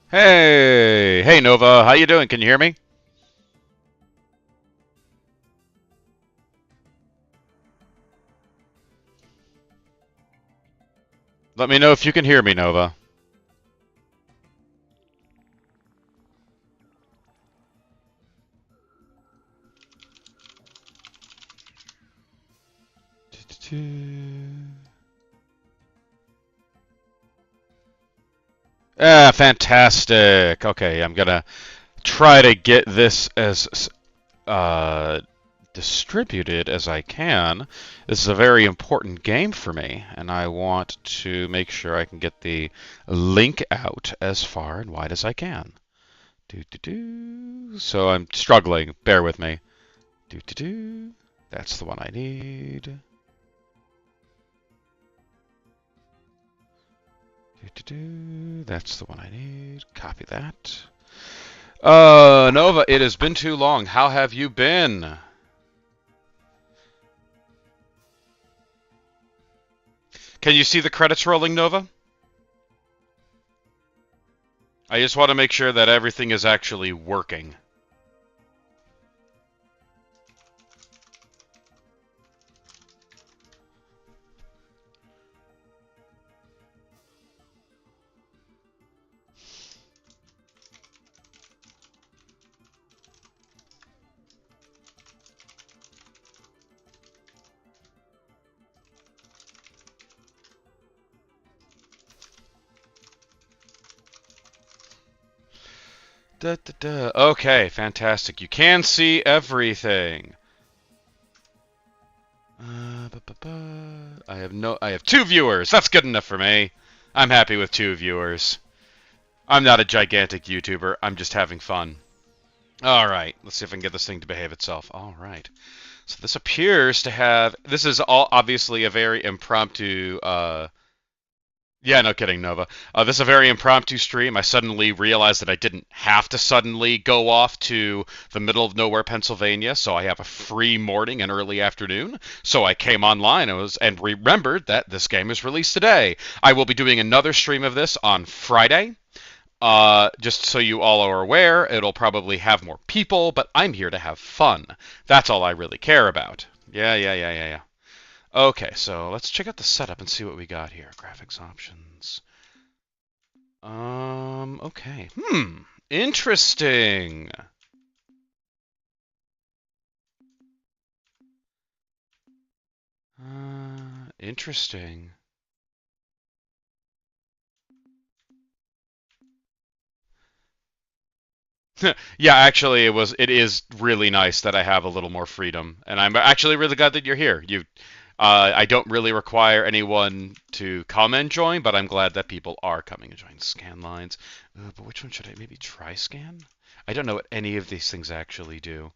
Hey, hey Nova, how you doing? Can you hear me? Let me know if you can hear me, Nova. Ah, fantastic. Okay, I'm gonna try to get this as uh, distributed as I can. This is a very important game for me, and I want to make sure I can get the link out as far and wide as I can. Do do do. So I'm struggling. Bear with me. Do do do. That's the one I need. That's the one I need. Copy that. Nova, it has been too long. How have you been? Can you see the credits rolling, Nova? I just want to make sure that everything is actually working. Da, da, da. Okay, fantastic. You can see everything. I have two viewers. That's good enough for me. I'm happy with two viewers. I'm not a gigantic YouTuber. I'm just having fun. All right, let's see if I can get this thing to behave itself. All right. So this appears to have. This is all obviously a very impromptu. Yeah, no kidding, Nova. This is a very impromptu stream. I suddenly realized that I didn't have to suddenly go off to the middle of nowhere, Pennsylvania, so I have a free morning and early afternoon. So I came online and remembered that this game is released today. I will be doing another stream of this on Friday. Just so you all are aware, it'll probably have more people, but I'm here to have fun. That's all I really care about. Yeah. Okay, so let's check out the setup and see what we got here. Graphics options. Okay. Interesting. Interesting. Yeah, actually, it is really nice that I have a little more freedom, and I'm actually really glad that you're here. I don't really require anyone to come and join, but I'm glad that people are coming and join. Scan lines, but which one should I maybe try scan? I don't know what any of these things actually do.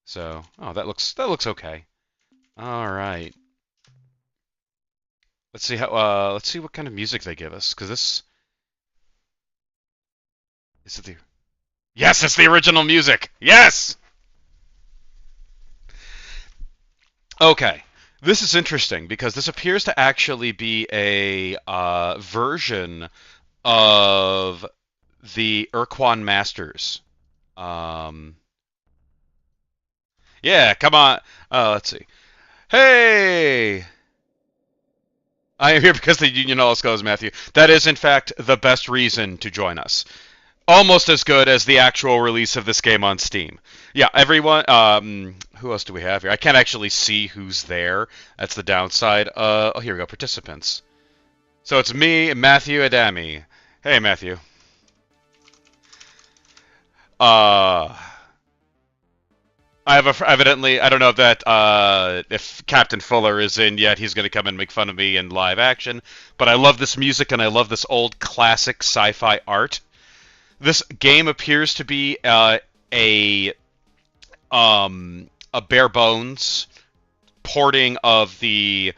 So, oh, that looks okay. All right, let's see what kind of music they give us, because this is it the yes, it's the original music. Yes. Okay. This is interesting because this appears to actually be a version of the Urquan Masters. Um, yeah, come on. Let's see. Hey! I am here because the Union always goes, Matthew. That is, in fact, the best reason to join us. Almost as good as the actual release of this game on Steam. Yeah, everyone. Who else do we have here? I can't actually see who's there. That's the downside. Oh, here we go. Participants. So it's me, Matthew Adami. Hey, Matthew. Uh, I have evidently. I don't know if that if Captain Fuller is in yet. He's going to come and make fun of me in live action. But I love this music and I love this old classic sci-fi art. This game appears to be a bare bones porting of the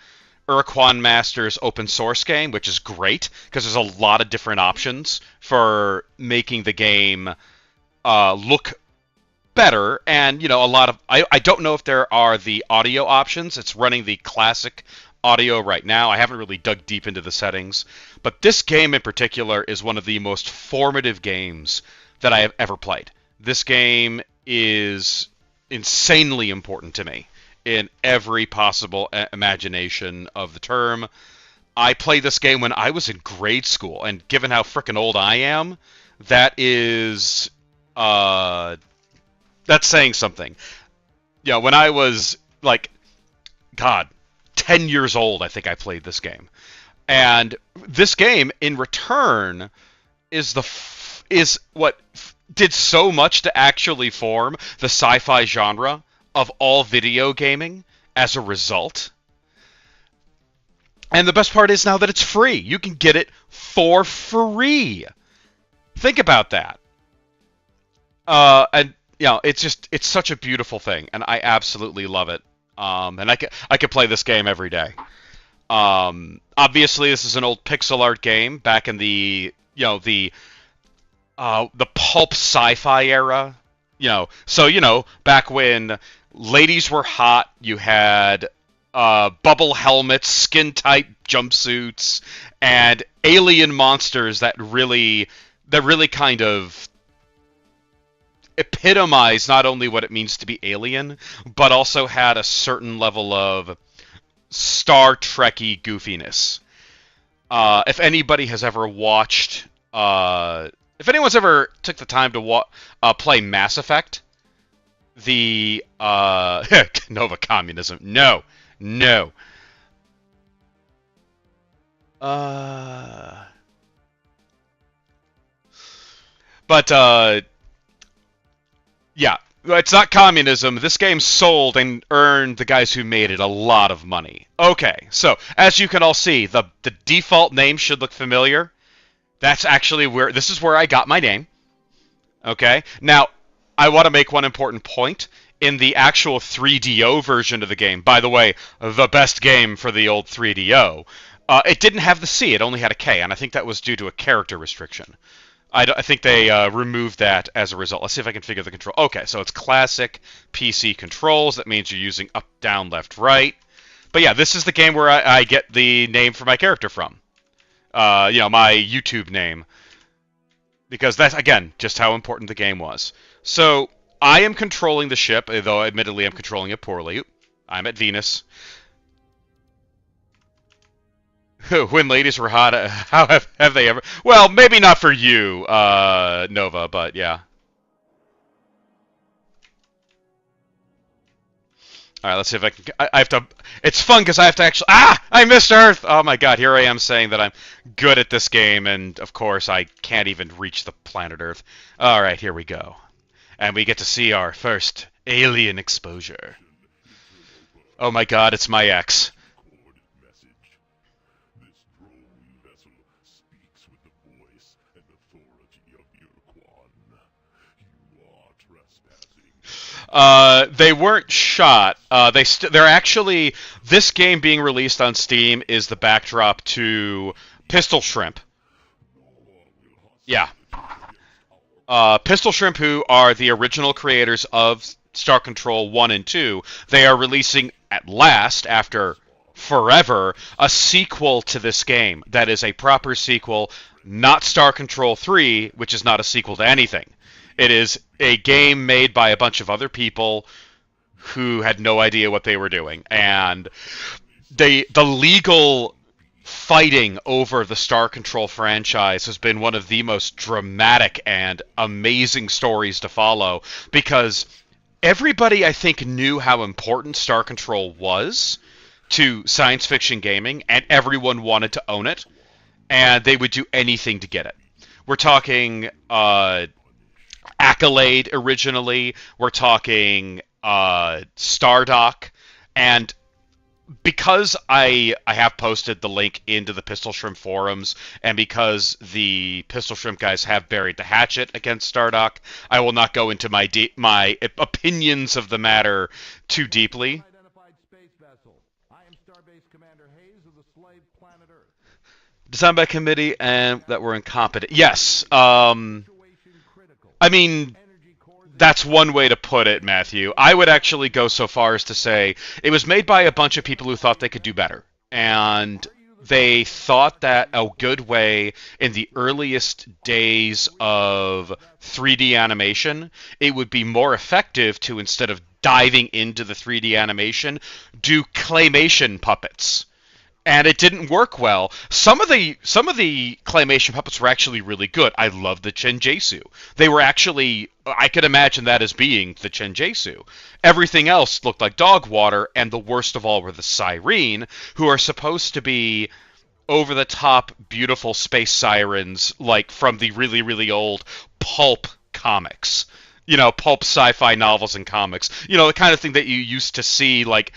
Urquan Masters open source game, which is great because there's a lot of different options for making the game look better. And a lot of I don't know if there are the audio options. It's running the classic audio right now. I haven't really dug deep into the settings, but this game in particular is one of the most formative games that I have ever played. This game is insanely important to me in every possible imagination of the term. I played this game when I was in grade school, and given how frickin' old I am, that is that's saying something. You know, when I was like, God, 10 years old, I think I played this game. And this game, in return, is what did so much to actually form the sci-fi genre of all video gaming as a result. And the best part is now that it's free. You can get it for free. Think about that. And you know, it's such a beautiful thing, and I absolutely love it. And I could play this game every day. Obviously, this is an old pixel art game back in the the pulp sci-fi era. So back when ladies were hot, you had bubble helmets, skin-tight jumpsuits, and alien monsters that really kind of epitomize not only what it means to be alien, but also had a certain level of Star Trek-y goofiness. If anybody has ever watched, if anyone's ever took the time to play Mass Effect, the Nova Communism, no. But yeah, it's not communism. This game sold and earned the guys who made it a lot of money. Okay, so as you can all see, the default name should look familiar. That's actually this is where I got my name. Okay, now I want to make one important point. In the actual 3DO version of the game, by the way, the best game for the old 3DO, it didn't have the C, it only had a K, and I think that was due to a character restriction. I think they removed that as a result. Let's see if I can figure the control. Okay, so it's classic PC controls. That means you're using up, down, left, right. But yeah, this is the game where I get the name for my character from. My YouTube name. Because that's, again, just how important the game was. So I am controlling the ship, though admittedly I'm controlling it poorly. I'm at Venus. When ladies were hot, how have they ever... Well, maybe not for you, Nova, but yeah. Alright, let's see if I can... I have to... It's fun because I have to actually... I missed Earth! Oh my god, here I am saying that I'm good at this game, and of course I can't even reach the planet Earth. Alright, here we go. And we get to see our first alien exposure. Oh my god, it's my ex. They weren't shot. They're actually... This game being released on Steam is the backdrop to Pistol Shrimp. Yeah. Pistol Shrimp, who are the original creators of Star Control 1 and 2, they are releasing, at last, after forever, a sequel to this game that is a proper sequel, not Star Control 3, which is not a sequel to anything. It is a game made by a bunch of other people who had no idea what they were doing. And the legal fighting over the Star Control franchise has been one of the most dramatic and amazing stories to follow, because everybody, I think, knew how important Star Control was to science fiction gaming, and everyone wanted to own it, and they would do anything to get it. We're talking Accolade originally, we're talking Stardock, and because I have posted the link into the Pistol Shrimp forums, and because the Pistol Shrimp guys have buried the hatchet against Stardock, I will not go into my opinions of the matter too deeply. Designed by committee and that were incompetent. Yes. I mean, that's one way to put it, Matthew. I would actually go so far as to say it was made by a bunch of people who thought they could do better. and they thought that a good way in the earliest days of 3D animation, it would be more effective to, instead of diving into the 3D animation, do claymation puppets. And it didn't work well. Some of the claymation puppets were actually really good. I love the Chenjesu. They were actually, I could imagine that as being the Chenjesu. Everything else looked like dog water, and the worst of all were the Sirene, who are supposed to be over the top beautiful space sirens like from the really really old pulp comics. Pulp sci-fi novels and comics. The kind of thing that you used to see, like,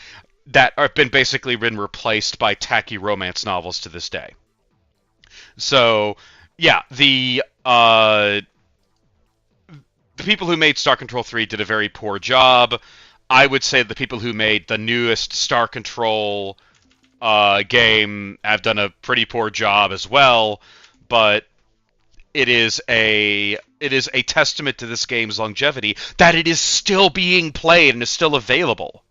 that have been replaced by tacky romance novels to this day. So, yeah, the people who made Star Control 3 did a very poor job. I would say the people who made the newest Star Control game have done a pretty poor job as well, but it is a testament to this game's longevity that it is still being played and is still available.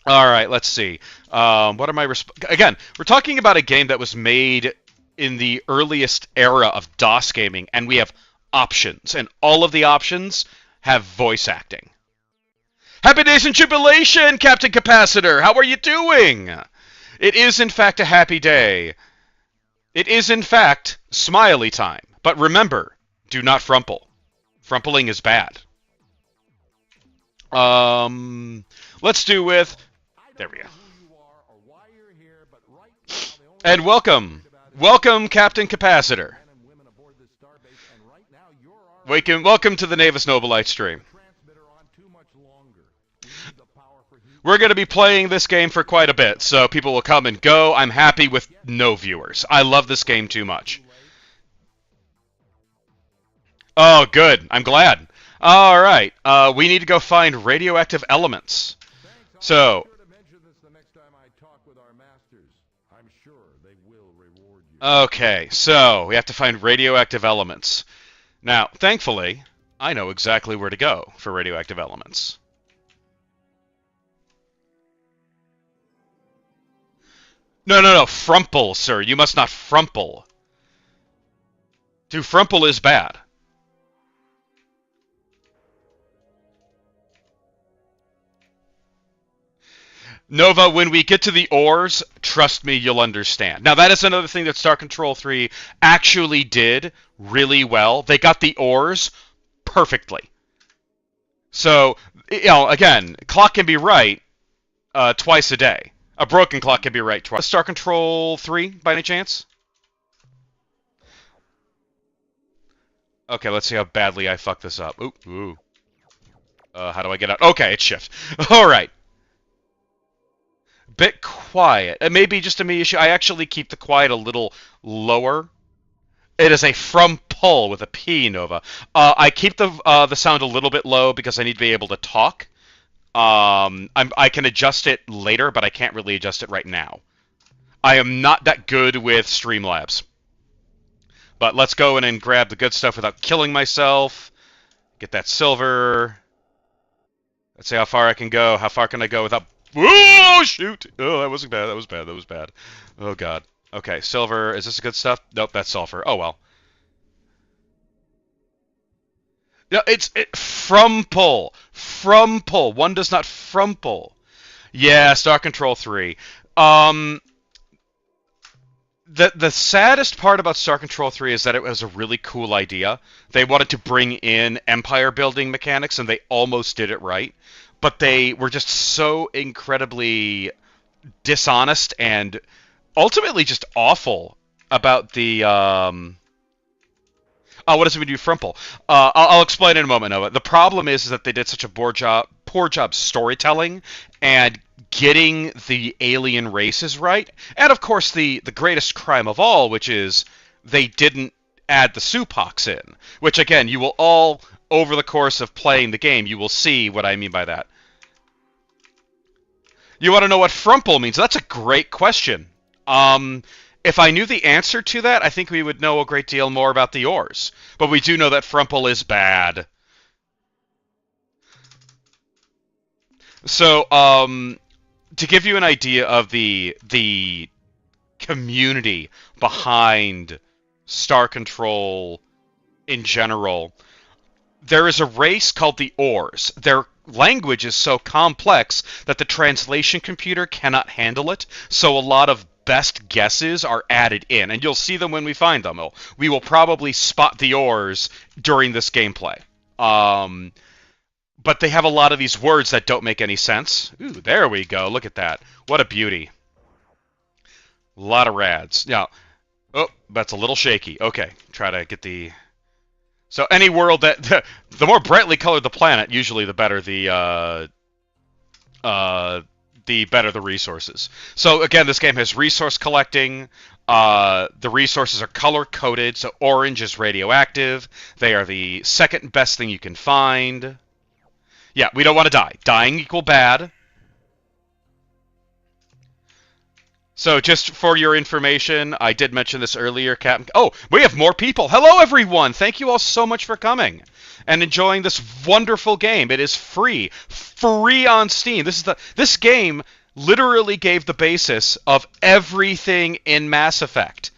All right, let's see. What am I... Again, we're talking about a game that was made in the earliest era of DOS gaming, and we have options, and all of the options have voice acting. Happy days and jubilation, Captain Capacitor! How are you doing? It is, in fact, a happy day. It is, in fact, smiley time. But remember, do not frumple. Frumpling is bad. Let's do with... There we go. And welcome. Welcome, Captain Capacitor. Welcome to the Navis Nobilite stream. We're going to be playing this game for quite a bit, so people will come and go. I'm happy with no viewers. I love this game too much. Oh, good. I'm glad. All right. We need to go find radioactive elements. So... Okay, so we have to find radioactive elements. Now, thankfully, I know exactly where to go for radioactive elements. No, frumple, sir. You must not frumple. To frumple is bad. Nova, when we get to the ores, trust me, you'll understand. Now, that is another thing that Star Control 3 actually did really well. They got the ores perfectly. So, again, clock can be right twice a day. A broken clock can be right twice. Star Control 3, by any chance? Okay, let's see how badly I fuck this up. Ooh. How do I get out? Okay, it's shift. All right. Bit quiet. It may be just a me issue. I actually keep the quiet a little lower. It is a from pull with a P, Nova. I keep the sound a little bit low because I need to be able to talk. I can adjust it later, but I can't really adjust it right now. I am not that good with Streamlabs. But let's go in and grab the good stuff without killing myself. Get that silver. Let's see how far I can go. How far can I go without... Whoa, shoot! Oh, that wasn't bad. That was bad. Oh, God. Okay, silver. Is this good stuff? Nope, that's sulfur. Oh, well. No, it's frumple. Frumple. One does not frumple. Yeah, Star Control 3. The saddest part about Star Control 3 is that it was a really cool idea. They wanted to bring in empire building mechanics, and they almost did it right. But they were just so incredibly dishonest and ultimately just awful about the... what does it mean to frumple? I'll explain in a moment, Nova. The problem is that they did such a poor job storytelling and getting the alien races right. And, of course, the greatest crime of all, which is they didn't add the Supox in. Which, again, you will all... over the course of playing the game, you will see what I mean by that. You want to know what frumple means? That's a great question. If I knew the answer to that, I think we would know a great deal more about the ores. But we do know that frumple is bad. So, to give you an idea of the community behind Star Control in general, there is a race called the Ors. Their language is so complex that the translation computer cannot handle it, so a lot of best guesses are added in, and you'll see them when we find them. We will probably spot the Ors during this gameplay. But they have a lot of these words that don't make any sense. Ooh, there we go. Look at that. What a beauty. A lot of rads. Now, oh, that's a little shaky. Okay, try to get the... So any world that... The more brightly colored the planet, usually the better the better the resources. So again, this game has resource collecting. The resources are color-coded, so orange is radioactive. They are the second best thing you can find. Yeah, we don't want to die. Dying equal bad. So just for your information, I did mention this earlier, Captain... Oh, we have more people! Hello, everyone! Thank you all so much for coming and enjoying this wonderful game. It is free. Free on Steam. This game literally gave the basis of everything in Mass Effect.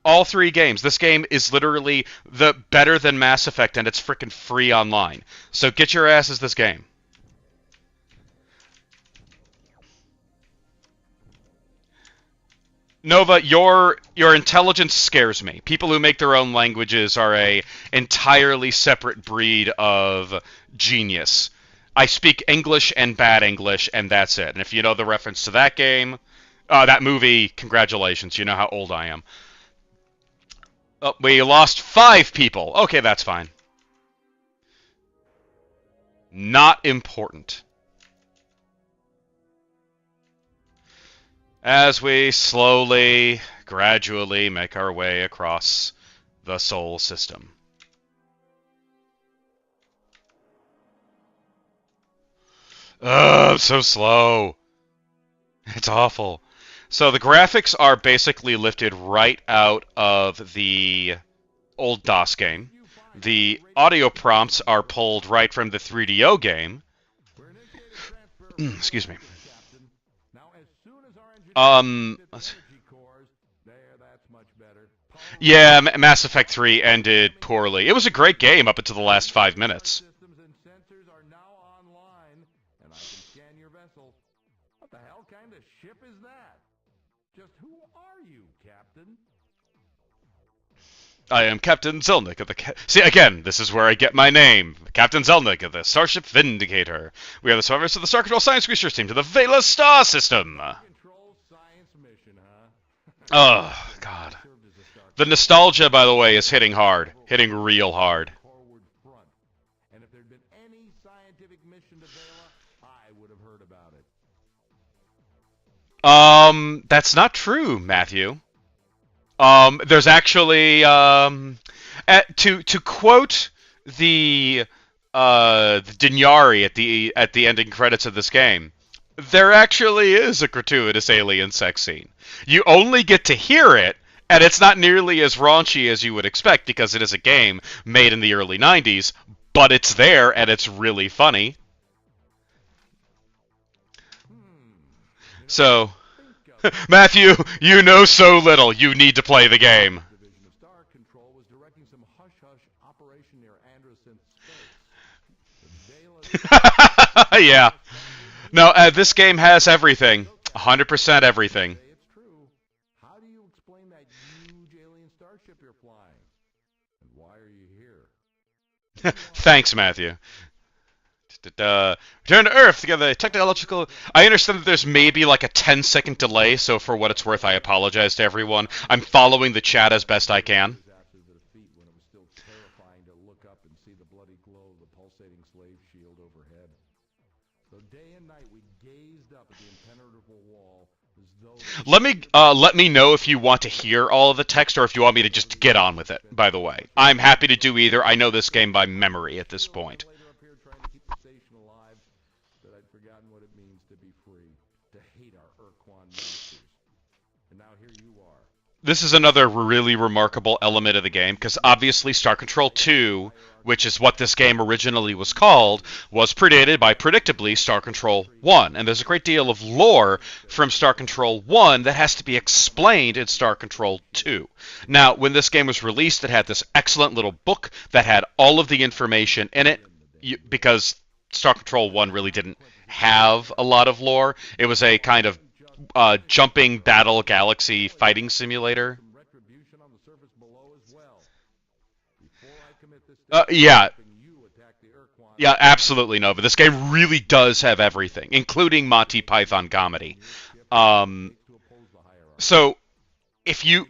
All 3 games. This game is literally the better than Mass Effect, and it's freaking free online. So get your asses this game. Nova, your intelligence scares me. People who make their own languages are a entirely separate breed of genius. I speak English and bad English, and that's it. And if you know the reference to that game, that movie, congratulations. You know how old I am. Oh, we lost 5 people. Okay, that's fine. Not important. As we slowly, gradually make our way across the Sol system. Ugh, so slow. It's awful. So the graphics are basically lifted right out of the old DOS game. The audio prompts are pulled right from the 3DO game. Excuse me. Yeah, Mass Effect 3 ended poorly. It was a great game up until the last 5 minutes. What the hell kind of ship is that? Just who are you, Captain? I am Captain Zelnick of the... See, again, this is where I get my name. Captain Zelnick of the Starship Vindicator. We are the survivors of the Star Control Science Research Team to the Vela Star System. Control science mission, huh? Oh, God. The nostalgia, by the way, is hitting hard. Hitting real hard. Forward front. And if there'd been any scientific mission to Vela, I would have heard about it. That's not true, Matthew. There's actually, to quote the Dinyari at the ending credits of this game, there actually is a gratuitous alien sex scene. You only get to hear it, and it's not nearly as raunchy as you would expect because it is a game made in the early 90s, but it's there and it's really funny. So... Matthew, you know so little. You need to play the game. Division of Star Control was directing some hush-hush operation near Anderson Space. Yeah. No, this game has everything. 100% everything. It's true. How do you explain that huge alien starship you're flying? And why are you here? Thanks, Matthew. Return to Earth to get the technological... I understand that there's maybe like a 10-second delay, so for what it's worth, I apologize to everyone. I'm following the chat as best I can. After the defeat, when it was still terrifying to look up and see the bloody glow of the pulsating slave shield overhead. So day and night we gazed up at the impenetrable wall as though... Let me know if you want to hear all of the text or if you want me to just get on with it, by the way. I'm happy to do either. I know this game by memory at this point. Forgotten what it means to be free, to hate our Urquan monsters. And now here you are, this is another really remarkable element of the game, because obviously Star Control 2, which is what this game originally was called, was predated by, predictably, Star Control 1. And there's a great deal of lore from Star Control 1 that has to be explained in Star Control 2. Now, when this game was released, it had this excellent little book that had all of the information in it, because Star Control 1 really didn't have a lot of lore. It was a kind of jumping battle galaxy fighting simulator. Yeah. Yeah, absolutely, Nova. This game really does have everything, including Monty Python comedy. So, if you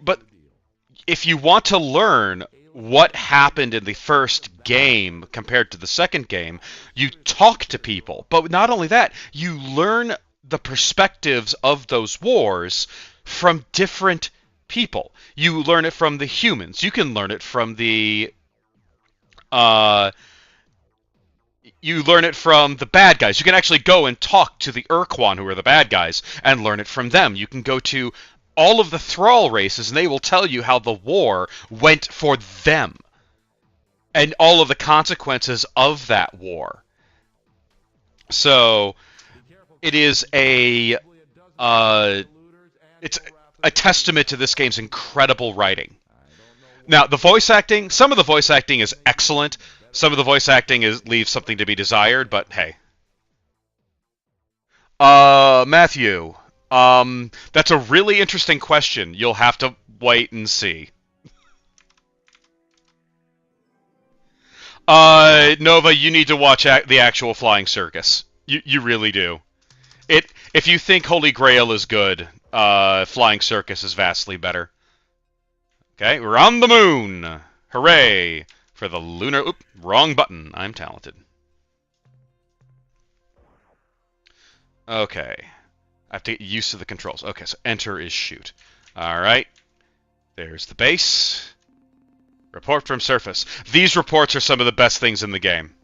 want to learn what happened in the first game compared to the second game, you talk to people. But not only that, you learn the perspectives of those wars from different people. You learn it from the humans. You can learn it from the you learn it from the bad guys. You can actually go and talk to the Urquan, who are the bad guys, and learn it from them. You can go to all of the Thrall races, and they will tell you how the war went for them, and all of the consequences of that war. So, it is it's a testament to this game's incredible writing. Now, the voice acting, some of the voice acting is excellent. Some of the voice acting leaves something to be desired, but hey. Matthew, that's a really interesting question. You'll have to wait and see. Nova, you need to watch the actual Flying Circus. You really do. If you think Holy Grail is good, Flying Circus is vastly better. Okay, we're on the moon! Hooray! For the lunar... Oop, wrong button. I'm talented. Okay. I have to get used to the controls. Okay, so enter is shoot. Alright. There's the base. Report from surface. These reports are some of the best things in the game.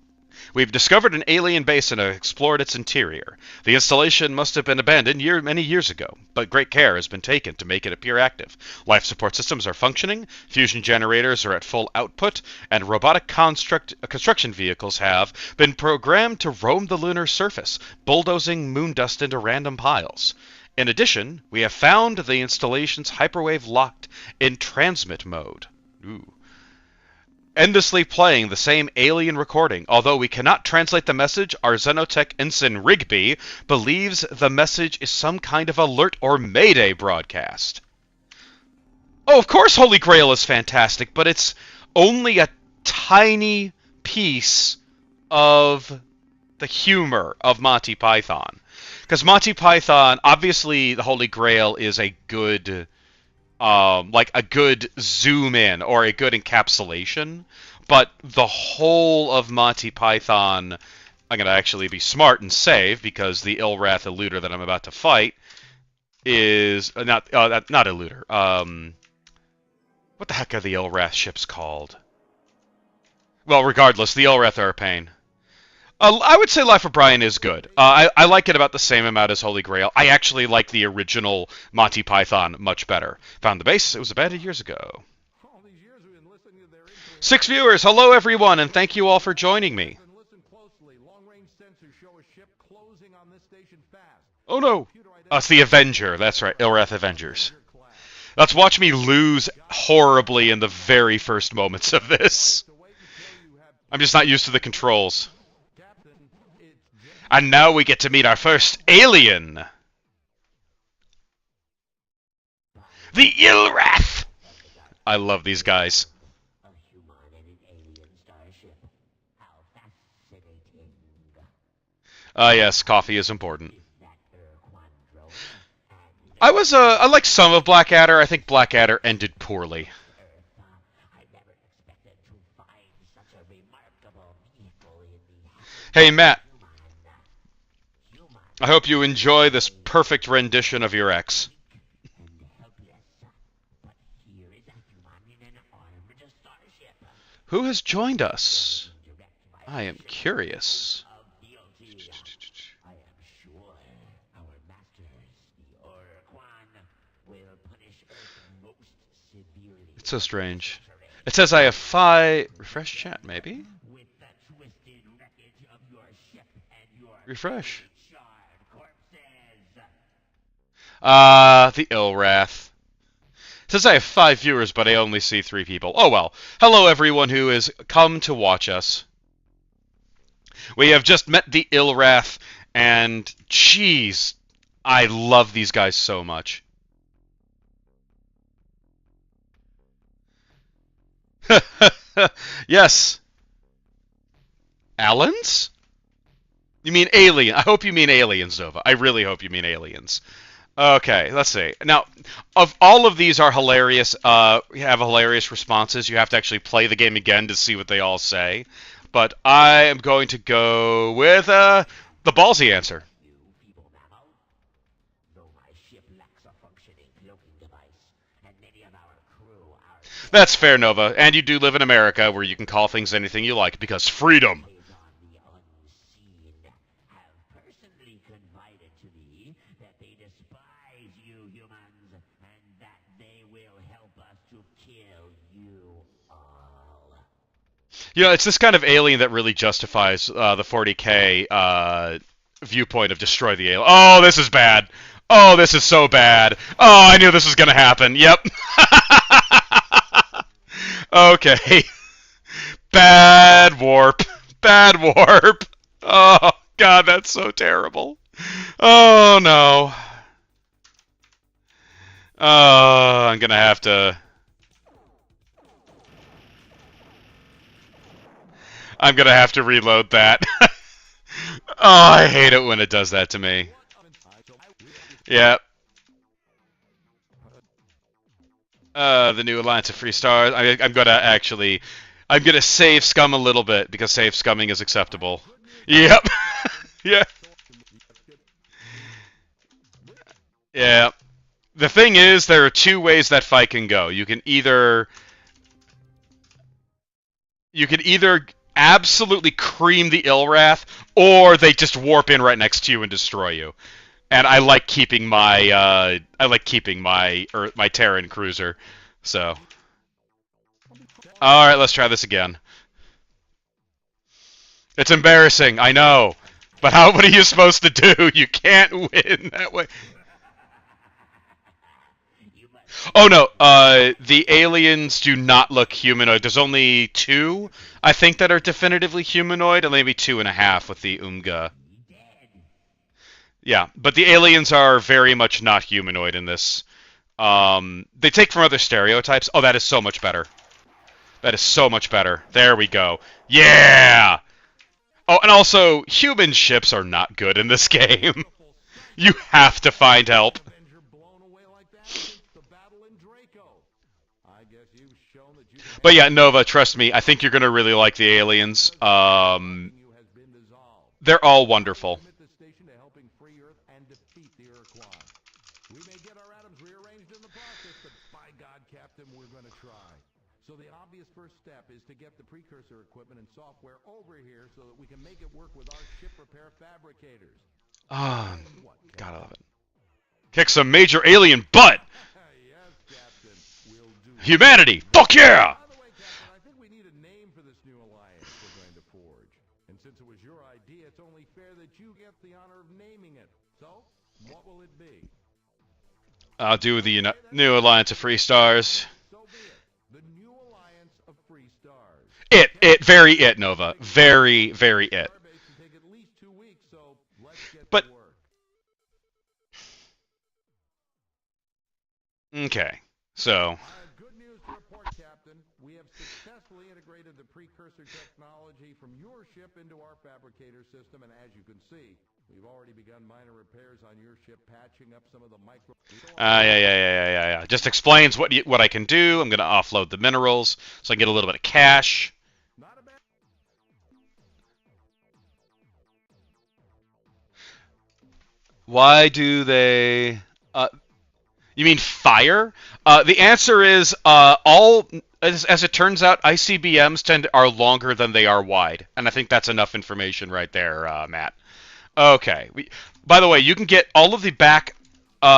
We've discovered an alien base and have explored its interior. The installation must have been abandoned many years ago, but great care has been taken to make it appear active. Life support systems are functioning, fusion generators are at full output, and robotic construction vehicles have been programmed to roam the lunar surface, bulldozing moon dust into random piles. In addition, we have found the installation's hyperwave locked in transmit mode. Ooh. Endlessly playing the same alien recording. Although we cannot translate the message, our Xenotech ensign Rigby believes the message is some kind of alert or mayday broadcast. Oh, of course Holy Grail is fantastic, but it's only a tiny piece of the humor of Monty Python. Because Monty Python, obviously the Holy Grail is a good... like a good zoom in or a good encapsulation, but the whole of Monty Python, I'm going to actually be smart and save, because the Ilrath Eluder that I'm about to fight is not Eluder. What the heck are the Ilrath ships called? Well, regardless, the Ilrath are a pain. I would say Life of Brian is good. I like it about the same amount as Holy Grail. I actually like the original Monty Python much better. Found the base. It was abandoned years ago. 6 viewers. Hello, everyone, and thank you all for joining me. Oh, no. It's the Avenger. That's right. Ilrath Avengers. Let's watch me lose horribly in the very first moments of this. I'm just not used to the controls. And now we get to meet our first alien. The Ilrath! I love these guys. Yes, coffee is important. I like some of Blackadder. I think Blackadder ended poorly. Hey, Matt. I hope you enjoy this perfect rendition of your ex. Who has joined us? I am curious. It's so strange. It says I have 5... Refresh chat, maybe? Refresh. The Illwrath. It says I have 5 viewers, but I only see 3 people. Oh well. Hello everyone who has come to watch us. We have just met the Illwrath, and jeez, I love these guys so much. Yes. Allens? You mean alien? I hope you mean aliens, Nova. I really hope you mean aliens. Okay, let's see. Now, of all of these are hilarious. Have hilarious responses. You have to actually play the game again to see what they all say. But I am going to go with the ballsy answer. That's fair, Nova. And you do live in America, where you can call things anything you like, because freedom. You know, it's this kind of alien that really justifies the 40k viewpoint of destroy the alien. Oh, this is bad. Oh, this is so bad. Oh, I knew this was going to happen. Yep. Okay. Bad warp. Bad warp. Oh, God, that's so terrible. Oh, no. Oh, I'm going to have to... I'm going to have to reload that. Oh, I hate it when it does that to me. Yeah. The new Alliance of Free Stars. I'm going to actually... I'm going to save scum a little bit, because save scumming is acceptable. Yep. Yeah. Yeah. The thing is, there are 2 ways that fight can go. You can either absolutely cream the Illwrath, or they just warp in right next to you and destroy you. And I like keeping my my Terran cruiser. So, all right, let's try this again. It's embarrassing, I know, but what are you supposed to do? You can't win that way. Oh no, the aliens do not look humanoid. There's only 2, I think, that are definitively humanoid, and maybe 2.5 with the Umga. Yeah, but the aliens are very much not humanoid in this. They take from other stereotypes. Oh, that is so much better. That is so much better. There we go. Yeah! Oh, and also, human ships are not good in this game. You have to find help. But yeah, Nova, trust me, I think you're going to really like the aliens. They're all wonderful. We may get our atoms rearranged in the process, but by God, Captain, we're going to try. So the obvious first step is to get the precursor equipment and software over here so that we can make it work with our ship repair fabricators. God, I love it. Kick some major alien butt! Yes, Captain. We'll do Humanity! Fuck yeah! By the way, Captain, I think we need a name for this new alliance we're going to forge. And since it was your idea, it's only fair that you get the honor of naming it. So, what will it be? I'll do the new Alliance of Free Stars. So be it. The new alliance of Free Stars. Very it, Nova. Very, very it. Take at least 2 weeks, so let's get But to work. Okay, so Good news to report, Captain. We have successfully integrated the precursor technology from your ship into our fabricator system, and as you can see, we've already begun minor repairs on your ship, patching up some of the micro... yeah. Just explains what I can do. I'm going to offload the minerals so I can get a little bit of cash. Not a bad... Why do they... You mean fire? The answer is as it turns out, ICBMs are longer than they are wide, and I think that's enough information right there, Matt. Okay. By the way, you can get all of the back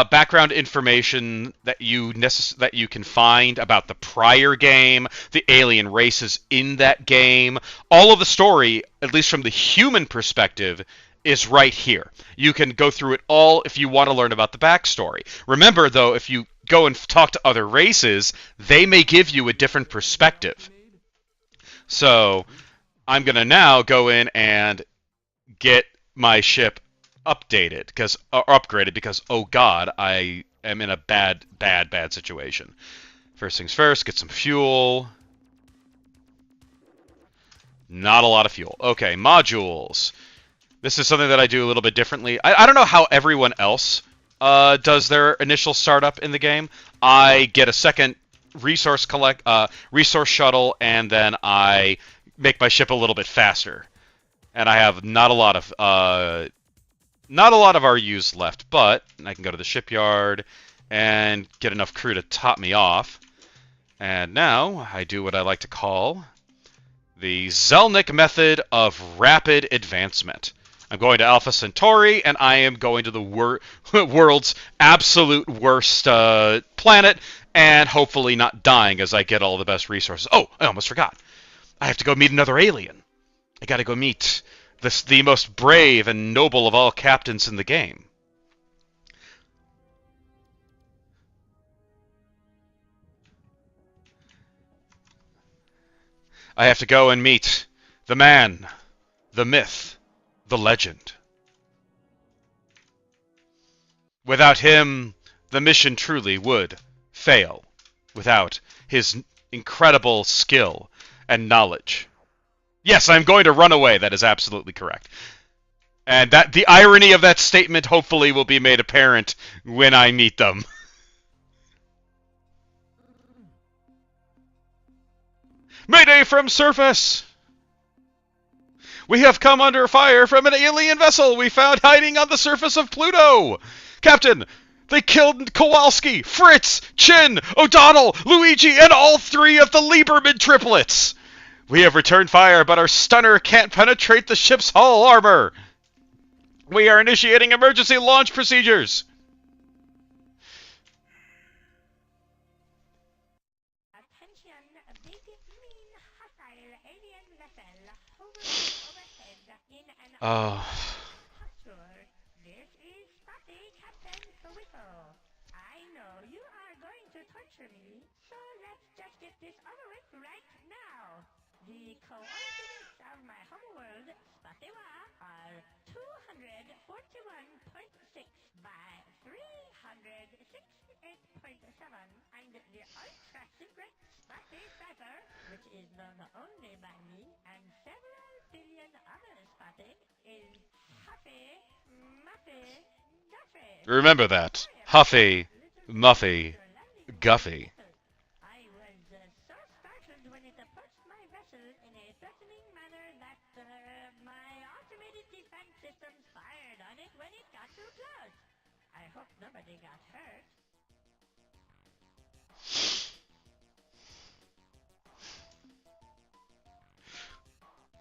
background information that that you can find about the prior game, the alien races in that game. All of the story, at least from the human perspective, is right here. You can go through it all if you want to learn about the backstory. Remember, though, if you go and talk to other races, they may give you a different perspective. So I'm going to now go in and get my ship updated or upgraded because, oh god, I am in a bad situation. First things first, get some fuel. Not a lot of fuel. Okay, modules. This is something that I do a little bit differently. I don't know how everyone else does their initial startup in the game. I get a second resource shuttle, and then I make my ship a little bit faster. And I have not a lot of RUs left, but I can go to the shipyard and get enough crew to top me off. And now I do what I like to call the Zelnick method of rapid advancement. I'm going to Alpha Centauri, and I am going to the world's absolute worst planet, and hopefully not dying as I get all the best resources. Oh, I almost forgot. I have to go meet another alien. I gotta go meet the most brave and noble of all captains in the game. I have to go and meet the man, the myth, the legend. Without him, the mission truly would fail. Without his incredible skill and knowledge. Yes, I'm going to run away. That is absolutely correct. And that the irony of that statement hopefully will be made apparent when I meet them. Mayday from surface! We have come under fire from an alien vessel we found hiding on the surface of Pluto! Captain, they killed Kowalski, Fritz, Chin, O'Donnell, Luigi, and all three of the Lieberman triplets! We have returned fire, but our stunner can't penetrate the ship's hull armor! We are initiating emergency launch procedures! Attention, a big, mean, hostile alien vessel hovering overhead in an posture. This is Spotty, Captain Sowito. I know you are going to torture me, so let's just get this over with right now. The coordinates of my homeworld, Spottywa, are 241.6 by 368.7, and the ultra-secret Spotty Cipher, which is known only by me and several billion other Spotty, is Huffy, Muffy, Duffy. Remember that. Huffy, Muffy, Guffy. I was so startled when it approached my vessel in a threatening manner that my automated defense systems fired on it when it got too close. I hope nobody got hurt.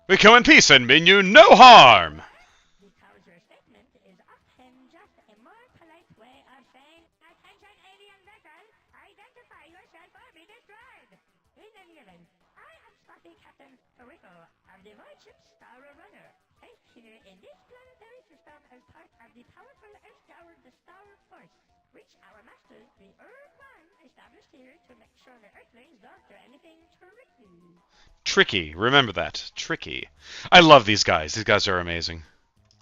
We come in peace and mean you no harm! Because your statement is often just a more polite way of saying, attention alien vessel, identify yourself or be destroyed. In any event, I am Spotty Captain Toriko of the void ship Star Runner, placed here in this planetary system as part of the powerful Earth-Tower, the Star Force, which our master, the Earth-One, established here to make sure the Earthlings don't do anything tricky. Tricky. Remember that. Tricky. I love these guys. These guys are amazing.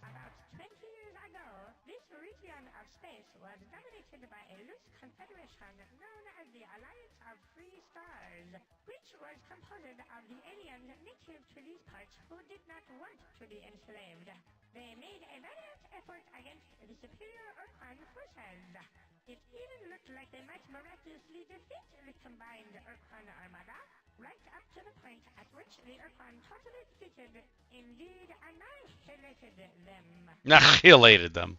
About 20 years ago, this region of space was dominated by a loose confederation known as the Alliance of Free Stars, which was composed of the aliens native to these parts who did not want to be enslaved. They made a valiant effort against the superior Urkon forces. It even looked like they might miraculously defeat the combined Urkon armada, right up to the point at which the Urkon totally defeated, indeed annihilated them. Annihilated them.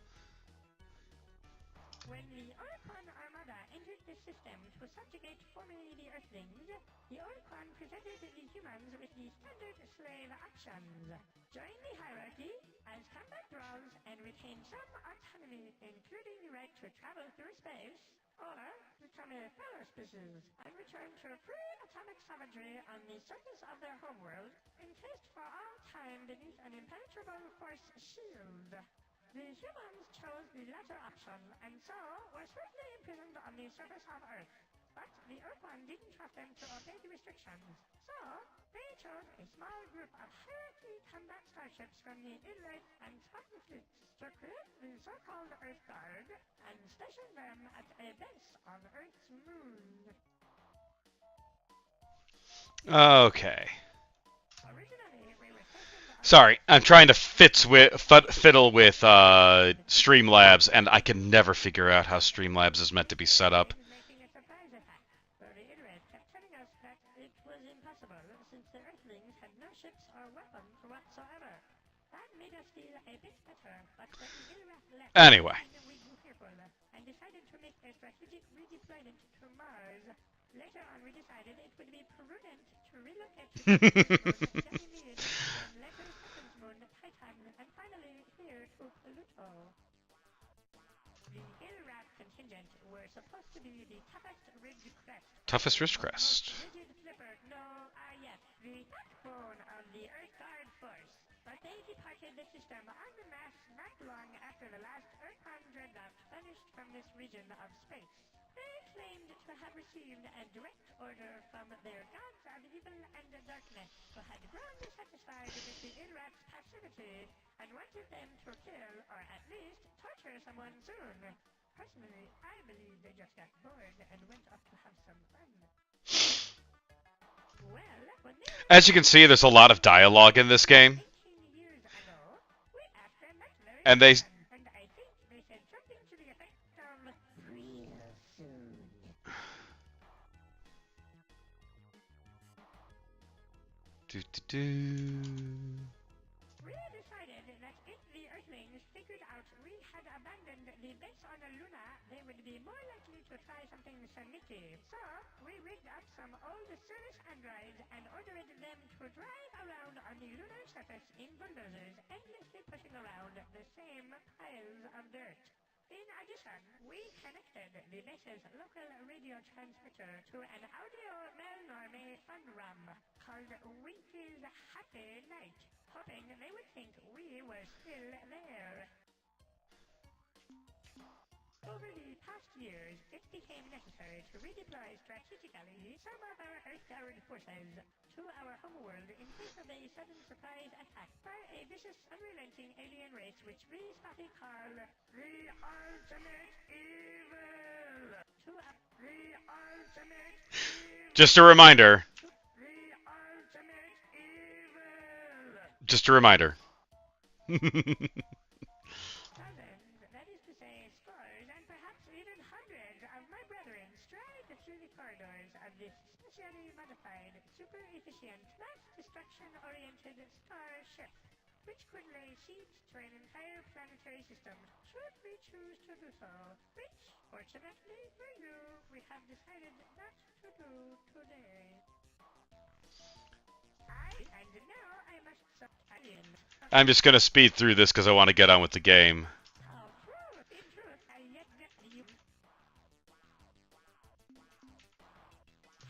When the Urkon armada entered the system to subjugate formerly the Earthlings, the Urkon presented the humans with the standard slave options. Join the hierarchy as combat roles and retain some autonomy, including the right to travel through space, or become a fellow species and return to pre-atomic savagery on the surface of their homeworld, encased for all time beneath an impenetrable force shield. The humans chose the latter option, and so were swiftly imprisoned on the surface of Earth. But the Earth One didn't trust them to obey the restrictions, so they chose a small group of hierarchy combat starships from the Illite and Spartan fleets to create the so-called Earth Guard and station them at a base on Earth's moon. Okay. Originally, we were stationed on Sorry, I'm trying to fiddle with Streamlabs, and I can never figure out how Streamlabs is meant to be set up. making a surprise attack. The Illite kept telling us that it was impossible since the Earthlings had no ships or weapons whatsoever. That made us feel a bit better, but when the Illrat left, Anyway. we grew fearful and decided to make a strategic redeployment to Mars. Later on, we decided it would be prudent to relocate to Ganymede, then later Saturn's moon, Titan, and finally here to Pluto. The Illrat contingent were supposed to be the toughest Ridgecrest. Toughest Ridgecrest. Rigid flipper, yes, the backbone of the Earth Guard force. But they departed the system en masse not long after the last Earthbound dreadnought vanished from this region of space. They claimed to have received a direct order from their gods of evil and darkness, who had grown dissatisfied with the Illrat's passivity and wanted them to kill, or at least torture someone soon. Personally, I believe they just got bored and went off to have some fun. Well, when they As you can see, there's a lot of dialogue in this game, 18 years ago, we asked them that very and they question, and I think they said something to the effect of real soon. We decided that if the Earthlings figured out we had abandoned the base on Luna, they would be more likely to try something sneaky. So, we rigged up some old service androids and ordered them to drive around on the lunar surface in bulldozers, endlessly pushing around the same piles of dirt. In addition, we connected the base's local radio transmitter to an audio Melnorme fun rum called Winky's Happy Night, hoping they would think we were still there. Over the past years, it became necessary to redeploy strategically some of our Earth-Guard forces to our homeworld in case of a sudden surprise attack by a vicious, unrelenting alien race which we Spotty call the Ultimate Evil. The Ultimate Evil. just a reminder. The Ultimate Evil. Just a reminder. Dozens, that is to say scores, and perhaps even hundreds of my brethren stride through the corridors of this specially modified, super-efficient, mass-destruction-oriented starship, which could lay siege to an entire planetary system should we choose to do so, which, fortunately for you, we have decided not to do today. And now I must subtile. I'm just gonna speed through this because I want to get on with the game. Oh, truth, in truth, I yet get you.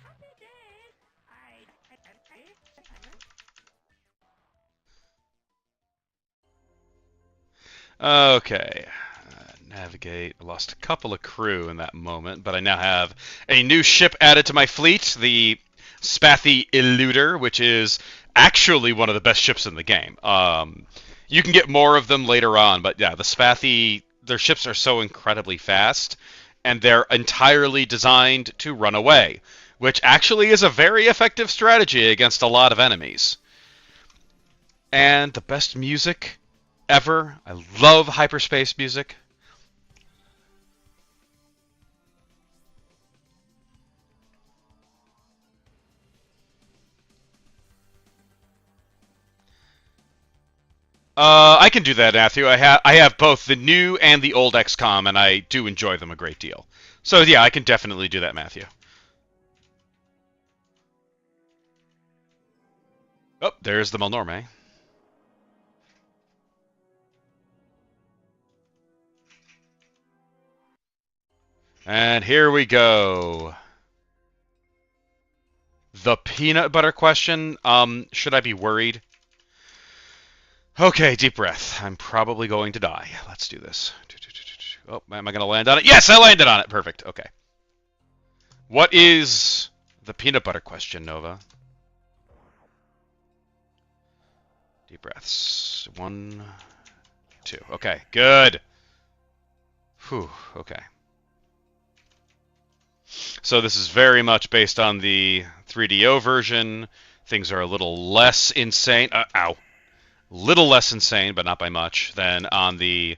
Happy days! Okay. Navigate. I lost a couple of crew in that moment, but I now have a new ship added to my fleet, the Spathy Eluder, which is actually one of the best ships in the game. You can get more of them later on, but yeah, the Spathy, their ships are so incredibly fast, and they're entirely designed to run away, which actually is a very effective strategy against a lot of enemies. And the best music ever. I love hyperspace music. I can do that, Matthew. I have both the new and the old XCOM, and I do enjoy them a great deal. So yeah, I can definitely do that, Matthew. Oh, there's the Melnorme. And here we go. The peanut butter question. Should I be worried? Okay, deep breath. I'm probably going to die. Let's do this. Oh, am I going to land on it? Yes, I landed on it. Perfect. Okay. What is the peanut butter question, Nova? Deep breaths. 1, 2. Okay, good. Whew, okay. So this is very much based on the 3DO version. Things are a little less insane. Ow. Little less insane, but not by much, than on the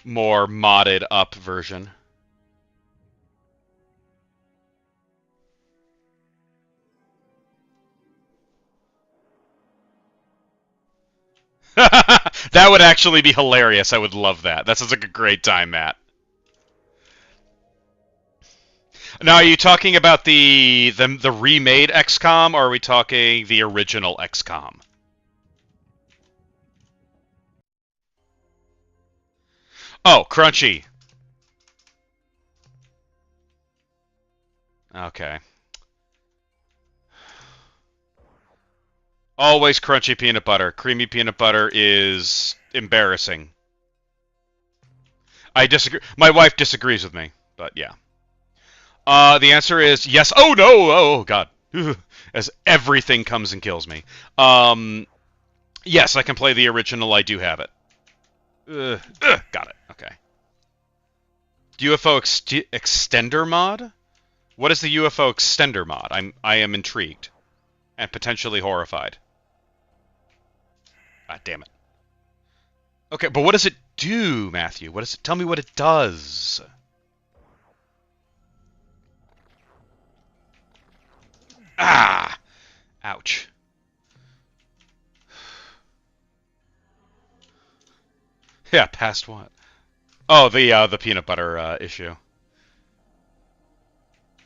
more modded up version. That would actually be hilarious. I would love that. That sounds like a great time, Matt. Now, are you talking about the remade XCOM, or are we talking the original XCOM? Oh, Crunchy. Okay. Always crunchy peanut butter. Creamy peanut butter is embarrassing. I disagree. My wife disagrees with me, but yeah. The answer is yes. Oh no! Oh god. As everything comes and kills me. Yes, I can play the original. I do have it. Got it. Okay. UFO extender mod? What is the UFO extender mod? I am intrigued and potentially horrified. Ah, damn it. Okay, but what does it do, Matthew? What does it? Tell me what it does. Ah! Ouch. Yeah, past what? Oh, the peanut butter issue.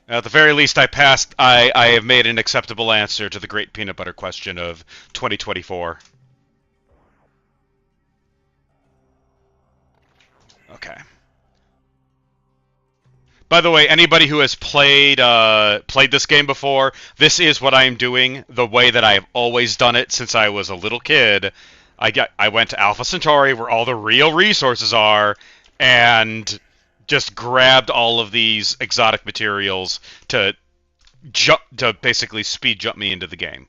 At the very least, I passed. I have made an acceptable answer to the great peanut butter question of 2024. Okay. By the way, anybody who has played this game before, this is what I am doing the way that I have always done it since I was a little kid. I went to Alpha Centauri, where all the real resources are, and just grabbed all of these exotic materials to basically speed jump me into the game.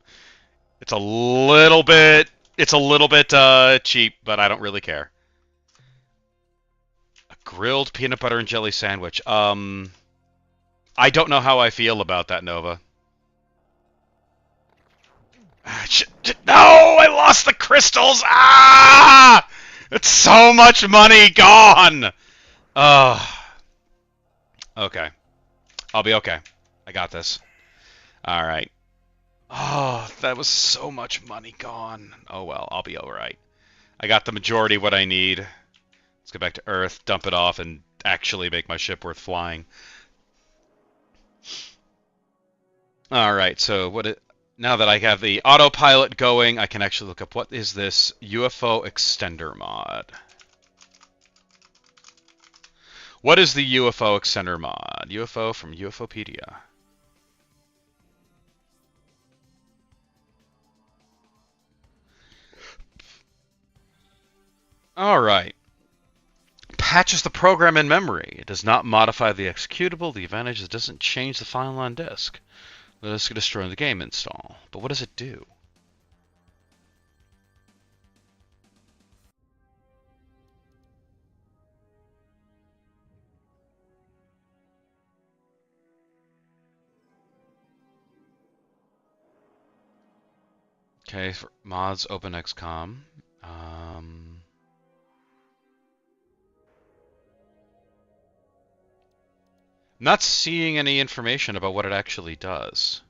It's a little bit cheap, but I don't really care. A grilled peanut butter and jelly sandwich. I don't know how I feel about that, Nova. No, I lost the crystals. Ah! It's so much money gone. Okay. I'll be okay. I got this. All right. Oh, that was so much money gone. Oh well, I'll be all right. I got the majority of what I need. Let's go back to Earth, dump it off, and actually make my ship worth flying. All right. So now that I have the autopilot going, I can actually look up what is this UFO extender mod. What is the UFO extender mod? UFO from UFOpedia. All right. Patches the program in memory. It does not modify the executable. The advantage is it doesn't change the file on disk. The disk will destroy the game install. But what does it do? Okay, for mods, open XCOM. Not seeing any information about what it actually does.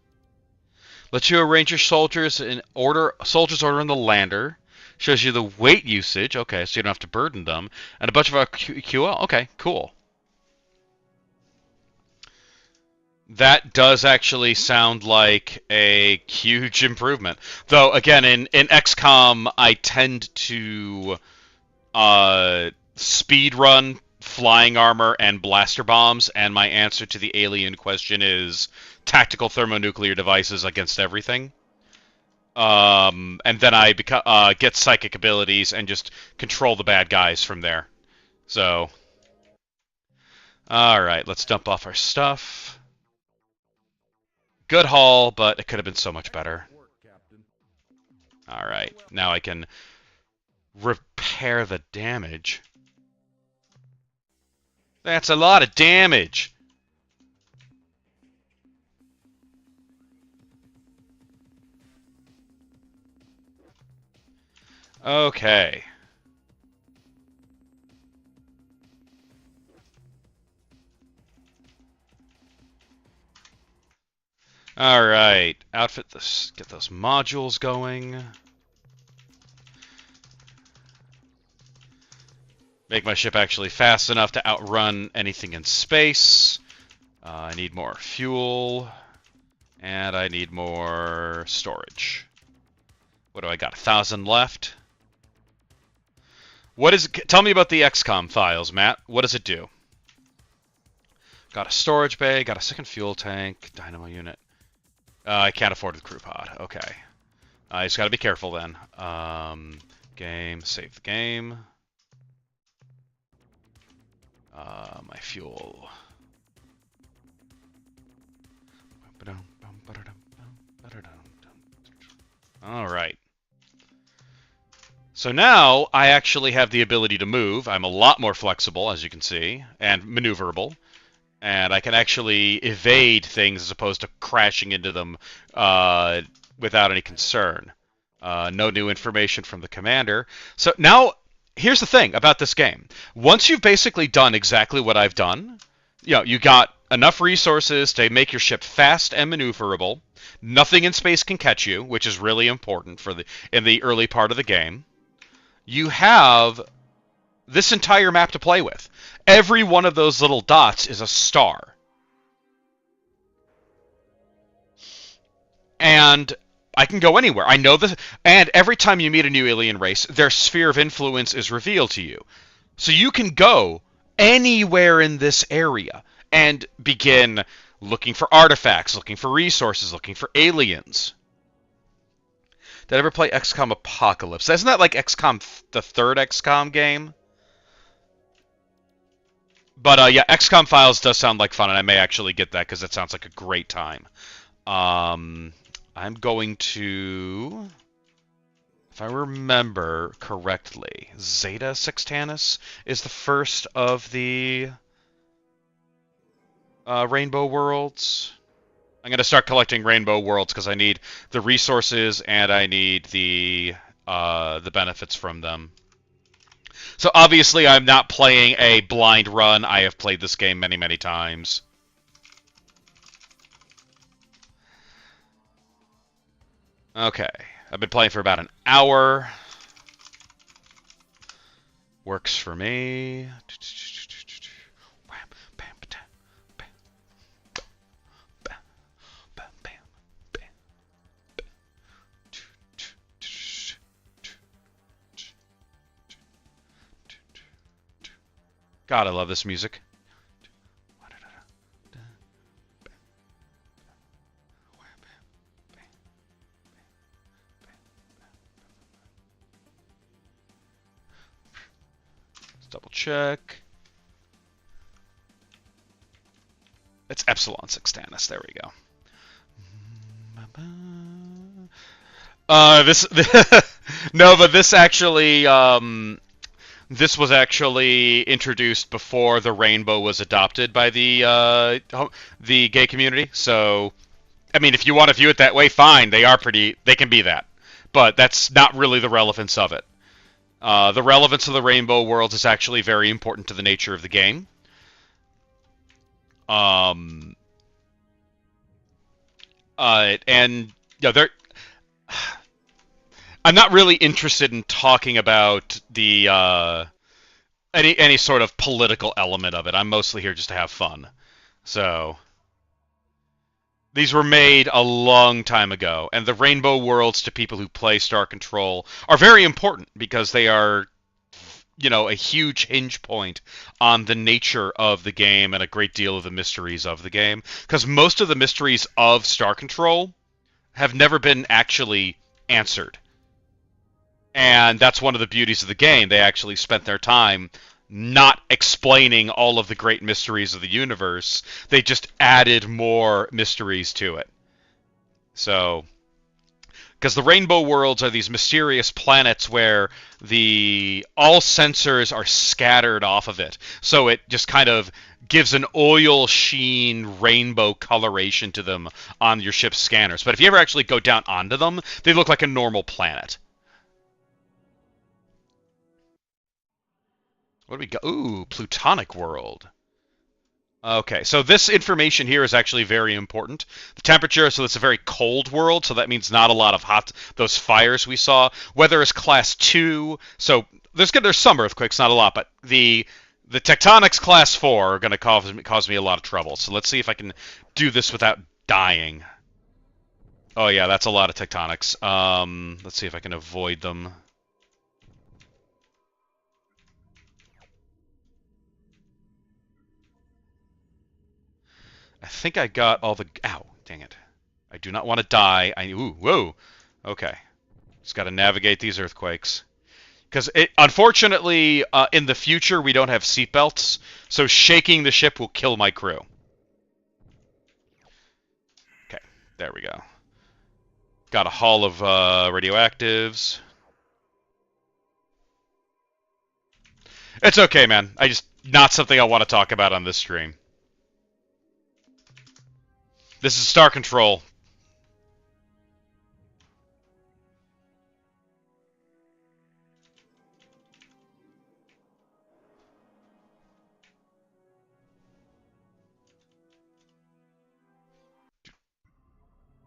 Lets you arrange your soldiers in order. Soldiers order in the lander. Shows you the weight usage. Okay, so you don't have to burden them. And a bunch of QL. Okay, cool. That does actually sound like a huge improvement. Though, again, in XCOM, I tend to speed run flying armor and blaster bombs, and my answer to the alien question is tactical thermonuclear devices against everything. And then I get psychic abilities and just control the bad guys from there. So, alright, let's dump off our stuff. Good haul, but it could have been so much better. Alright, now I can repair the damage. That's a lot of damage! Okay. Alright, outfit this, get those modules going. Make my ship actually fast enough to outrun anything in space. I need more fuel. And I need more storage. What do I got? 1,000 left? What is it? Tell me about the XCOM files, Matt. What does it do? Got a storage bay, got a second fuel tank, dynamo unit. I can't afford the crew pod. Okay. I just gotta be careful then. Game, save the game. My fuel. Alright. So now I actually have the ability to move. I'm a lot more flexible, as you can see, and maneuverable. And I can actually evade things as opposed to crashing into them without any concern. No new information from the commander. So now, here's the thing about this game. Once you've basically done exactly what I've done, you got enough resources to make your ship fast and maneuverable. Nothing in space can catch you, which is really important in the early part of the game. You have this entire map to play with. Every one of those little dots is a star. And I can go anywhere. I know this, and every time you meet a new alien race, their sphere of influence is revealed to you. So you can go anywhere in this area and begin looking for artifacts, looking for resources, looking for aliens. Did I ever play XCOM Apocalypse? Isn't that like XCOM, the third XCOM game? But yeah, XCOM Files does sound like fun, and I may actually get that because it sounds like a great time. I'm going to, if I remember correctly, Zeta Sextanus is the first of the Rainbow Worlds. I'm going to start collecting Rainbow Worlds because I need the resources and I need the benefits from them. So obviously I'm not playing a blind run. I have played this game many, many times. Okay. I've been playing for about an hour. Works for me. God, I love this music. Let's double check. It's Epsilon Sextanus. There we go. No, but this actually, this was actually introduced before the Rainbow was adopted by the gay community. So, I mean, if you want to view it that way, fine. They can be that. But that's not really the relevance of it. The relevance of the Rainbow Worlds is actually very important to the nature of the game. And they're. I'm not really interested in talking about the any sort of political element of it. I'm mostly here just to have fun. So these were made a long time ago, and the Rainbow Worlds to people who play Star Control are very important because they are a huge hinge point on the nature of the game and a great deal of the mysteries of the game. Because most of the mysteries of Star Control have never been actually answered. And that's one of the beauties of the game. They actually spent their time not explaining all of the great mysteries of the universe. They just added more mysteries to it. So, because the Rainbow Worlds are these mysterious planets where all sensors are scattered off of it. So it just kind of gives an oil sheen rainbow coloration to them on your ship's scanners. But if you ever actually go down onto them, they look like a normal planet. What do we got? Ooh, Plutonic world. Okay, so this information here is actually very important. The temperature, so it's a very cold world, so that means not a lot of those fires we saw. Weather is class 2, so there's some earthquakes, not a lot, but the tectonics class 4 are going to cause me a lot of trouble. So let's see if I can do this without dying. Oh yeah, that's a lot of tectonics. Let's see if I can avoid them. I think I got all the... Ow, dang it. I do not want to die. Ooh, whoa. Okay. Just got to navigate these earthquakes. Because, unfortunately, in the future, we don't have seatbelts, so shaking the ship will kill my crew. Okay, there we go. Got a haul of radioactives. It's okay, man. Not something I want to talk about on this stream. This is Star Control.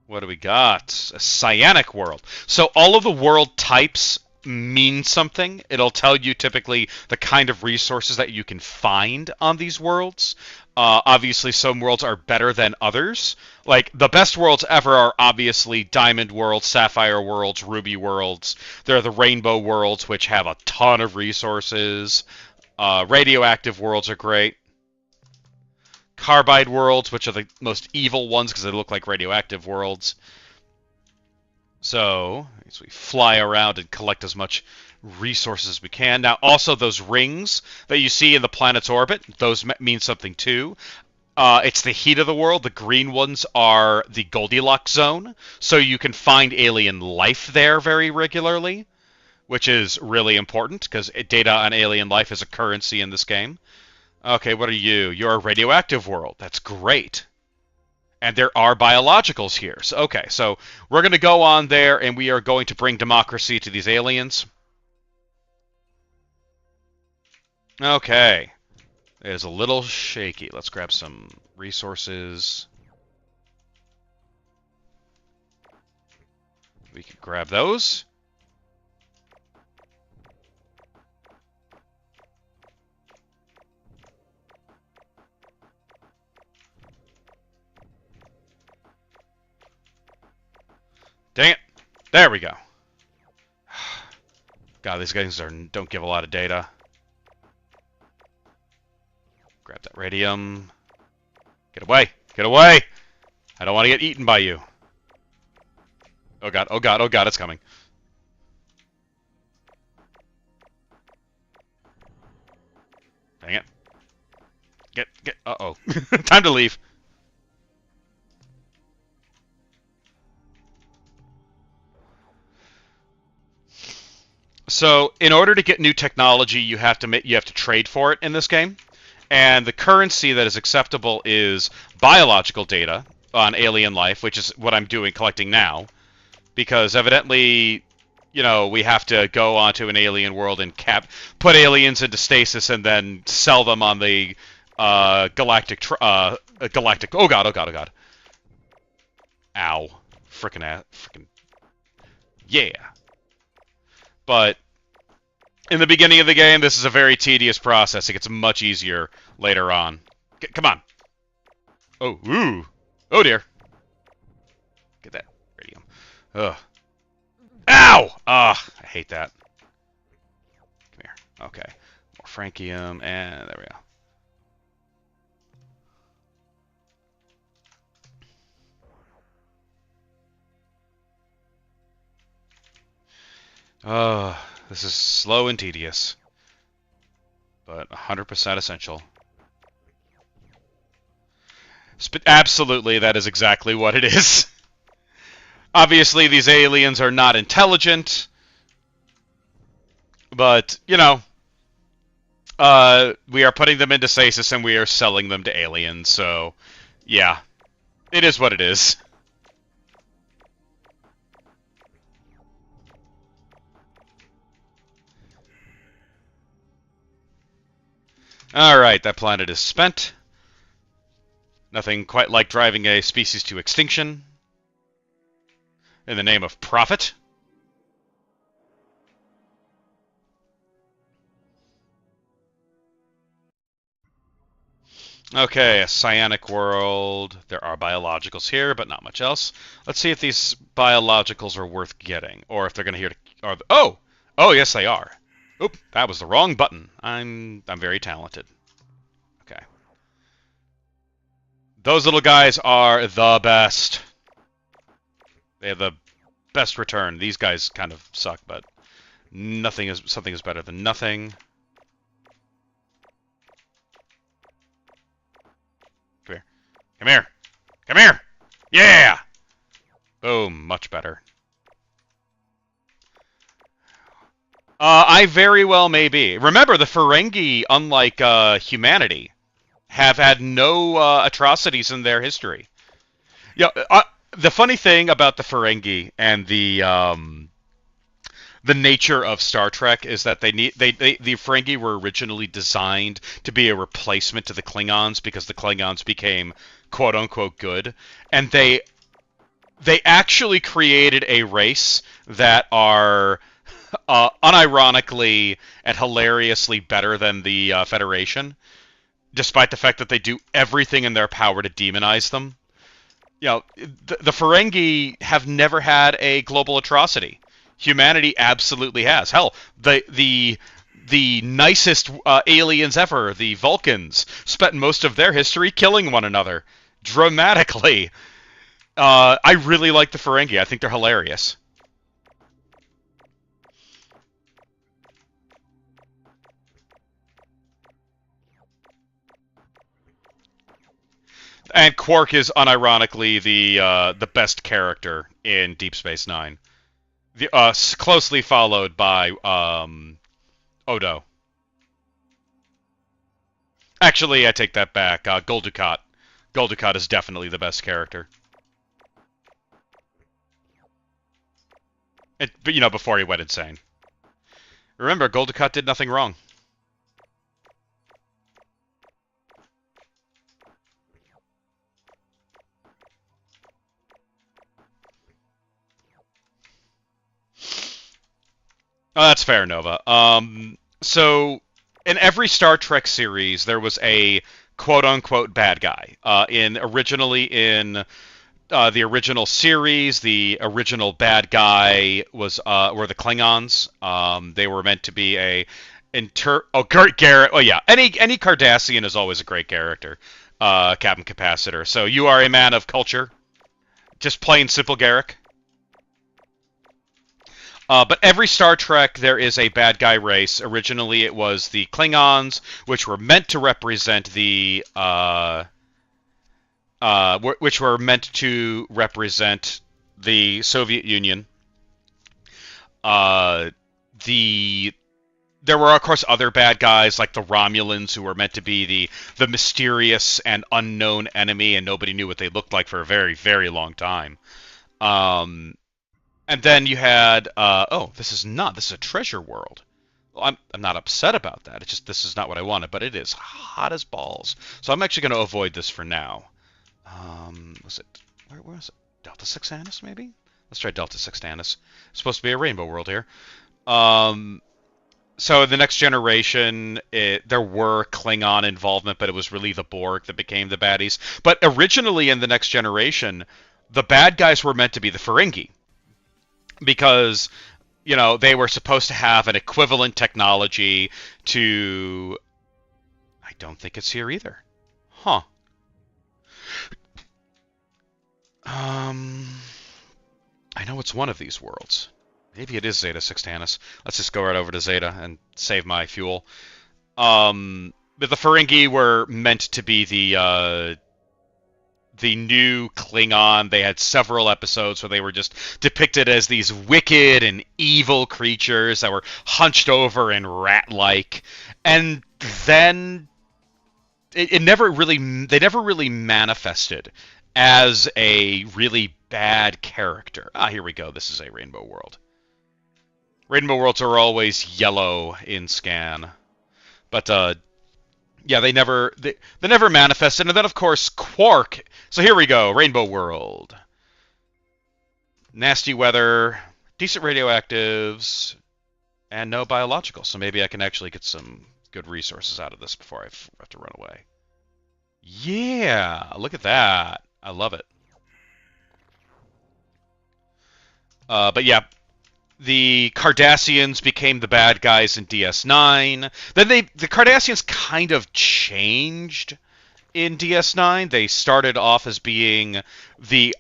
What do we got? A cyanic world. So all of the world types mean something. It'll tell you typically the kind of resources that you can find on these worlds. Obviously, some worlds are better than others. Like, the best worlds ever are obviously Diamond Worlds, Sapphire Worlds, Ruby Worlds. There are the Rainbow Worlds, which have a ton of resources. Radioactive Worlds are great. Carbide Worlds, which are the most evil ones because they look like radioactive worlds. So we fly around and collect as much resources as we can. Now, also those rings that you see in the planet's orbit, those mean something too. It's the heat of the world. The green ones are the Goldilocks zone, so you can find alien life there very regularly, which is really important because data on alien life is a currency in this game. Okay, what are you? You're a radioactive world. That's great. And there are biologicals here. So, okay, so we're going to go on there, and we are going to bring democracy to these aliens. Okay. It is a little shaky. Let's grab some resources. We can grab those. Dang it. There we go. God, these guys don't give a lot of data. Grab that radium. Get away! Get away! I don't want to get eaten by you. Oh god, oh god, oh god, it's coming. Dang it. Uh-oh. Time to leave. So, in order to get new technology, you have to trade for it in this game. And the currency that is acceptable is biological data on alien life, which is what I'm collecting now. Because evidently, we have to go onto an alien world and put aliens into stasis and then sell them on the galactic. Oh god, oh god, oh god. Ow. Frickin' yeah. But in the beginning of the game, this is a very tedious process. It gets much easier later on. Come on. Oh, ooh. Oh, dear. Get that radium. Ugh. Ow! Ugh, I hate that. Come here. Okay. Francium, and there we go. Oh, this is slow and tedious, but 100% essential. Absolutely, that is exactly what it is. Obviously, these aliens are not intelligent, but, you know, we are putting them into stasis and we are selling them to aliens, so, yeah, it is what it is. Alright, that planet is spent. Nothing quite like driving a species to extinction in the name of profit. Okay, a cyanic world. There are biologicals here, but not much else. Let's see if these biologicals are worth getting, or if they're going to here. Oh, yes, they are. Oop, that was the wrong button. I'm very talented. Okay. Those little guys are the best. They have the best return. These guys kind of suck, but something is better than nothing. Come here. Come here. Come here. Yeah. Boom. Much better. I very well may be. Remember, the Ferengi, unlike humanity, have had no atrocities in their history. Yeah, the funny thing about the Ferengi and the nature of Star Trek is that the Ferengi were originally designed to be a replacement to the Klingons because the Klingons became quote unquote good, and they actually created a race that are unironically and hilariously better than the Federation, despite the fact that they do everything in their power to demonize them. You know, the Ferengi have never had a global atrocity. Humanity absolutely has. Hell, the nicest aliens ever, the Vulcans, spent most of their history killing one another dramatically. I really like the Ferengi. I think they're hilarious. And Quark is unironically the best character in Deep Space Nine, closely followed by Odo. Actually, I take that back. Gul Dukat. Gul Dukat is definitely the best character. But you know, before he went insane. Remember, Gul Dukat did nothing wrong. Oh, that's fair, Nova. So in every Star Trek series, there was a quote-unquote bad guy. Originally in the original series, the original bad guy were the Klingons. They were meant to be Garrett. Oh yeah, any Cardassian is always a great character. Captain Capacitor. So you are a man of culture. Just plain simple, Garrick. But every Star Trek, there is a bad guy race. Originally, it was the Klingons, which were meant to represent the Soviet Union. There were, of course, other bad guys like the Romulans, who were meant to be the mysterious and unknown enemy, and nobody knew what they looked like for a very, very long time. And then you had, this is a treasure world. Well, I'm not upset about that. It's just this is not what I wanted, but it is hot as balls. So I'm actually going to avoid this for now. Where was it? Delta Sixtanus, maybe? Let's try Delta Sixtanus. It's supposed to be a rainbow world here. So in the Next Generation, there were Klingon involvement, but it was really the Borg that became the baddies. But originally in the Next Generation, the bad guys were meant to be the Ferengi. Because you know, they were supposed to have an equivalent technology to... I don't think it's here either. Huh. I know it's one of these worlds. Maybe it is Zeta Sextanus. Let's just go right over to Zeta and save my fuel. But the Ferengi were meant to be the new Klingon. They had several episodes where they were just depicted as these wicked and evil creatures that were hunched over and rat-like. And then they never really manifested as a really bad character. Here we go. This is a Rainbow World. Rainbow Worlds are always yellow in Scan. But, yeah, they never manifested. And then, of course, Quark. So here we go. Rainbow World. Nasty weather, decent radioactives, and no biological. So maybe I can actually get some good resources out of this before I have to run away. Yeah, look at that. I love it. But yeah, the Cardassians became the bad guys in DS9. Then the Cardassians kind of changed in DS9. They started off as being the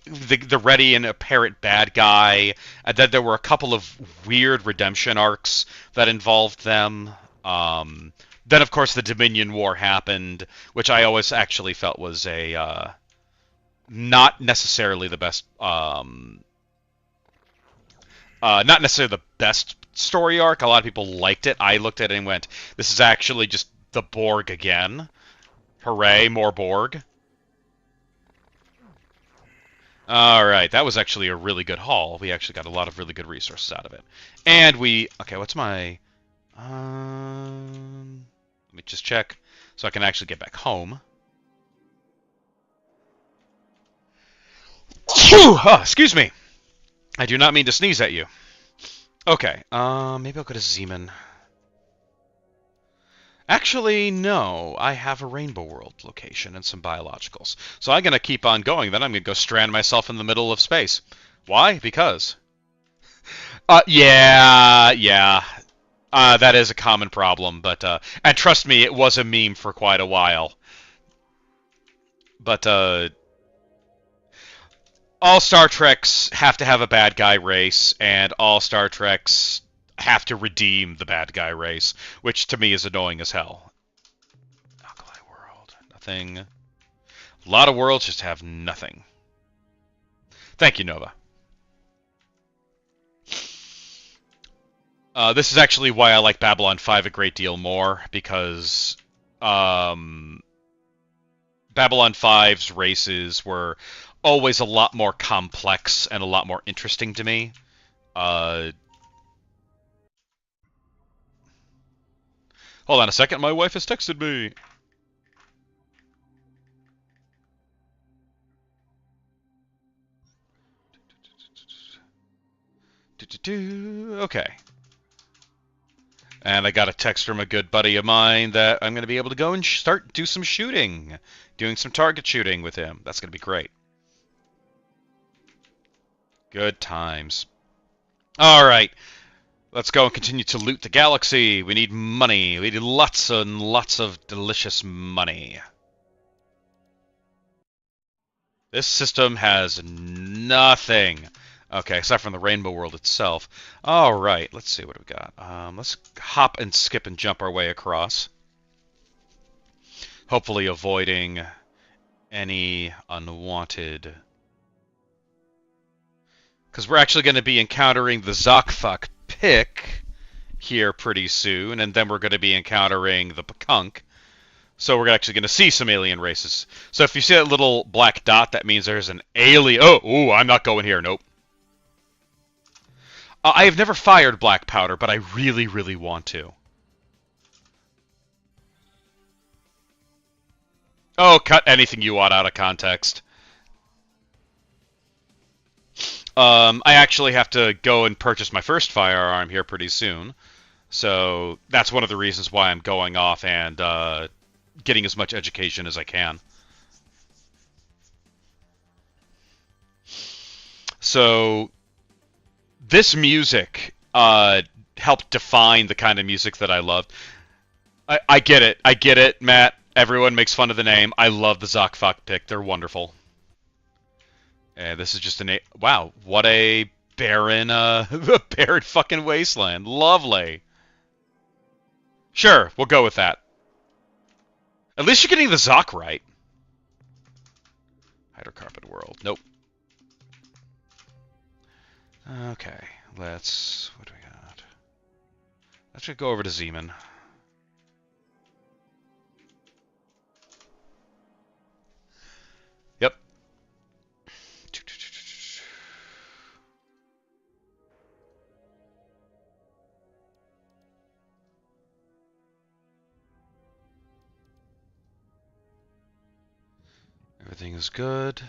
ready and apparent bad guy, and then there were a couple of weird redemption arcs that involved them. Then, of course, the Dominion War happened, which I always actually felt was a not necessarily the best, not necessarily the best story arc. A lot of people liked it. I looked at it and went, "This is actually just the Borg again. Hooray, more Borg." All right, that was actually a really good haul. We actually got a lot of really good resources out of it, and okay. What's my let me just check so I can actually get back home. Oh, excuse me. I do not mean to sneeze at you. Okay, maybe I'll go to Zeman. Actually, no. I have a Rainbow World location and some biologicals. So I'm going to keep on going. Then I'm going to go strand myself in the middle of space. Why? Because. Yeah. That is a common problem, but and trust me, it was a meme for quite a while. But all Star Treks have to have a bad guy race, and all Star Treks have to redeem the bad guy race, which to me is annoying as hell. Alkali World, nothing. A lot of worlds just have nothing. Thank you, Nova. This is actually why I like Babylon 5 a great deal more, because Babylon 5's races were always a lot more complex and a lot more interesting to me. Hold on a second, my wife has texted me. Okay. And I got a text from a good buddy of mine that I'm going to be able to go and do some shooting. Doing some target shooting with him. That's going to be great. Good times. Alright. Let's go and continue to loot the galaxy. We need money. We need lots and lots of delicious money. This system has nothing. Okay, aside from the Rainbow World itself. Alright, let's see what we got. Let's hop and skip and jump our way across. Hopefully avoiding any unwanted... Because we're actually going to be encountering the Zokfuk Pick here pretty soon, and then we're going to be encountering the Pakunk. So we're actually going to see some alien races. So if you see that little black dot, that means there's an alien... Oh, I'm not going here, nope. I have never fired black powder, but I really, really want to. Oh, cut anything you want out of context. I actually have to go and purchase my first firearm here pretty soon. So that's one of the reasons why I'm going off and getting as much education as I can. So... this music helped define the kind of music that I loved. I get it. I get it, Matt. Everyone makes fun of the name. I love the Zokfok pick. They're wonderful. And this is just wow, what a barren, barren fucking wasteland. Lovely. Sure, we'll go with that. At least you're getting the Zok right. Hydrocarpet World. Nope. Okay, let's... What do we got? Let's go over to Zeman. Yep. Everything is good.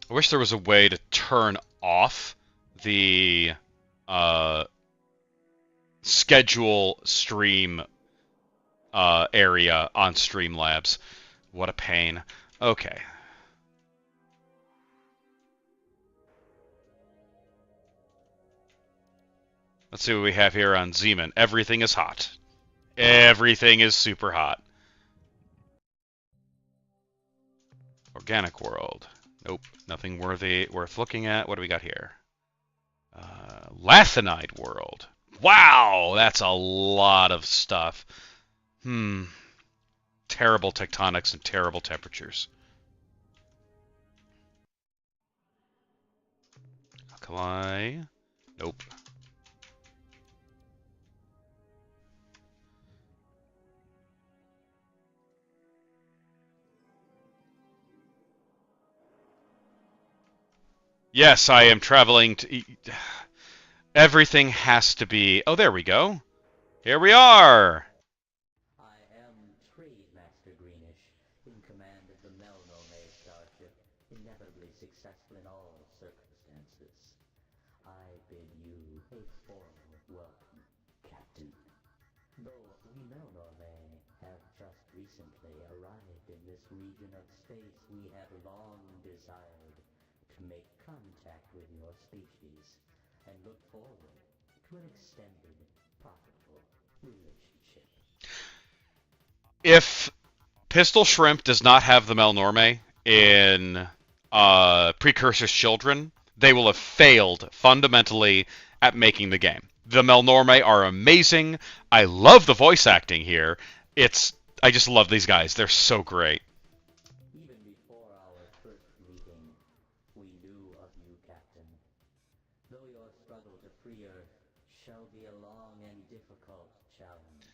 I wish there was a way to turn off the schedule stream area on Streamlabs. What a pain. Okay. Let's see what we have here on Zeman. Everything is hot. Everything is super hot. Organic World. Nope. Nothing worth looking at. What do we got here? Lathanide World. Wow! That's a lot of stuff. Terrible tectonics and terrible temperatures. Alkali. Nope. Yes, I am traveling to... Everything has to be... Oh, there we go. Here we are! I am Trade Master Greenish, in command of the Melnome starship, inevitably successful in all circumstances. I bid you a formal welcome, Captain. Though we Melnome have just recently arrived in this region of space, we have long desired to make contact with your species and look forward to an extended, profitable relationship. If Pistol Shrimp does not have the Melnorme in Precursor's Children, they will have failed fundamentally at making the game. The Melnorme are amazing. I love the voice acting here. I just love these guys. They're so great. Even before our first meeting, we knew of you, Captain. Though your struggle to free Earth shall be a long and difficult challenge,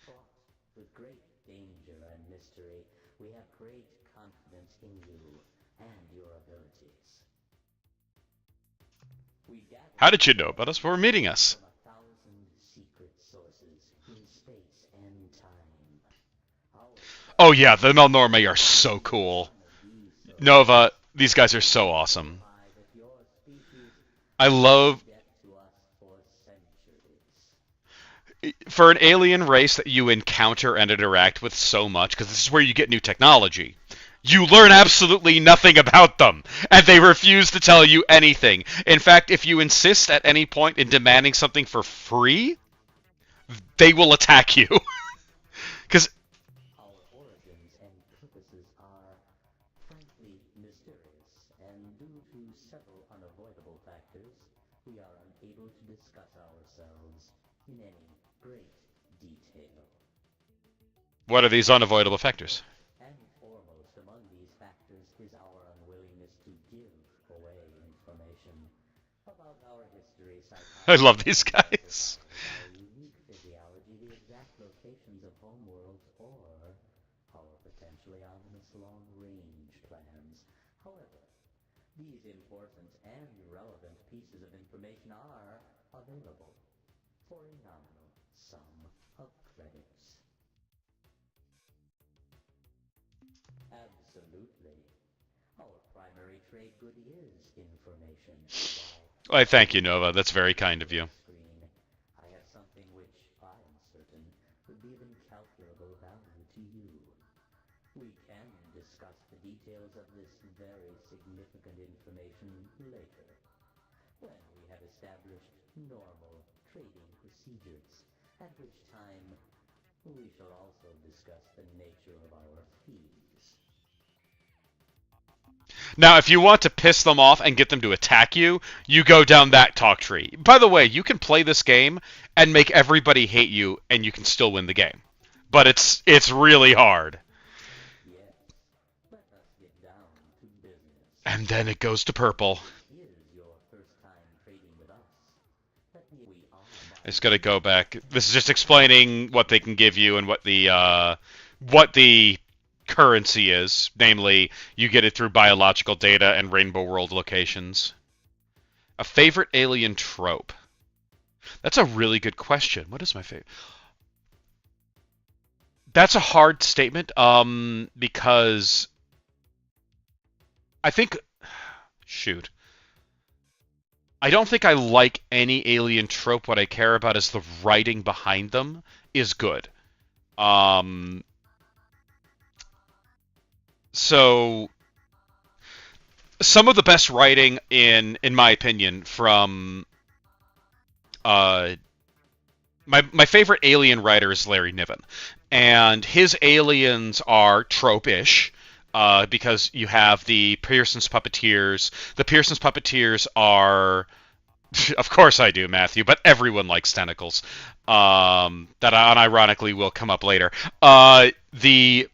fraught with great danger and mystery, we have great confidence in you and your abilities. We gathered How did you know about us before meeting us? from 1,000 secret sources in space and time. Our Oh yeah, the Melnorme are so cool. Nova, these guys are so awesome. supply that your species I love... debt to us for centuries. For an alien race that you encounter and interact with so much, because this is where you get new technology, you learn absolutely nothing about them, and they refuse to tell you anything. In fact, if you insist at any point in demanding something for free, they will attack you. Because Our origins and purposes are, frankly, mysterious, and due to several unavoidable factors, we are unable to discuss ourselves in any great detail. what are these unavoidable factors? And foremost among these factors is our unwillingness to give away information about our history, I psychology, love these guys. our unique physiology, the exact locations of homeworlds, or our potentially ominous long-range plans. However, these important and relevant pieces of information are available for a nominal sum of credits. Absolutely. Our primary trade good is information. Why, thank you, Nova. That's very kind of you. Screen, I have something which I am certain would be of incalculable value to you. We can discuss the details of this very significant information later, when we have established normal trading procedures, at which time we shall also discuss the nature of our fees. Now, if you want to piss them off and get them to attack you, you go down that talk tree. By the way, you can play this game and make everybody hate you, and you can still win the game. But it's really hard. Yes, let us get down to business. And then it goes to purple. Is your first time trading with us? We are I just gotta go back. This is just explaining what they can give you and what the currency is. Namely, you get it through biological data and Rainbow World locations. A favorite alien trope? That's a really good question. What is my favorite? That's a hard statement, because I think... Shoot. I don't think I like any alien trope. What I care about is the writing behind them is good. So some of the best writing in my opinion, from my favorite alien writer is Larry Niven, and his aliens are trope-ish. Because you have the Pearson's Puppeteers. The Pearson's Puppeteers are... Of course I do, Matthew, but everyone likes tentacles. That unironically will come up later. The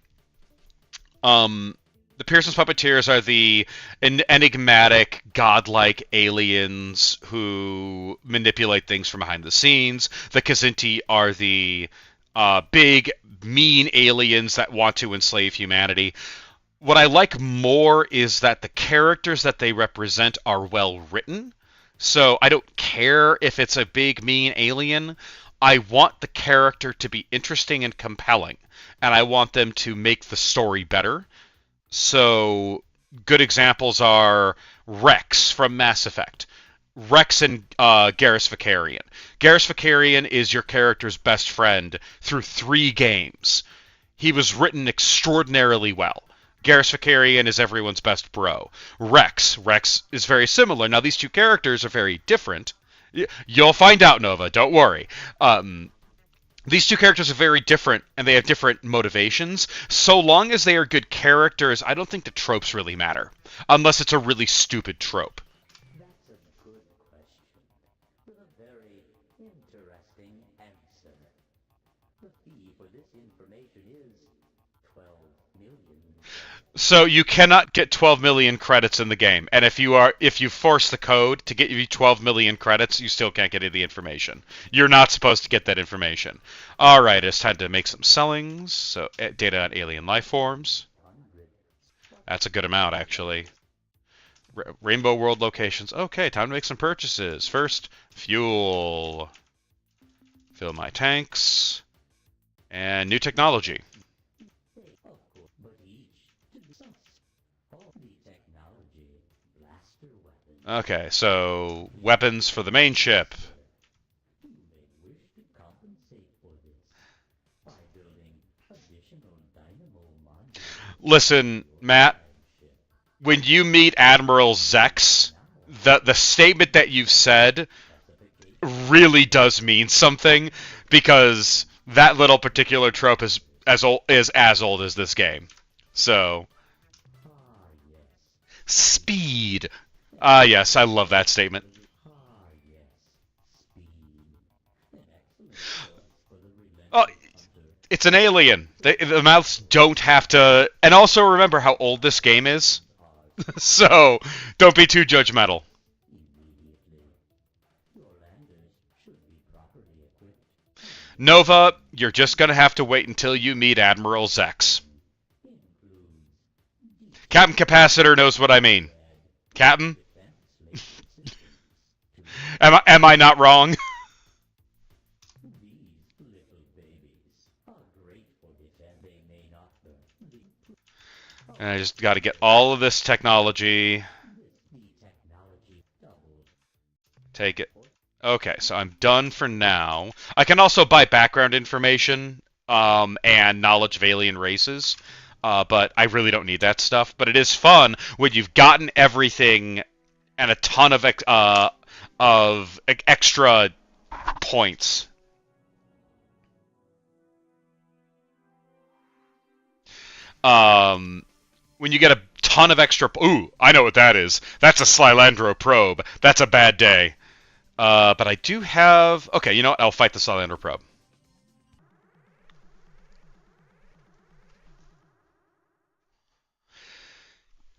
Pearson's Puppeteers are the enigmatic, godlike aliens who manipulate things from behind the scenes. The Kzinti are the big, mean aliens that want to enslave humanity. What I like more is that the characters that they represent are well written. So I don't care if it's a big, mean alien. I want the character to be interesting and compelling, and I want them to make the story better. So good examples are Rex from Mass Effect. Rex and Garrus Vakarian. Garrus Vakarian is your character's best friend through 3 games. He was written extraordinarily well. Garrus Vakarian is everyone's best bro. Rex is very similar. Now, these two characters are very different. You'll find out, Nova. Don't worry. These two characters are very different, and they have different motivations. So long as they are good characters, I don't think the tropes really matter. Unless it's a really stupid trope. That's a good question, with a very interesting answer. The fee for this information is 12 million. So you cannot get 12 million credits in the game, and if you force the code to get you 12 million credits, you still can't get any of the information. You're not supposed to get that information. All right, it's time to make some sellings. So data on alien life forms. That's a good amount, actually. Rainbow World locations. Okay, time to make some purchases. First, fuel. Fill my tanks. And new technology. Okay, so weapons for the main ship. Listen, Matt, when you meet Admiral Zex, the statement that you've said really does mean something, because that little particular trope is as old as this game. So, speed. Yes, I love that statement. Oh, it's an alien. The mouths don't have to... And also remember how old this game is. So, don't be too judgmental. Nova, you're just gonna have to wait until you meet Admiral Zex. Captain Capacitor knows what I mean. Captain? Am I not wrong? And I just got to get all of this technology. The technology doubled. Take it. Okay, so I'm done for now. I can also buy background information and knowledge of alien races, but I really don't need that stuff. But it is fun when you've gotten everything and a ton of extra points. When you get a ton of extra... Ooh, I know what that is. That's a Slylandro probe. That's a bad day. But I do have... Okay, you know what? I'll fight the Slylandro probe.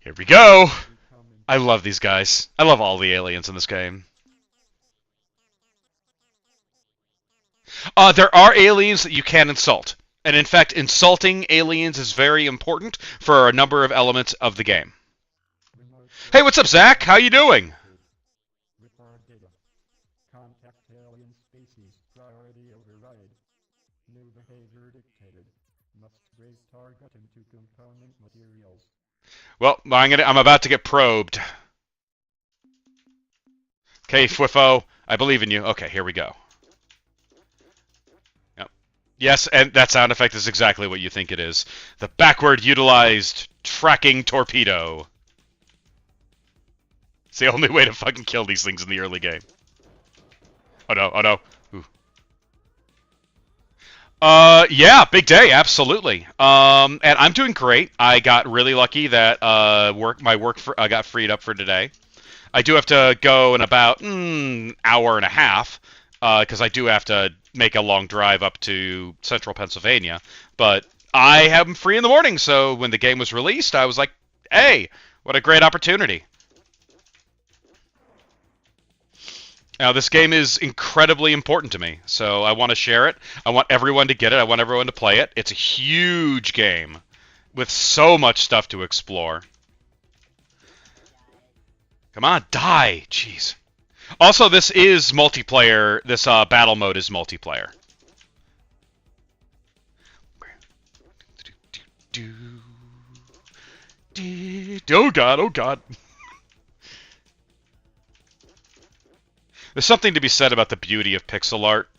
Here we go! I love these guys. I love all the aliens in this game. There are aliens that you can insult. And in fact, insulting aliens is very important for a number of elements of the game. Hey, what's up, Zach? How you doing? Record data. Contact alien species. Priority override. New behavior dictated. Must break target into component materials. Well, I'm about to get probed. Okay, Fwiffo, I believe in you. Okay, here we go. Yep. Yes, and that sound effect is exactly what you think it is. The backward utilized tracking torpedo. It's the only way to fucking kill these things in the early game. Oh no, oh no. Ooh. Yeah, big day, absolutely. And I'm doing great. I got really lucky that I got freed up for today. I do have to go in about hour and a half, because I do have to make a long drive up to central Pennsylvania. But I am free in the morning, so when the game was released, I was like, hey, what a great opportunity. Now, this game is incredibly important to me, so I want to share it. I want everyone to get it. I want everyone to play it. It's a huge game with so much stuff to explore. Come on, die! Jeez. Also, this is multiplayer. This battle mode is multiplayer. Oh god, oh god. There's something to be said about the beauty of pixel art.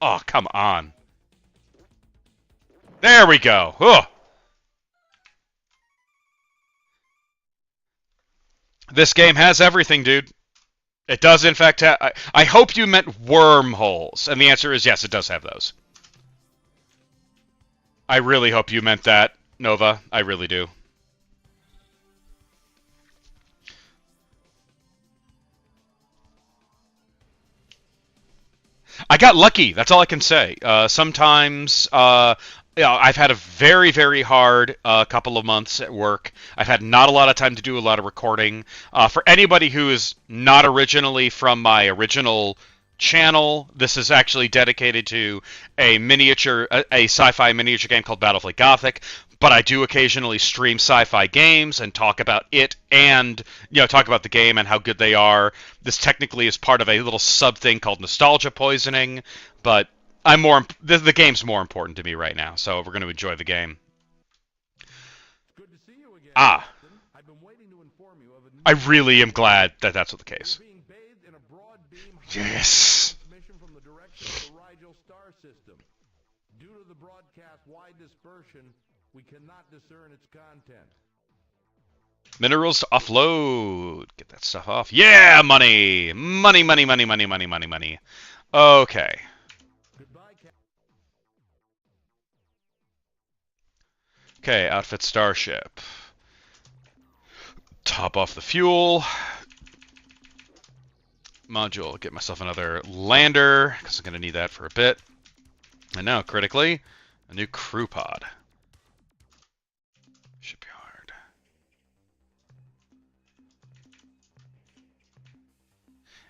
Oh, come on. There we go. Ugh. This game has everything, dude. It does, in fact, I hope you meant wormholes. And the answer is yes, it does have those. I really hope you meant that, Nova. I really do. I got lucky. That's all I can say. Sometimes, I've had a very, very hard couple of months at work. I've had not a lot of time to do a lot of recording. For anybody who is not originally from my original channel, this is actually dedicated to a sci-fi miniature game called Battlefleet Gothic. But I do occasionally stream sci-fi games and talk about it and, talk about the game and how good they are. This technically is part of a little sub-thing called Nostalgia Poisoning, but the game's more important to me right now, so we're going to enjoy the game. Good to see you again. Ah. Captain. I've been waiting to inform you of a new I really am glad that that's the case. You're being bathed in a broad beam Yes. transmission from the direction of the Rigel star system. Due to the broadcast's wide dispersion, we cannot discern its content. Minerals to offload. Get that stuff off. Yeah, money. Money, money, money, money, money, money, money. Okay. Goodbye, Captain. Okay, outfit starship. Top off the fuel. Module. Get myself another lander, because I'm going to need that for a bit. And now, critically, a new crew pod. Shipyard.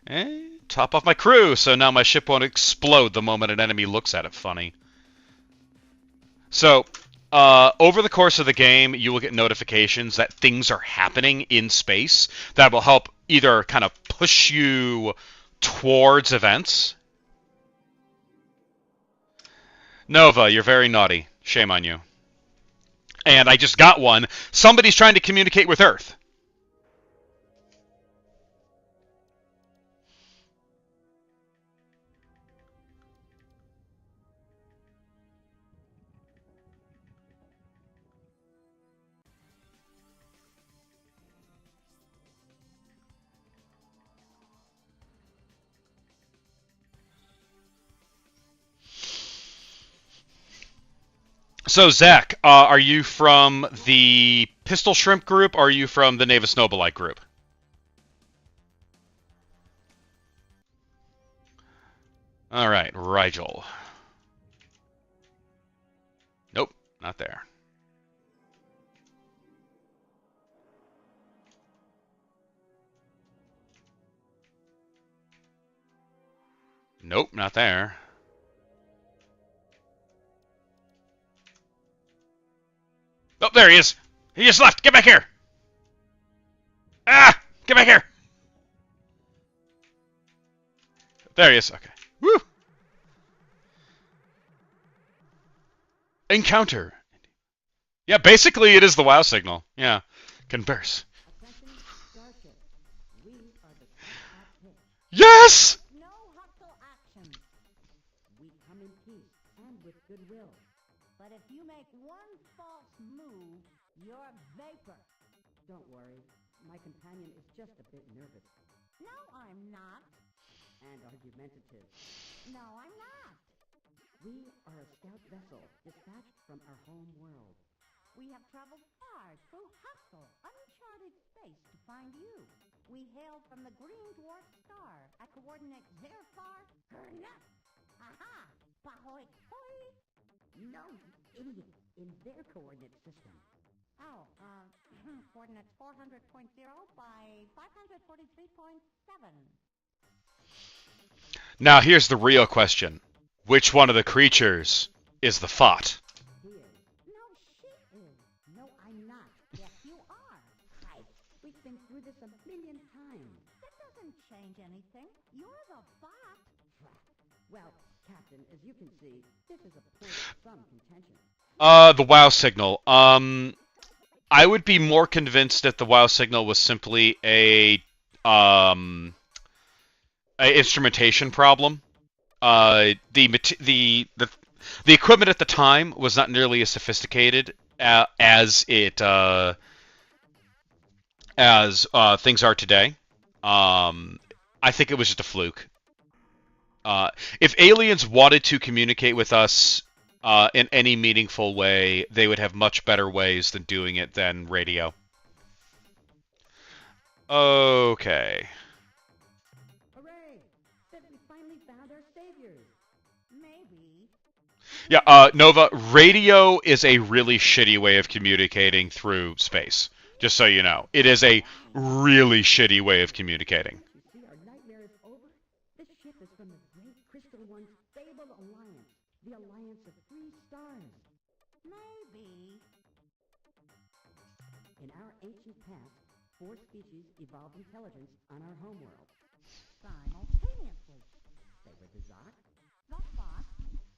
And top off my crew, so now my ship won't explode the moment an enemy looks at it funny. So, over the course of the game, you will get notifications that things are happening in space that will help either kind of push you towards events. Nova, you're very naughty. Shame on you. And I just got one. Somebody's trying to communicate with Earth. So, Zach, are you from the Pistol Shrimp group, or are you from the Navis Nobilite group? All right, Rigel. Nope, not there. Nope, not there. Oh, there he is. He just left. Get back here. Ah, get back here. There he is. Okay. Woo. Encounter. Yeah, basically it is the WoW signal. Yeah. Converse. Attention, Starship. We are the top hit. Yes! No hostile action. We come in peace and with goodwill. But if you make one false move, you're vapor. Don't worry. My companion is just a bit nervous. No, I'm not. And argumentative. No, I'm not. We are a scout vessel dispatched from our home world. We have traveled far through hostile, uncharted space to find you. We hail from the green dwarf star at coordinates Zerfar Gernep. Aha! Bahoy Hoi! No, you idiot. In their coordinate system. Oh, coordinates 400.0 by 543.7. Now here's the real question. Which one of the creatures is the Fot? He is. No, she is. No, I'm not. Yes, you are. Right. We've been through this a million times. That doesn't change anything. You're the bot. Right. Well, Captain, as you can see, this is a point of some contention. The WoW signal. I would be more convinced that the WoW signal was simply a instrumentation problem. The equipment at the time was not nearly as sophisticated as things are today. I think it was just a fluke. If aliens wanted to communicate with us in any meaningful way, they would have much better ways than doing it than radio. Okay. Hooray! That we finally found our saviors. Maybe. Yeah, Nova, radio is a really shitty way of communicating through space. Just so you know. It is a really shitty way of communicating. You see, our nightmare is over. This ship is from the great Crystal One's fabled alliance, the Alliance of Three Stars. Maybe. In our ancient past, 4 species evolved intelligence on our homeworld. Simultaneously. They were the Zok, The bot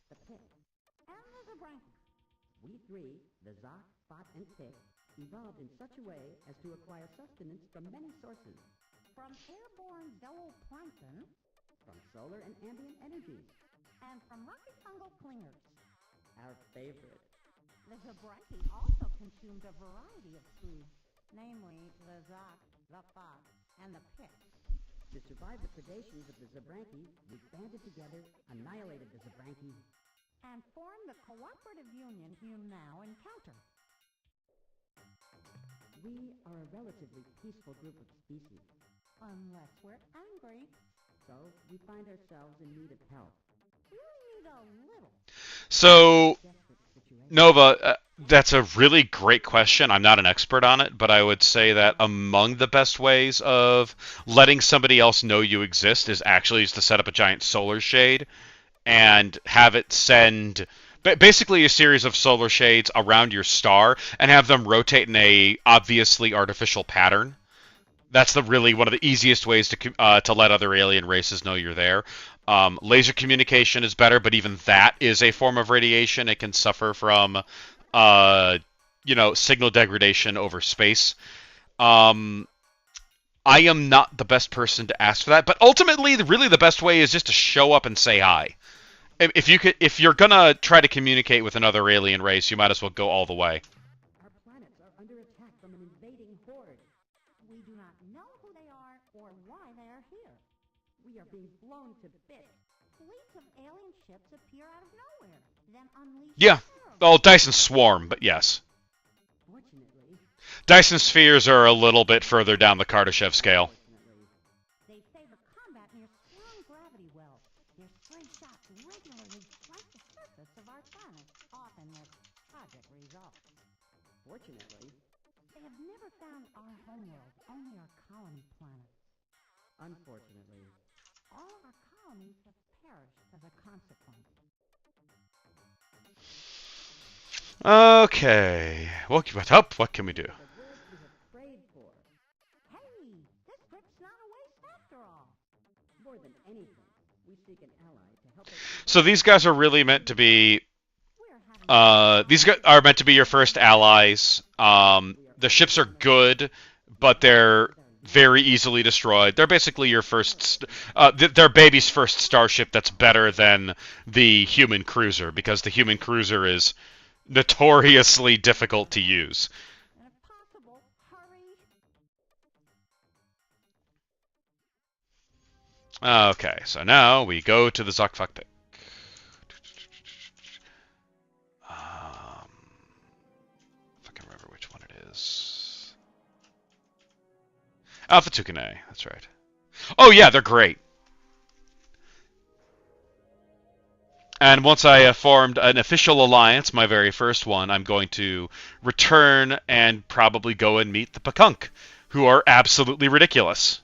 the Pit. and the Zabranki. We 3, the Zok, Fot, and Pit, evolved in such a way as to acquire sustenance from many sources, From airborne zooplankton from solar and ambient energies. and from rocky fungal clingers. Our favorite. The Zabranki also consumed a variety of foods, namely the Zok, the Fot, and the Pit. To survive the predations of the Zabranki, we banded together, annihilated the Zabranki. And formed the cooperative union you now encounter. We are a relatively peaceful group of species, Unless we're angry. so we find ourselves in need of help. We only need a little. So, Desperate situation. Nova, that's a really great question. I'm not an expert on it, but I would say that among the best ways of letting somebody else know you exist is actually just to set up a giant solar shade and have it send basically a series of solar shades around your star and have them rotate in a obviously artificial pattern. That's one of the easiest ways to let other alien races know you're there. Laser communication is better, but even that is a form of radiation. It can suffer from, signal degradation over space. I am not the best person to ask for that, but ultimately, really the best way is just to show up and say hi. If you're gonna try to communicate with another alien race, you might as well go all the way. Our planets are under attack from an invading horde. We do not know who they are or why they are here. We are being blown to bits. Fleets of alien ships appear out of nowhere, then unleash Yeah. terror. Oh, Dyson Swarm, but yes. Fortunately, Dyson Spheres are a little bit further down the Kardashev scale. they favor combat near strong gravity wells. Their stray shots regularly strike the surface of our planet, often with tragic results. Fortunately, they have never found our homeworld, only our colony planet. Unfortunately, all of our colonies have perished as a consequence. Okay. What can we do? The world we have prayed for. Hey, this trip's not a waste after all. More than anything, we seek an ally to help us. So these guys are really meant to be. We're having These guys are meant to be your first allies. The ships are good, but they're very easily destroyed. They're basically your first. They're baby's first starship that's better than the human cruiser, because the human cruiser is notoriously difficult to use. and if possible, hurry. Okay, so now we go to the Zokfak pit. If I can remember which one it is. Alpha Tukane, that's right. Oh yeah, they're great. And once I formed an official alliance, my very first one, I'm going to return and probably go and meet the Pakunk, who are absolutely ridiculous.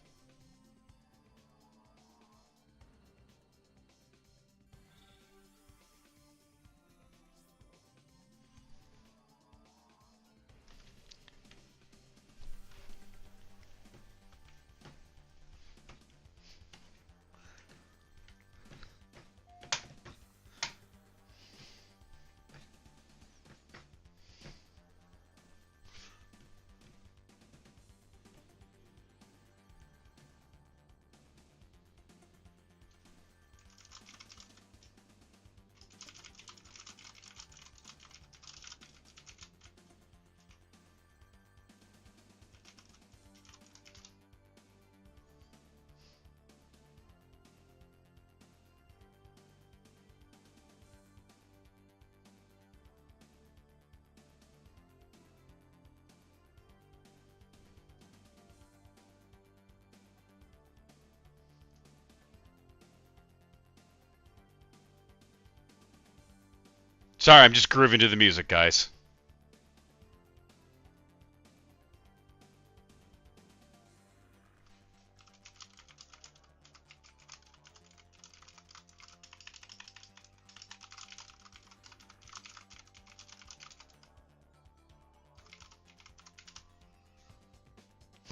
Sorry, I'm just grooving to the music, guys.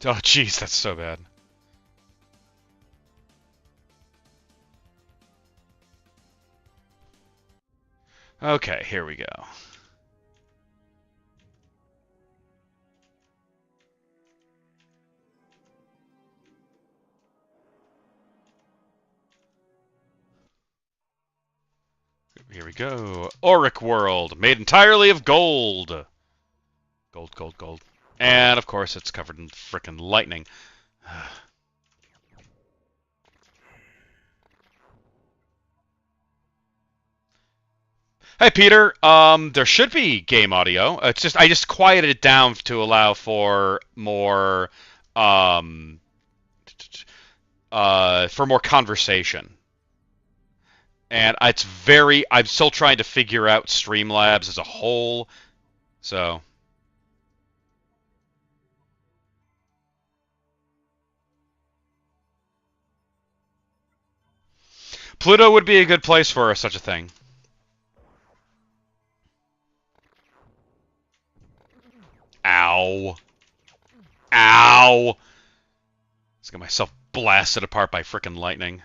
Oh, jeez, that's so bad. Okay, here we go. Here we go. Auric World, made entirely of gold. Gold, gold, gold. And, of course, it's covered in frickin' lightning. Hey, Peter. There should be game audio. It's just I just quieted it down to allow for more, for more conversation. And I'm still trying to figure out Streamlabs as a whole. So. Pluto would be a good place for such a thing. Ow. Ow. Let's get myself blasted apart by frickin' lightning.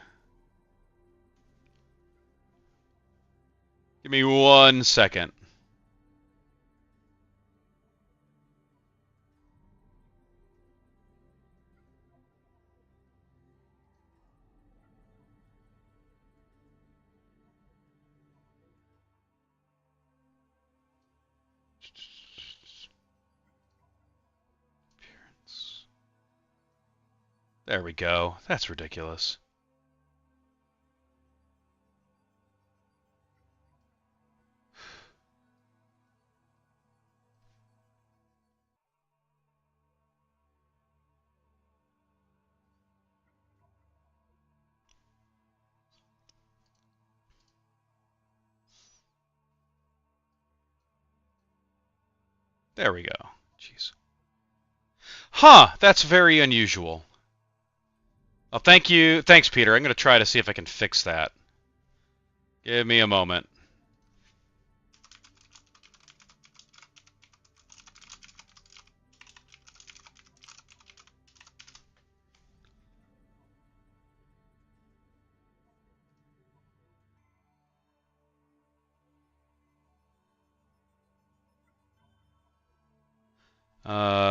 Give me 1 second. There we go. That's ridiculous. There we go. Jeez. Huh, that's very unusual. Well, thank you. Thanks, Peter. I'm going to try to see if I can fix that. Give me a moment.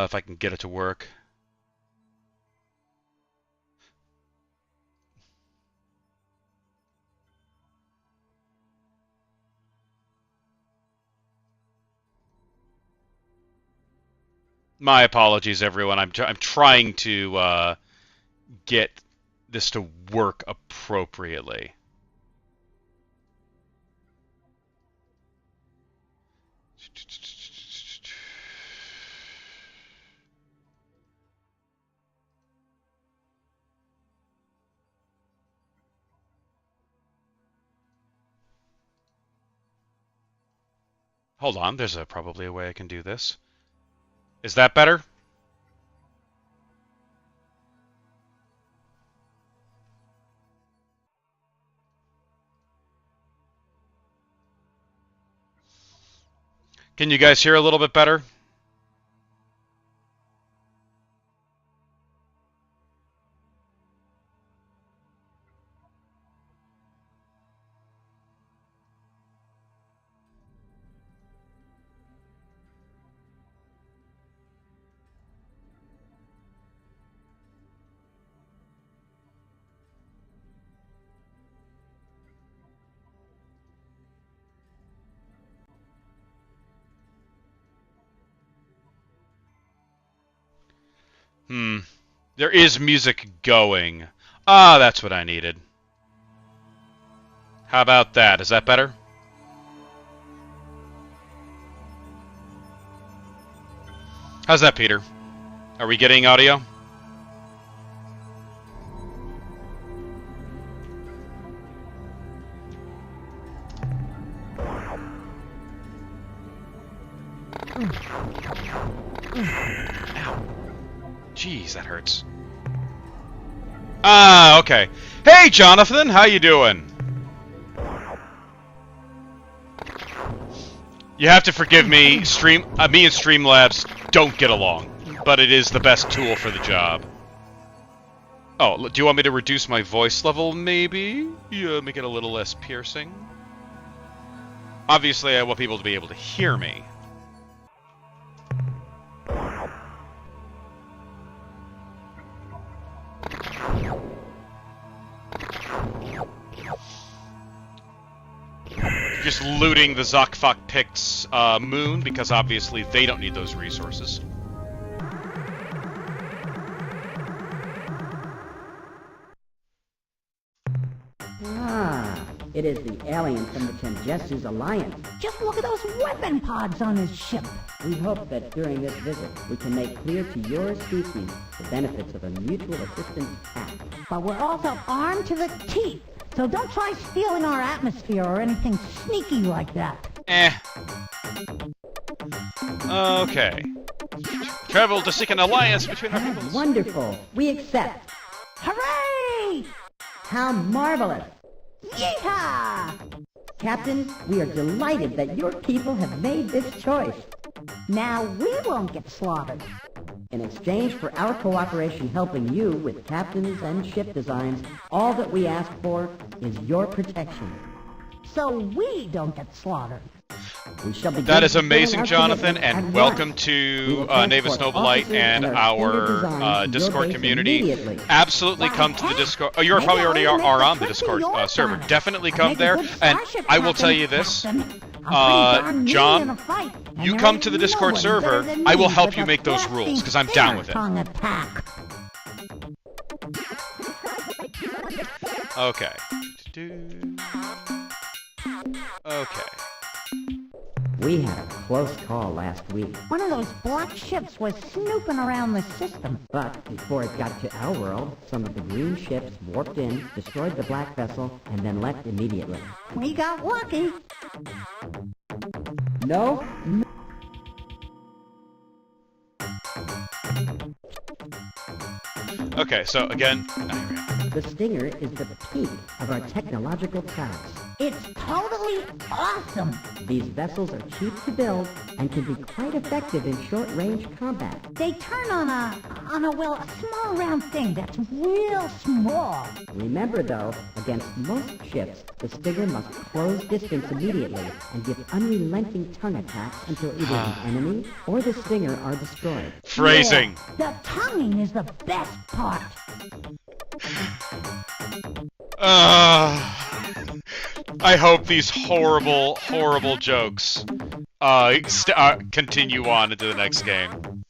If I can get it to work. My apologies, everyone. I'm trying to get this to work appropriately. Hold on, there's probably a way I can do this. Is that better? Can you guys hear a little bit better? There is music going. Ah, that's what I needed. How about that? Is that better? How's that, Peter? Are we getting audio? Ow. Jeez, that hurts. Ah, okay. Hey, Jonathan, how you doing? You have to forgive me. Me and Streamlabs don't get along, but it is the best tool for the job. Oh, do you want me to reduce my voice level, maybe? Yeah, make it a little less piercing. Obviously, I want people to be able to hear me. Just looting the Zokfok Pict's moon, because obviously they don't need those resources. Ah, it is the alien from the Kenjessu's Alliance. Just look at those weapon pods on his ship. We hope that during this visit, we can make clear to your species the benefits of a mutual assistance pact. But we're also armed to the teeth, so don't try stealing our atmosphere or anything sneaky like that. Okay. Travel to seek an alliance between our peoples. Wonderful. We accept. Hooray! How marvelous! Yeehaw! Captain, we are delighted that your people have made this choice. Now we won't get slaughtered. In exchange for our cooperation helping you with captains and ship designs, all that we ask for is your protection. so we don't get slaughtered. We shall begin That is fulfilling amazing, our Jonathan, commitment and at welcome once. to We will Navis transport Noblite officers and our our standard designs to your Discord base community. immediately. Absolutely come to the Discord. Oh, you are probably already are on the Discord server. Definitely come there, and I will tell you this. John, you come to the Discord server, I will help you make those rules, because I'm down with it. Okay. Okay. We had a close call last week. One of those black ships was snooping around the system. But before it got to our world, some of the green ships warped in, destroyed the black vessel, and then left immediately. We got lucky. No. Okay, so again, The Stinger is the peak of our technological prowess. It's totally awesome! These vessels are cheap to build and can be quite effective in short-range combat. They turn on a small round thing that's real small. Remember though, against most ships, the Stinger must close distance immediately and give unrelenting tongue attacks until either the enemy or the Stinger are destroyed. phrasing. Yeah, the tonguing is the best part. I hope these horrible, horrible jokes continue on into the next game.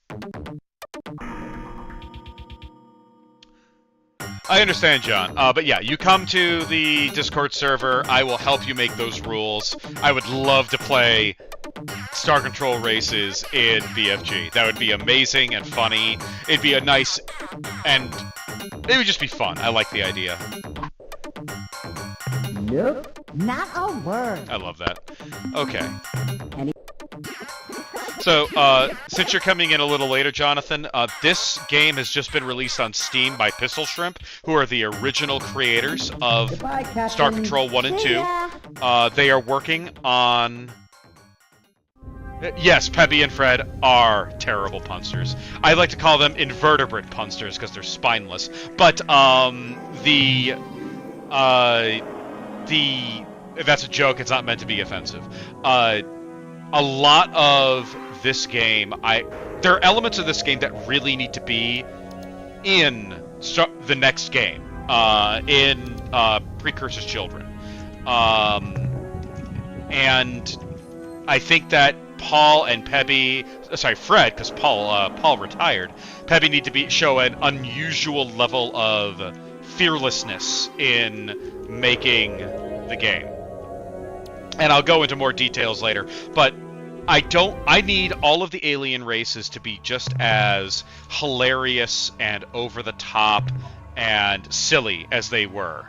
I understand, John. But yeah, you come to the Discord server. I will help you make those rules. I would love to play Star Control races in BFG. That would be amazing and funny. It'd be a nice... and it would just be fun. I like the idea. Nope, not a word. I love that. Okay. So, since you're coming in a little later, Jonathan, this game has just been released on Steam by Pistol Shrimp, who are the original creators of Goodbye, Captain. Star Control 1 and See 2. ya. They are working on... Yes, Peppy and Fred are terrible punsters. I like to call them invertebrate punsters because they're spineless. But, if that's a joke, it's not meant to be offensive. A lot of this game, there are elements of this game that really need to be in the next game, in Precursor's Children. And I think that Paul and Fred, because Paul retired. Peppy need to show an unusual level of fearlessness in making the game. And I'll go into more details later, but I need all of the alien races to be just as hilarious and over the top and silly as they were.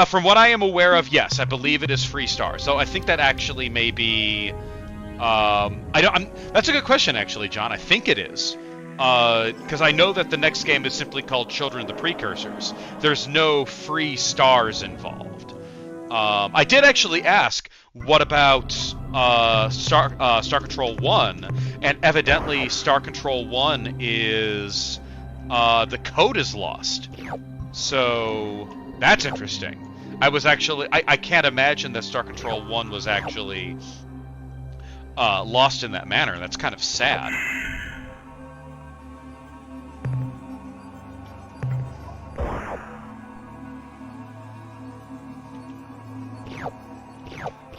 From what I am aware of, yes, I believe it is Freestar. So I think that actually may be... that's a good question, actually, John. I think it is. Because I know that the next game is simply called Children of the Precursors. There's no free stars involved. I did actually ask, what about Star Control 1? And evidently, Star Control 1 is... the code is lost. So... that's interesting. I can't imagine that Star Control 1 was actually lost in that manner. That's kind of sad.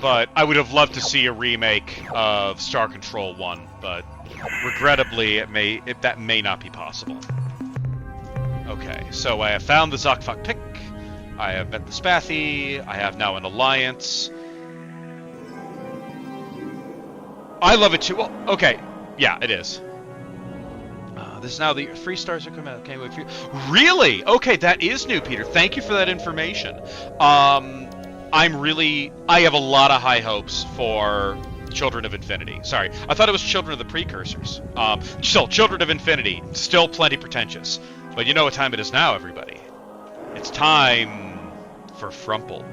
But I would have loved to see a remake of Star Control 1, but regrettably that may not be possible. Okay, so I have found the Zokfak Pick. I have met the Spathy. I have now an alliance. I love it too. Well, okay. Yeah, it is. This is now the free stars are coming out. Okay, wait. Really? Okay, that is new, Peter. Thank you for that information. I have a lot of high hopes for Children of Infinity. Sorry, I thought it was Children of the Precursors. Still, Children of Infinity. Still plenty pretentious. But you know what time it is now, everybody. It's time for Frumple.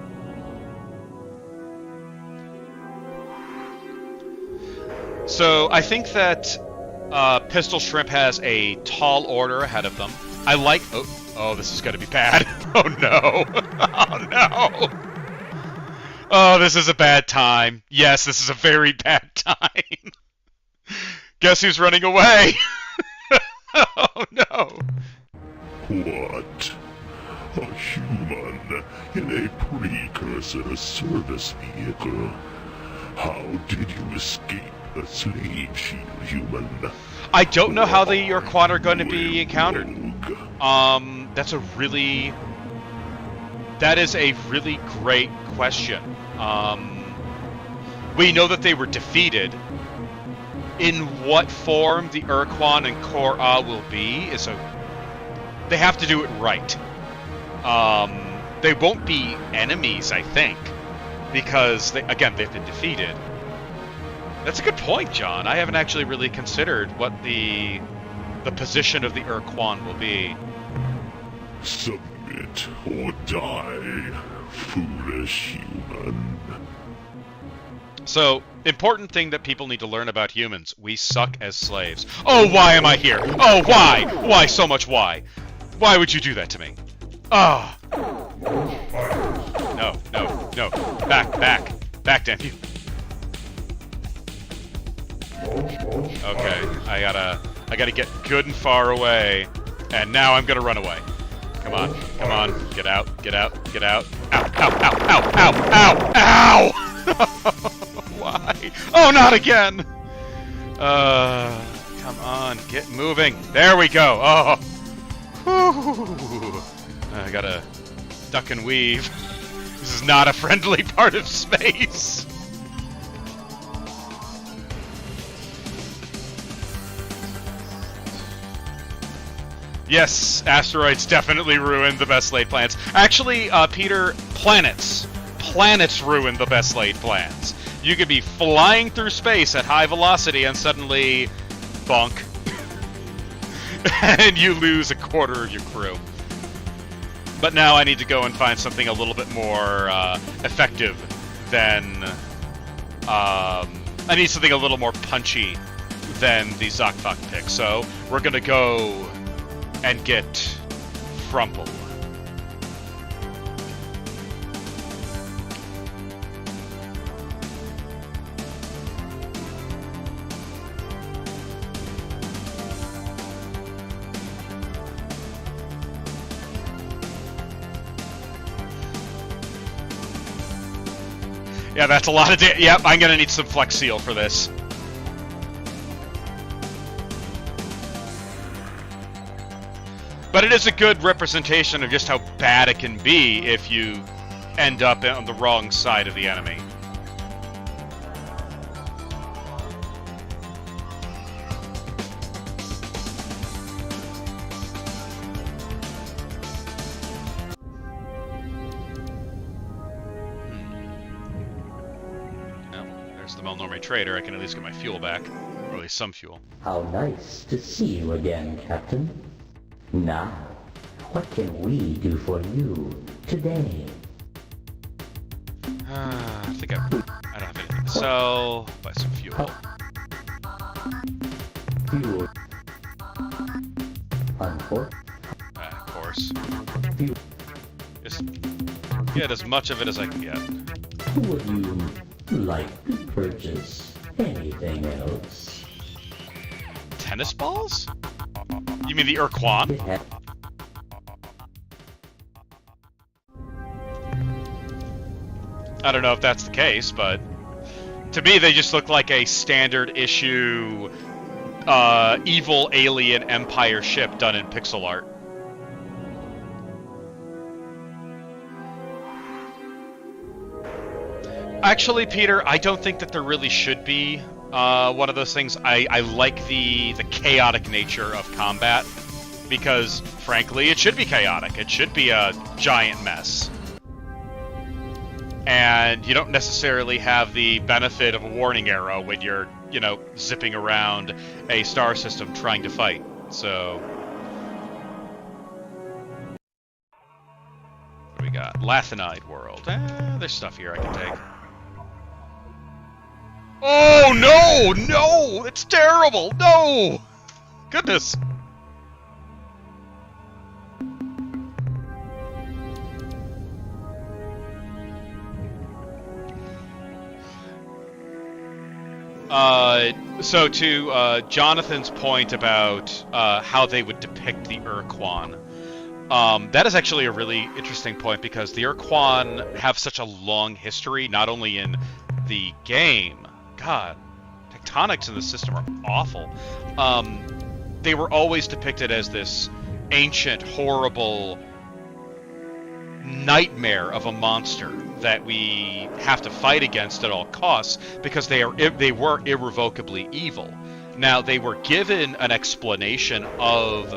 So I think that Pistol Shrimp has a tall order ahead of them. I like... Oh, this is gonna be bad. Oh, no. Oh, no. Oh, this is a bad time. Yes, this is a very bad time. Guess who's running away? Oh, no. What? A human in a precursor service vehicle? How did you escape the slave shield, human? I don't know how the Urquan are going to be encountered. Rogue. That is a really great question. We know that they were defeated. In what form the Urquan and Korra will be is they have to do it right. They won't be enemies, I think, because they've been defeated. That's a good point, John. I haven't actually really considered what the position of the Urquan will be. Submit or die, foolish human. So, important thing that people need to learn about humans. We suck as slaves. Oh, why am I here? Oh, why? Why so much why? Why would you do that to me? Ah! No, no, no. Back, damn you. Okay, I gotta get good and far away. And now I'm gonna run away. Come on, get out. Ow, ow! Why? Oh, not again! Come on, get moving. There we go. Oh, whew. I gotta duck and weave. This is not a friendly part of space. Yes, asteroids definitely ruined the best laid plans. Actually, Peter, planets. Planets ruin the best laid plans. You could be flying through space at high velocity and suddenly... bonk. And you lose a quarter of your crew. But now I need to go and find something a little bit more effective than... I need something a little more punchy than the Zokfak pick. So we're gonna go and get Frumple. Yeah, that's a lot of yep, I'm gonna need some Flex Seal for this. But it is a good representation of just how bad it can be if you end up on the wrong side of the enemy. There's the Melnorme Trader. I can at least get my fuel back. Or at least some fuel. How nice to see you again, Captain. Now, what can we do for you today? I think I don't have anything to sell. Buy some fuel. Fuel. Of course. Fuel. Just get as much of it as I can get. Would you like to purchase anything else? Tennis balls? You mean the Urquan? I don't know if that's the case, but to me they just look like a standard issue evil alien empire ship done in pixel art. Actually, Peter, I don't think that there really should be one of those things. I like the chaotic nature of combat because, frankly, it should be chaotic. It should be a giant mess. And you don't necessarily have the benefit of a warning arrow when you're, you know, zipping around a star system trying to fight. So... what do we got? Lathanide World. There's stuff here I can take. Oh, no! No! It's terrible! No! Goodness! So to Jonathan's point about how they would depict the Urquan, that is actually a really interesting point because the Urquan have such a long history, not only in the game. God, tectonics in the system are awful. They were always depicted as this ancient, horrible nightmare of a monster that we have to fight against at all costs because they were irrevocably evil. Now, they were given an explanation of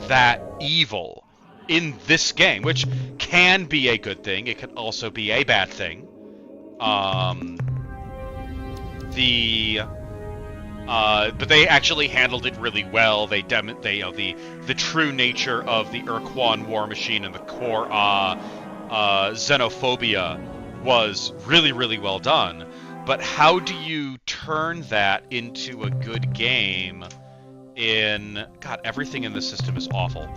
that evil in this game, which can be a good thing. It can also be a bad thing. But they actually handled it really well. The true nature of the Urquan war machine and the core xenophobia was really, really well done. But how do you turn that into a good game in... God, everything in the system is awful.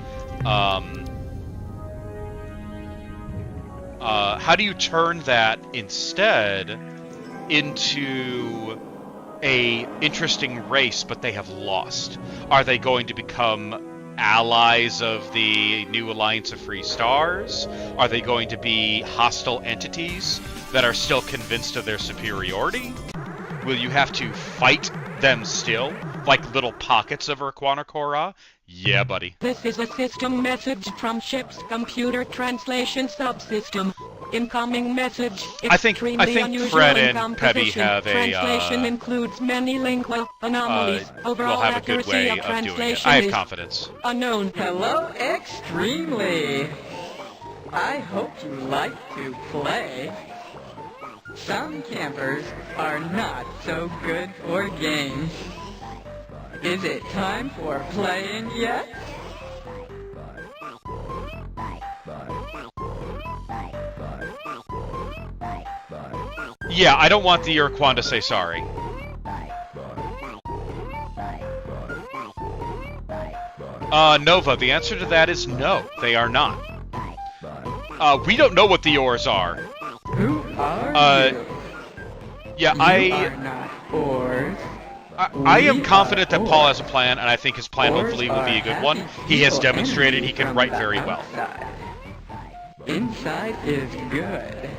How do you turn that instead into a interesting race, but they have lost? Are they going to become allies of the new Alliance of Free Stars? Are they going to be hostile entities that are still convinced of their superiority? Will you have to fight them still, like little pockets of Urquan Korra? Yeah, buddy. This is a system message from ship's computer translation subsystem. Incoming message. I think Fred and Pebby have Translation includes many lingual anomalies. Overall will have a good accuracy way of of doing it. translation I have is confidence. unknown. Hello, Extremely! I hope you like to play. Some campers are not so good for games. Is it time for playing yet? Yeah, I don't want the Urquan to say sorry. Nova, the answer to that is no, they are not. We don't know what the Ors are. Who are you? Yeah, You are not Ors. I am We confident are that Paul Ors. has a plan, and I think his plan Ors hopefully will are be a good happy one. He has people demonstrated he energy can from write the very well. outside. Inside is good.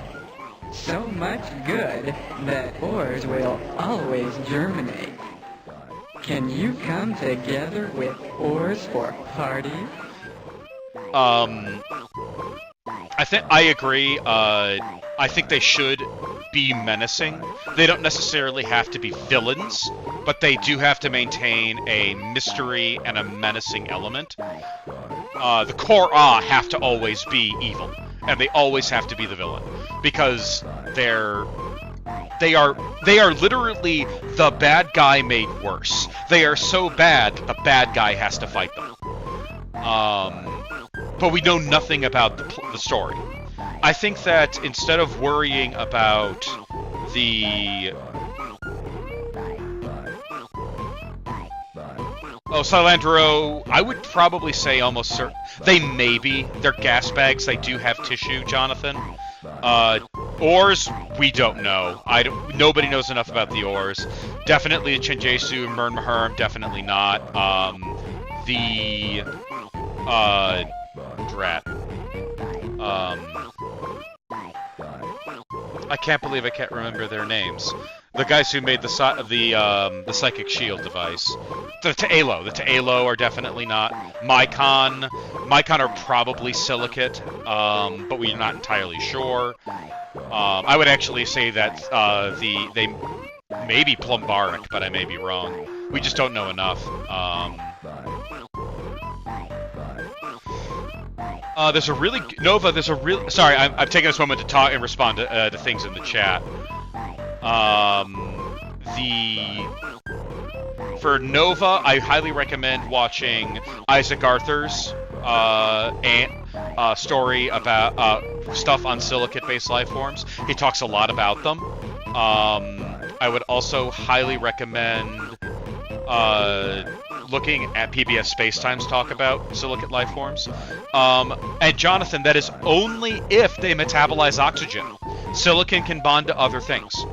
So much good that ores will always germinate. Can you come together with ores for parties? I agree. I think they should be menacing. They don't necessarily have to be villains, but they do have to maintain a mystery and a menacing element. The Korra have to always be evil, and they always have to be the villain, because they are literally the bad guy made worse. They are so bad that the bad guy has to fight them. But we know nothing about the story. I think that instead of worrying about the... Oh, Silandro, I would probably say almost certain... They may be. They're gas bags. They do have tissue, Jonathan. Ors, we don't know. Nobody knows enough about the Ors. Definitely Chenjesu and Mern Maherm, definitely not. Drat. I can't believe I can't remember their names. The guys who made the psychic shield device. The Ta'alo are definitely not. Mycon are probably silicate, but we're not entirely sure. I would actually say that they may be plumbaric, but I may be wrong. We just don't know enough. There's a really Nova. Sorry, I'm taking this moment to talk and respond to things in the chat. For Nova, I highly recommend watching Isaac Arthur's story about stuff on silicate-based life forms. He talks a lot about them. I would also highly recommend looking at PBS Spacetime's talk about silicate life forms. And Jonathan, that is only if they metabolize oxygen. Silicon can bond to other things.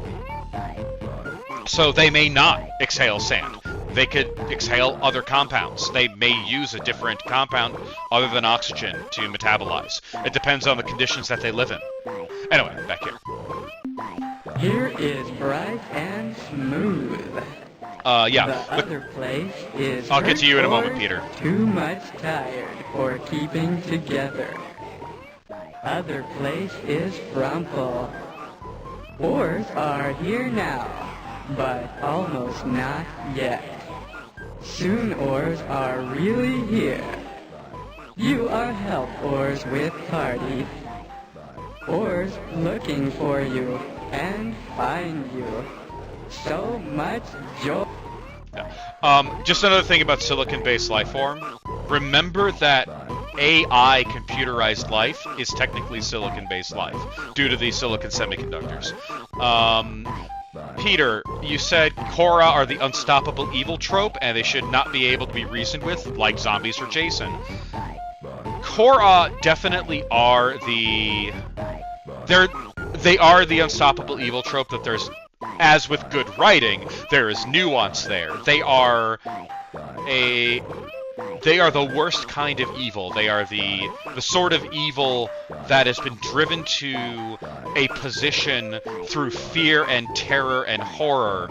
So they may not exhale sand. They could exhale other compounds. They may use a different compound other than oxygen to metabolize. It depends on the conditions that they live in. Anyway, back here. Here is bright and smooth. Yeah. The other place is I'll get to you in a hurt moment, or Peter. Too much tired for keeping together. Other place is Frumple. Ores are here now, but almost not yet. Soon ores are really here. You are help ores with party. Ores looking for you and find you. So much joy. Just another thing about silicon-based life form. Remember that AI computerized life is technically silicon-based life due to these silicon semiconductors. Peter, you said Korra are the unstoppable evil trope, and they should not be able to be reasoned with, like zombies or Jason. Korra definitely are the... They are the unstoppable evil trope that there's... As with good writing, there is nuance there. They are the worst kind of evil. They are the sort of evil that has been driven to a position through fear and terror and horror,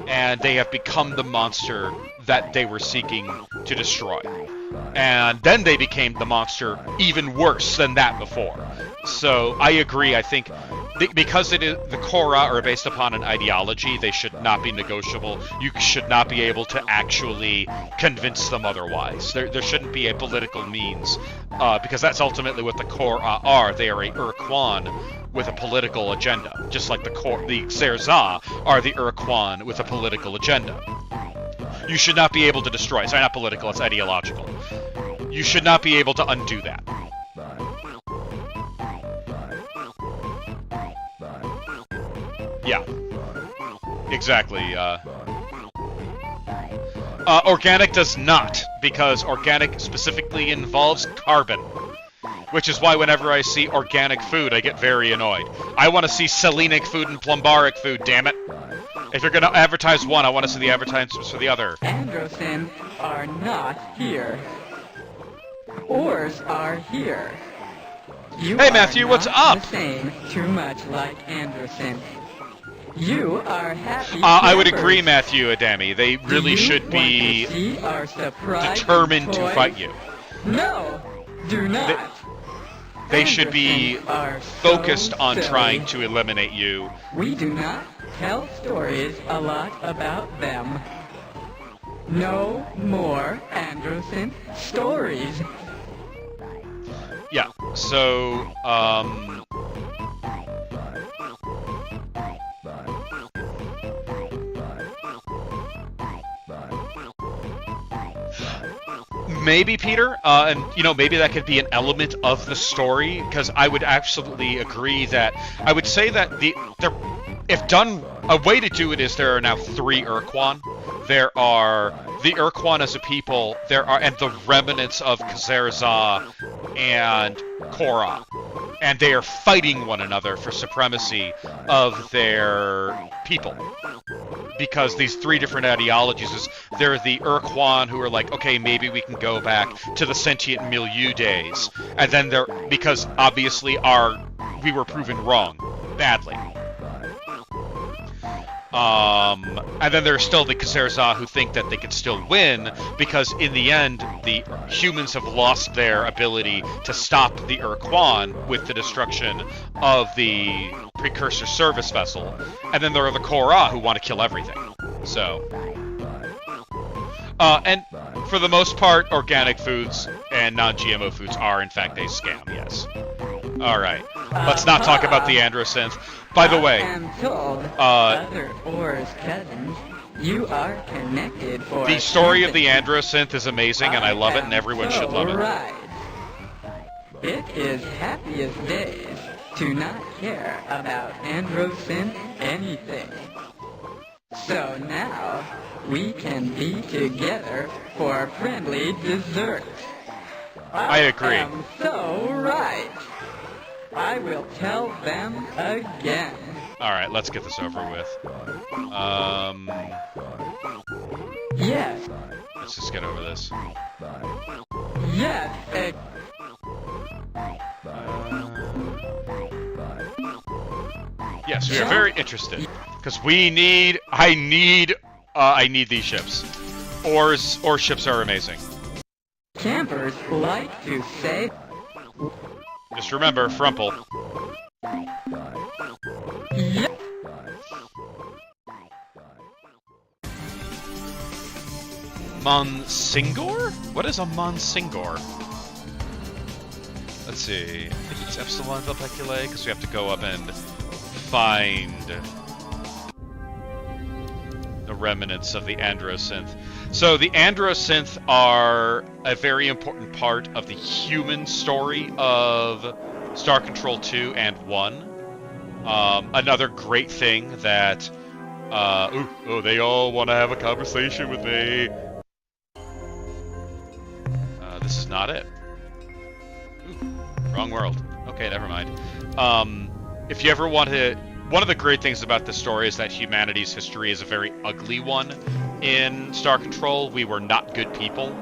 and they have become the monster that they were seeking to destroy. And then they became the monster even worse than that before. So I agree. I think because the Korra are based upon an ideology, they should not be negotiable. You should not be able to actually convince them otherwise. There shouldn't be a political means, because that's ultimately what the Korra are. They are a Urquan with a political agenda, just like the Xerza are the Urquan with a political agenda. You should not be able to destroy. Sorry, not political, it's ideological. You should not be able to undo that. Yeah. Exactly. Organic does not, because organic specifically involves carbon. Which is why whenever I see organic food, I get very annoyed. I want to see selenic food and plumbaric food, damn it. If you're going to advertise one, I want to see the advertisements for the other. Androsen are not here. Ores are here. You hey Matthew, what's up? The same, too much like Androsen. You are happy. I would agree, Matthew Adami. They really should be determined to fight you. No, do not. They should be focused on trying to eliminate you. We do not tell stories a lot about them. No more Androsen stories. Yeah, so, maybe, Peter, and, you know, maybe that could be an element of the story, because I would absolutely agree that, I would say that if done, a way to do it is there are now 3 Urquan. There are the Urquan as a people, and the remnants of Xerza and Korra. And they are fighting one another for supremacy of their people. Because these 3 different ideologies, there are the Urquan who are like, okay, maybe we can go back to the sentient milieu days. And then because obviously we were proven wrong, badly. And then there's still the Xerza who think that they can still win, because in the end, the humans have lost their ability to stop the Urquan with the destruction of the precursor service vessel. And then there are the Korra who want to kill everything. So... and for the most part, organic foods and non-GMO foods are in fact a scam, yes. Alright, let's not talk about the Androsynth. By the way, other Ores cousins, you are connected for the story of the Androsynth is amazing, and I love it, and everyone should love it. Right. It is happiest days to not care about Androsynth anything. So now, we can be together for friendly dessert. I agree. I am so right. I will tell them again. Alright, let's get this over with. Yes. Let's just get over this. Yes. Yes, we are very interested. Because I need these ships. Or ships are amazing. Campers like to say... Just remember, Frumple. Yep. Monsingor? What is a Monsingor? Let's see. I think it's Epsilon Velpeculae, because we have to go up and find the remnants of the Androsynth. So the Androsynth are a very important part of the human story of Star Control 2 and 1. Another great thing that... they all want to have a conversation with me. This is not it. Ooh, wrong world. Okay, never mind. If you ever want to... One of the great things about this story is that humanity's history is a very ugly one. In Star Control, we were not good people.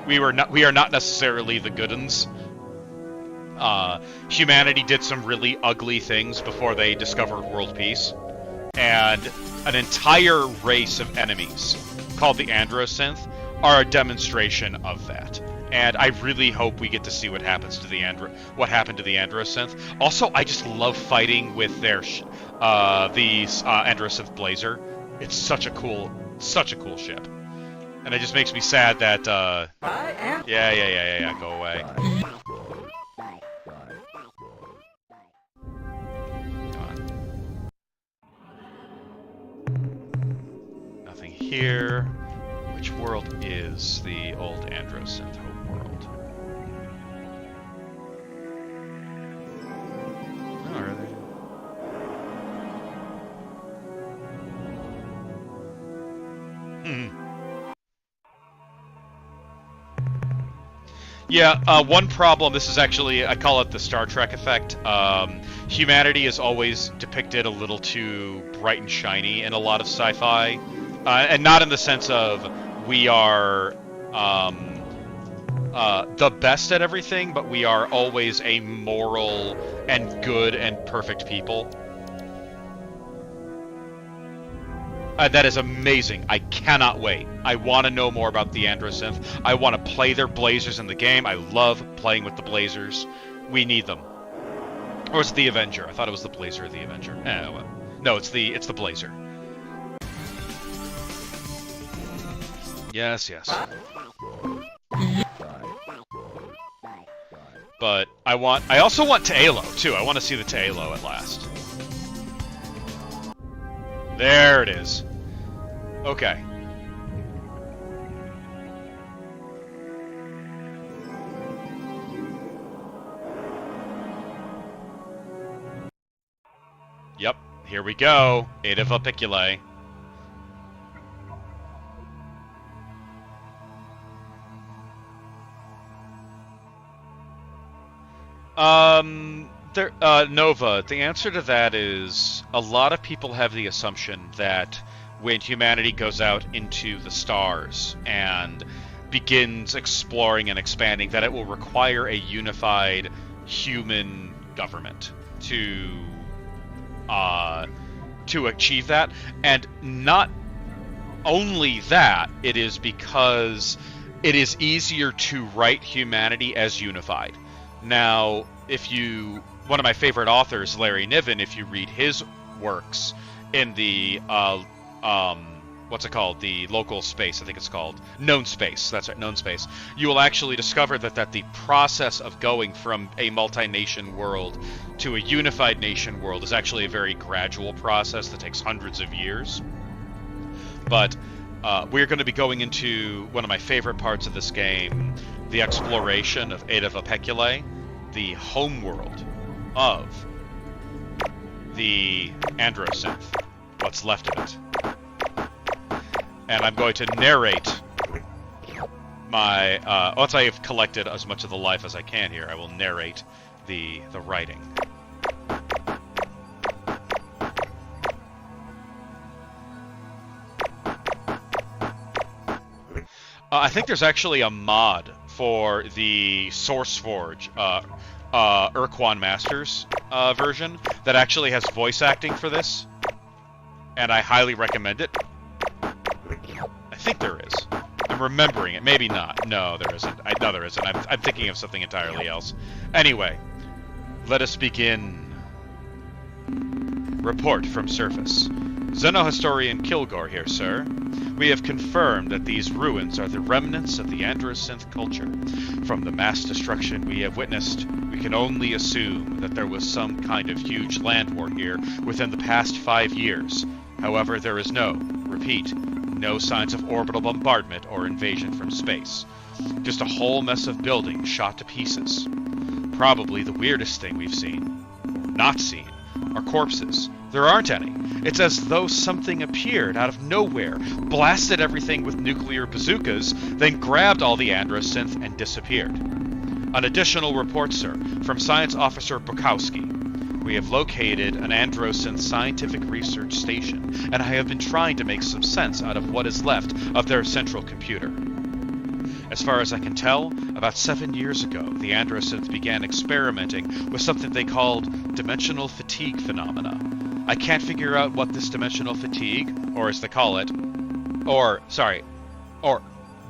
We are not necessarily the good uns. Humanity did some really ugly things before they discovered world peace. And an entire race of enemies, called the Androsynth, are a demonstration of that. And I really hope we get to see what happens to what happened to the Androsynth. Also, I just love fighting with their the Androsynth Blazer. It's such a cool ship. And it just makes me sad that yeah, go away. Come on. Nothing here. Which world is the old Androsynth home world? Oh, are they? Yeah, one problem, this is actually, I call it the Star Trek effect. Humanity is always depicted a little too bright and shiny in a lot of sci-fi. And not in the sense of we are the best at everything, but we are always a moral and good and perfect people. That is amazing. I cannot wait. I want to know more about the Androsynth. I want to play their Blazers in the game. I love playing with the Blazers. We need them. Or it's the Avenger. I thought it was the Blazer or the Avenger. Well, no, it's the Blazer. Yes. But I also want Taelo too. I want to see the Taelo at last. There it is. Okay. Yep, here we go. Ada Velpeculae. Nova, the answer to that is a lot of people have the assumption that when humanity goes out into the stars and begins exploring and expanding, that it will require a unified human government to achieve that. And not only that, it is because it is easier to write humanity as unified. Now, one of my favorite authors, Larry Niven, if you read his works in the, what's it called? The local space, I think it's called. Known space, that's right, known space. You will actually discover that the process of going from a multi-nation world to a unified nation world is actually a very gradual process that takes hundreds of years. But we're going to be going into one of my favorite parts of this game, the exploration of Ada Velpeculae, the homeworld of the Androsynth, what's left of it. And I'm going to narrate my, once I have collected as much of the life as I can here, I will narrate the writing. I think there's actually a mod for the SourceForge Urquan Masters version that actually has voice acting for this, and I highly recommend it. I think there is. I'm remembering it. Maybe not. No, there isn't. No, there isn't. I'm thinking of something entirely else. Anyway, let us begin. Report from surface. Xenohistorian Kilgore here, sir. We have confirmed that these ruins are the remnants of the Androsynth culture. From the mass destruction we have witnessed, we can only assume that there was some kind of huge land war here within the past 5 years. However, there is no signs of orbital bombardment or invasion from space. Just a whole mess of buildings shot to pieces. Probably the weirdest thing we've seen, or not seen, are corpses. There aren't any. It's as though something appeared out of nowhere, blasted everything with nuclear bazookas, then grabbed all the Androsynth and disappeared. An additional report, sir, from Science Officer Bukowski. We have located an Androsynth scientific research station, and I have been trying to make some sense out of what is left of their central computer. As far as I can tell, about 7 years ago, the Androsynth began experimenting with something they called dimensional fatigue phenomena. I can't figure out what this dimensional fatigue, or as they call it, or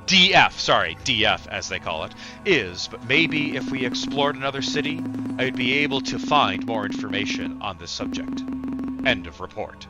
DF as they call it, is, but maybe if we explored another city, I would be able to find more information on this subject. End of report.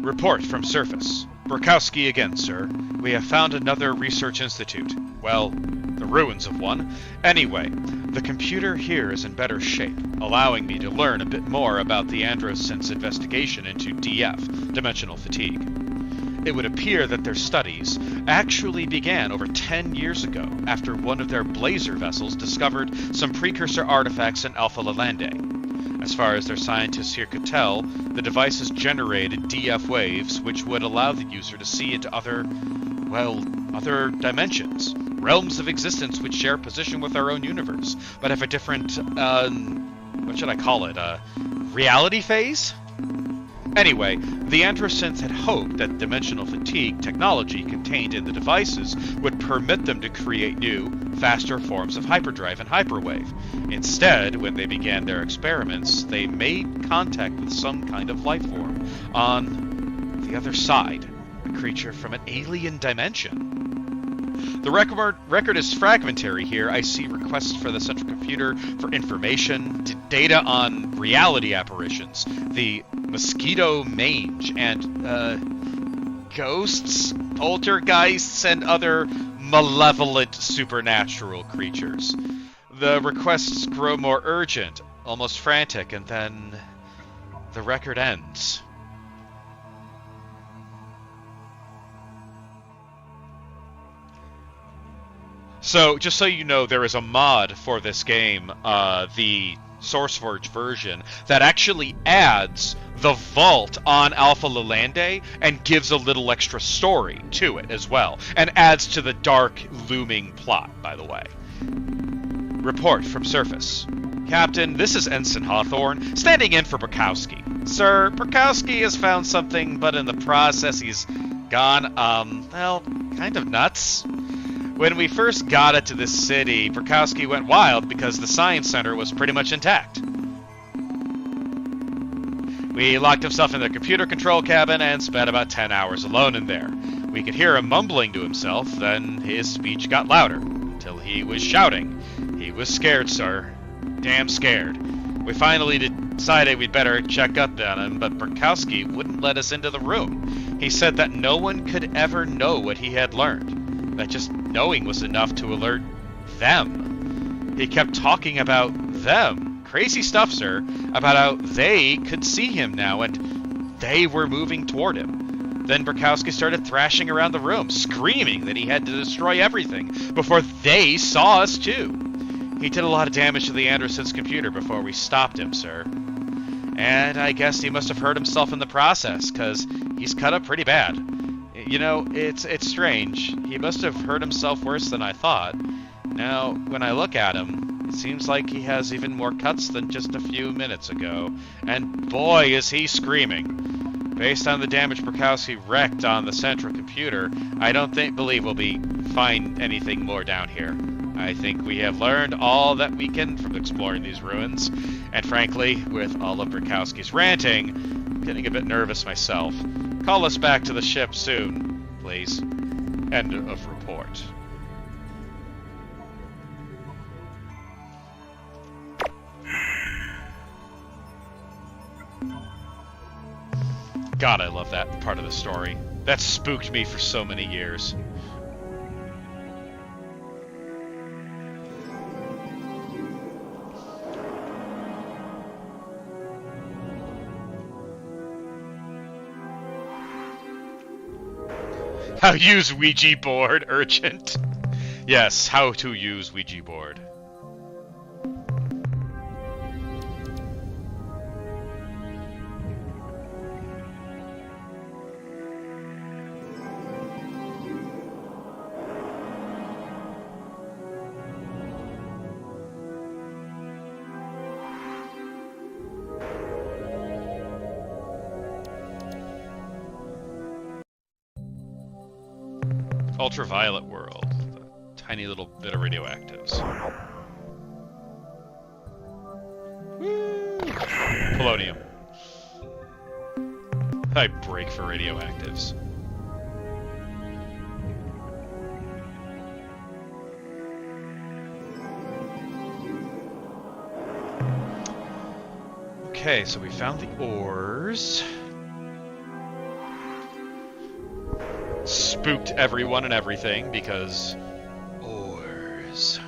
Report from surface. Burkowski again, sir. We have found another research institute. Well, the ruins of one. Anyway, the computer here is in better shape, allowing me to learn a bit more about the Androsynth's investigation into DF, dimensional fatigue. It would appear that their studies actually began over 10 years ago after one of their blazer vessels discovered some precursor artifacts in Alpha Lalande. As far as their scientists here could tell, the devices generated DF waves which would allow the user to see into other dimensions. Realms of existence which share position with our own universe, but have a different, what should I call it, reality phase? Anyway, the Androsynth had hoped that dimensional fatigue technology contained in the devices would permit them to create new, faster forms of hyperdrive and hyperwave. Instead, when they began their experiments, they made contact with some kind of life form on the other side, a creature from an alien dimension. The record is fragmentary here. I see requests for the central computer for information, data on reality apparitions, the mosquito mange, and ghosts, poltergeists, and other malevolent supernatural creatures. The requests grow more urgent, almost frantic, and then the record ends. So, just so you know, there is a mod for this game, the SourceForge version, that actually adds the vault on Alpha Lalande and gives a little extra story to it as well, and adds to the dark, looming plot, by the way. Report from surface. Captain, this is Ensign Hawthorne, standing in for Burkowski. Sir, Burkowski has found something, but in the process he's gone, kind of nuts. When we first got it to this city, Burkowski went wild because the science center was pretty much intact. We locked himself in the computer control cabin and spent about 10 hours alone in there. We could hear him mumbling to himself, then his speech got louder, until he was shouting. He was scared, sir. Damn scared. We finally decided we'd better check up on him, but Burkowski wouldn't let us into the room. He said that no one could ever know what he had learned. That just knowing was enough to alert them. He kept talking about them. Crazy stuff, sir, about how they could see him now and they were moving toward him. Then Burkowski started thrashing around the room, screaming that he had to destroy everything before they saw us too. He did a lot of damage to the Androsynth's computer before we stopped him, sir. And I guess he must have hurt himself in the process, because he's cut up pretty bad. You know, it's strange. He must have hurt himself worse than I thought. Now, when I look at him, It seems like he has even more cuts than just a few minutes ago. And boy, is he screaming. Based on the damage Bukowski wrecked on the central computer, I don't believe we'll find anything more down here. I think we have learned all that we can from exploring these ruins. And frankly, with all of Bukowski's ranting, I'm getting a bit nervous myself. Call us back to the ship soon, please. End of report. God, I love that part of the story. That spooked me for so many years. How use Ouija board, urgent. Yes, how to use Ouija board. Ultraviolet world. A tiny little bit of radioactives. Woo! Polonium. I break for radioactives. Okay, so we found the ores. Spooked everyone and everything because ores.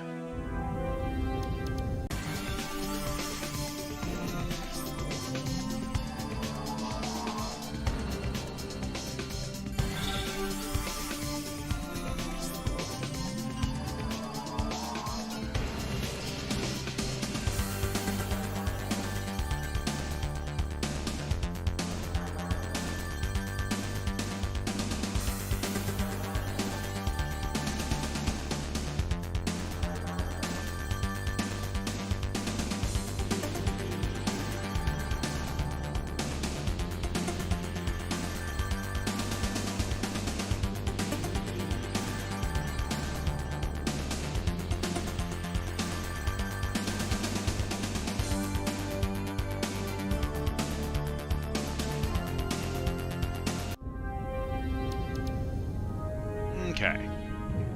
Okay.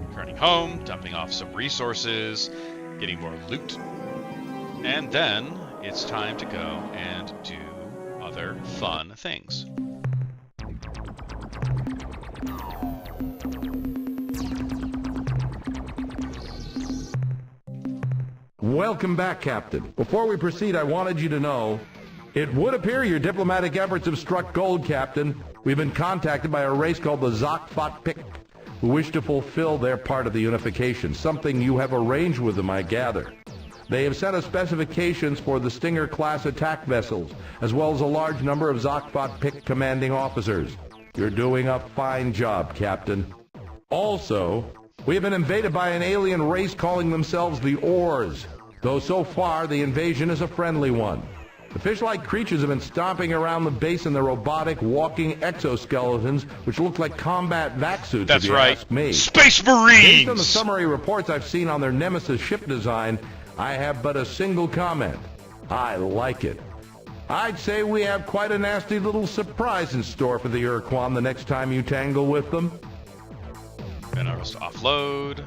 Returning home, dumping off some resources, getting more loot. And then it's time to go and do other fun things. Welcome back, Captain. Before we proceed, I wanted you to know, it would appear your diplomatic efforts have struck gold, Captain. We've been contacted by a race called the Zokfot-Pik, who wish to fulfill their part of the unification, something you have arranged with them, I gather. They have sent us specifications for the Stinger-class attack vessels, as well as a large number of Zokfot-Pik commanding officers. You're doing a fine job, Captain. Also, we have been invaded by an alien race calling themselves the Ors, though so far the invasion is a friendly one. The fish-like creatures have been stomping around the base in their robotic, walking exoskeletons, which look like combat vac suits, That's if you right. ask me. Space Marines! Based on the summary reports I've seen on their Nemesis ship design, I have but a single comment. I like it. I'd say we have quite a nasty little surprise in store for the Urquan the next time you tangle with them. Then I was to offload.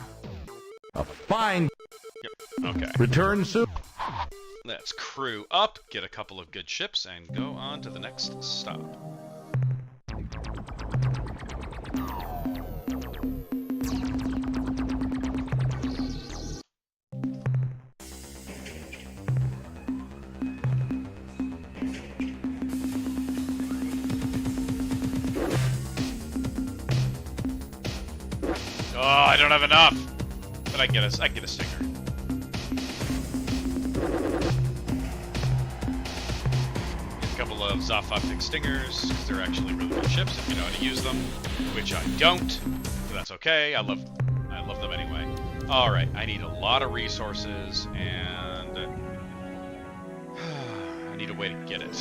A fine... Yep, okay. Return soon. Let's crew up, get a couple of good ships, and go on to the next stop. Oh, I don't have enough! But I get a stinger. Couple of Zokfot-Pik stingers, because they're actually really good ships if you know how to use them, which I don't, but that's okay. I love them anyway. Alright, I need a lot of resources, and I need a way to get it.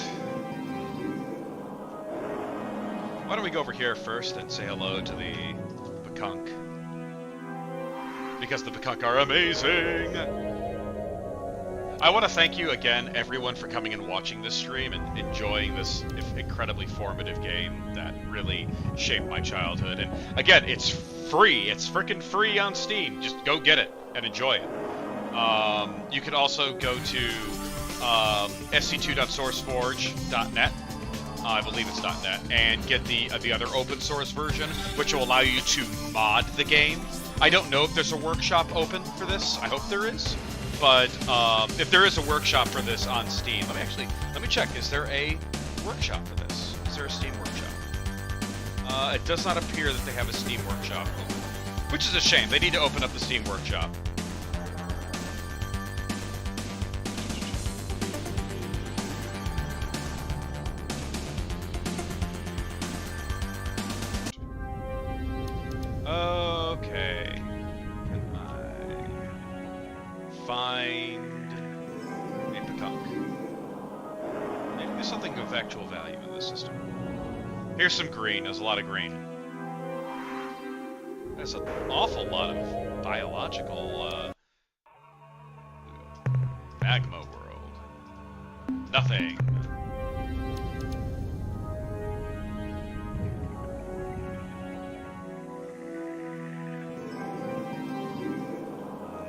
Why don't we go over here first and say hello to the Bakunk? Because the Bakunk are amazing! I want to thank you again, everyone, for coming and watching this stream and enjoying this incredibly formative game that really shaped my childhood. And again, it's free. It's freaking free on Steam. Just go get it and enjoy it. You can also go to sc2.sourceforge.net. I believe it's .net, and get the other open source version, which will allow you to mod the game. I don't know if there's a workshop open for this. I hope there is. But if there is a workshop for this on Steam, let me check. Is there a workshop for this? Is there a Steam workshop? It does not appear that they have a Steam workshop open, which is a shame. They need to open up the Steam workshop. Okay. Can I find a Bakunk? Maybe there's something of actual value in this system. Here's some green. There's a lot of green. There's an awful lot of biological magma world. Nothing.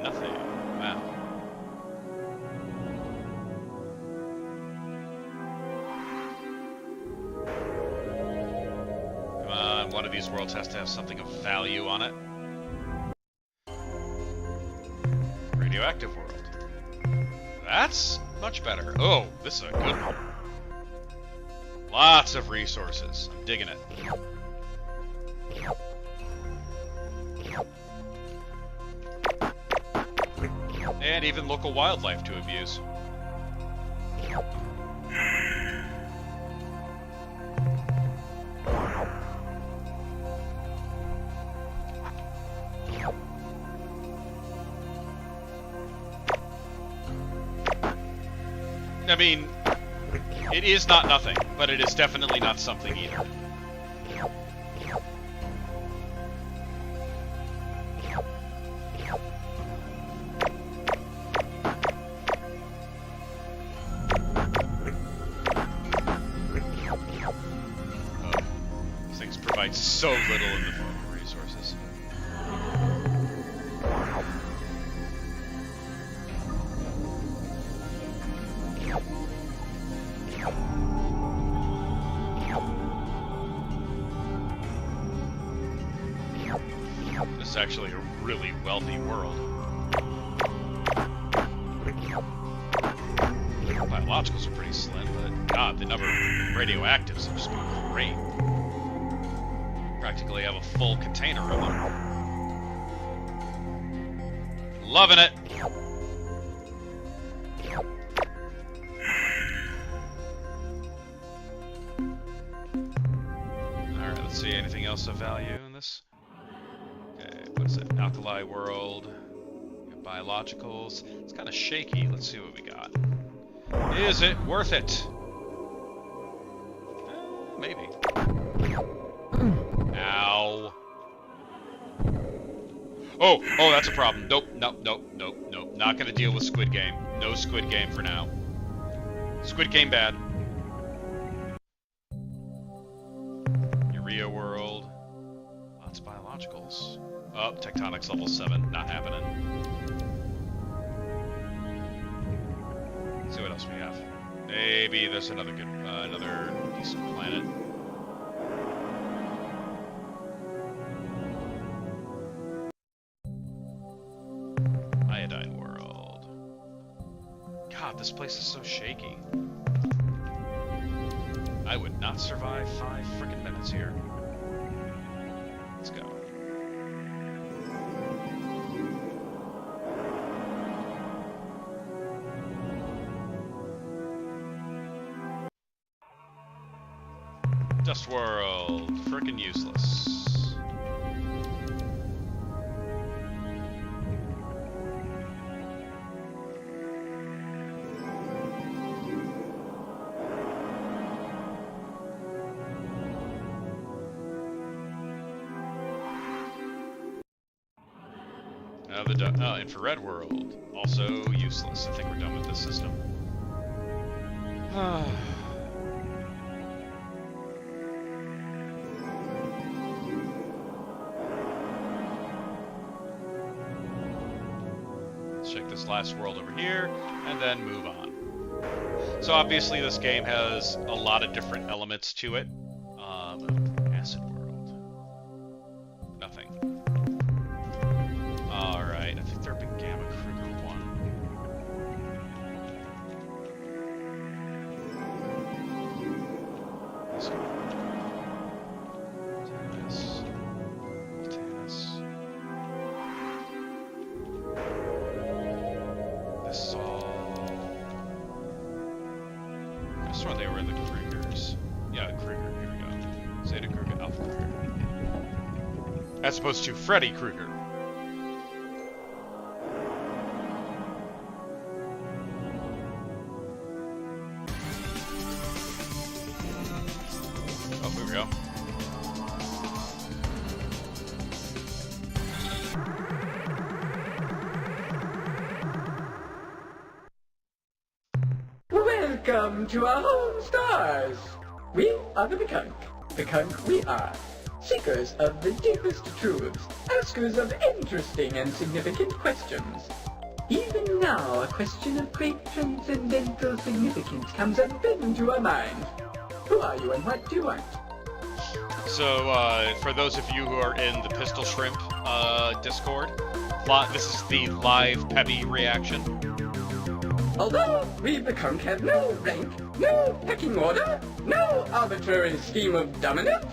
Nothing. Wow. Come on, one of these worlds has to have something of value on it. Radioactive world. That's much better. Oh, this is a good one. Lots of resources. I'm digging it. And even local wildlife to abuse. I mean, it is not nothing, but it is definitely not something either. These things provide so little in the form of resources. This is actually a really wealthy world. Biologicals are pretty slim, but God, the number of radioactives have just been great. Practically have a full container of them. Loving it! Alright, let's see, anything else of value in this? Okay, what is it? Alkali world. We got biologicals. It's kind of shaky. Let's see what we got. Is it worth it? Maybe. Ow. Oh, that's a problem. Nope. Not gonna deal with Squid Game. No Squid Game for now. Squid Game bad. Urea world. Lots of biologicals. Oh, tectonics level 7. Not happening. Let's see what else we have. Maybe there's another good, another decent planet. Iodine world. God, this place is so shaky. I would not survive 5 frickin' minutes here. Let's go. Dust world. Frickin' useless. Infrared world. Also useless. I think we're done with this system. Let's check this last world over here, and then move on. So obviously this game has a lot of different elements to it. Acid world. Nothing. Alright, I think there'd be Gamma Kruger 1. Let's go. Tennis. This is all... I swear they were in the Krugers. Yeah, Kruger, here we go. Zeta Kruger, Alpha Kruger. As opposed to Freddy Krueger. Oh, here we go. Welcome to our home stars! We are the Bekunk. Bekunk we are. Seekers of the deepest truths, askers of interesting and significant questions. Even now, a question of great transcendental significance comes up into our minds. Who are you and what do you want? So, for those of you who are in the Pistol Shrimp Discord, this is the live Peppy reaction. Although we Bekunk have no rank, no pecking order, no arbitrary scheme of dominance,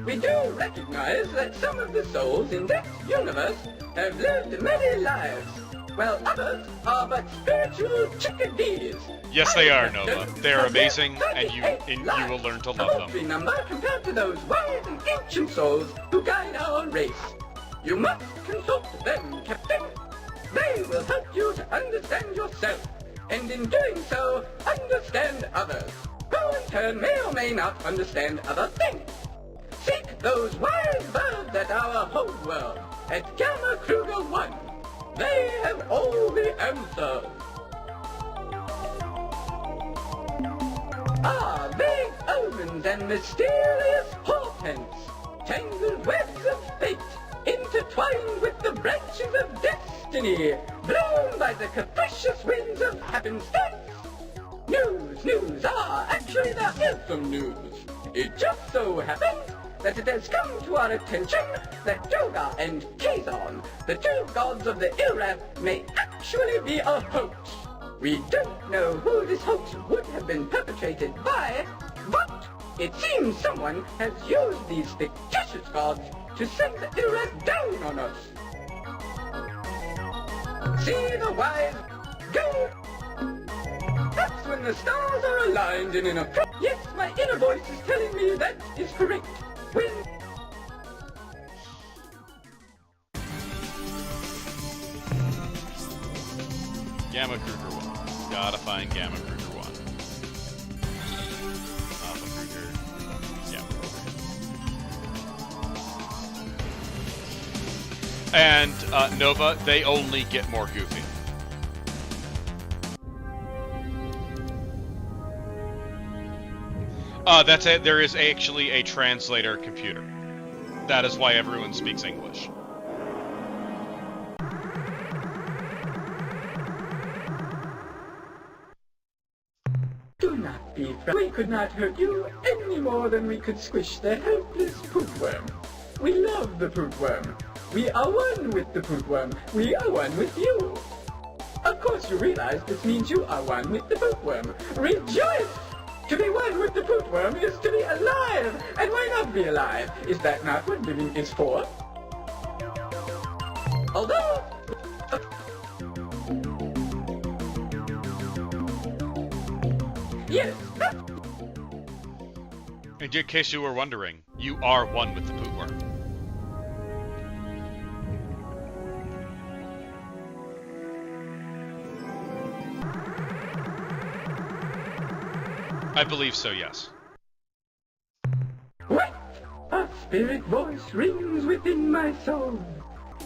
we do recognize that some of the souls in this universe have lived many lives, while others are but spiritual chickadees. Yes, they are, Nova. They are amazing, and you will learn to love them. A paltry number compared to those wise and ancient souls who guide our race. You must consult them, Captain. They will help you to understand yourself, and in doing so, understand others, who in turn may or may not understand other things. Seek those wise birds at our home world, at Gamma Kruger 1. They have all the answers. Ah, vague omens and mysterious portents, tangled webs of fate, intertwined with the branches of destiny, blown by the capricious winds of happenstance. News, actually there is some news. It just so happens that it has come to our attention that Joga and Kazon, the two gods of the Ilrath, may actually be a hoax. We don't know who this hoax would have been perpetrated by, but it seems someone has used these fictitious gods to send the Ilrath down on us. See the wise go. That's when the stars are aligned and in a... Yes, my inner voice is telling me that is correct. When... Gamma Kruger 1. Gotta find Gamma Kruger 1. Alpha Kruger. Gamma Kruger. And, Nova, they only get more goofy. That's it. There is actually a translator computer. That is why everyone speaks English. Do not be frightened. We could not hurt you any more than we could squish the helpless pootworm. We love the pootworm. We are one with the pootworm. We are one with you. Of course you realize this means you are one with the pootworm. Rejoice! To be one with the pootworm is to be alive! And why not be alive? Is that not what living is for? Although... yes, In case you were wondering, you are one with the pootworm. I believe so, yes. What? A spirit voice rings within my soul.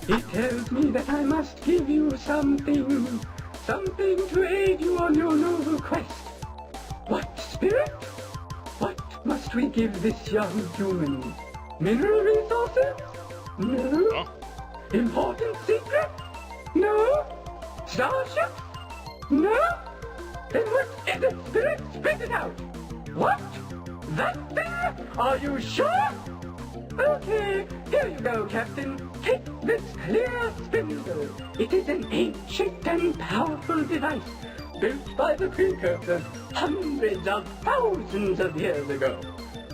He tells me that I must give you something to aid you on your noble quest. What, spirit? What must we give this young human? Mineral resources? No. Oh. Important secret? No. Starship? No. Then what is it, spirit? Spit it out. What? That thing? Are you sure? Okay, here you go, Captain. Take this clear spindle. It is an ancient and powerful device built by the precursors hundreds of thousands of years ago.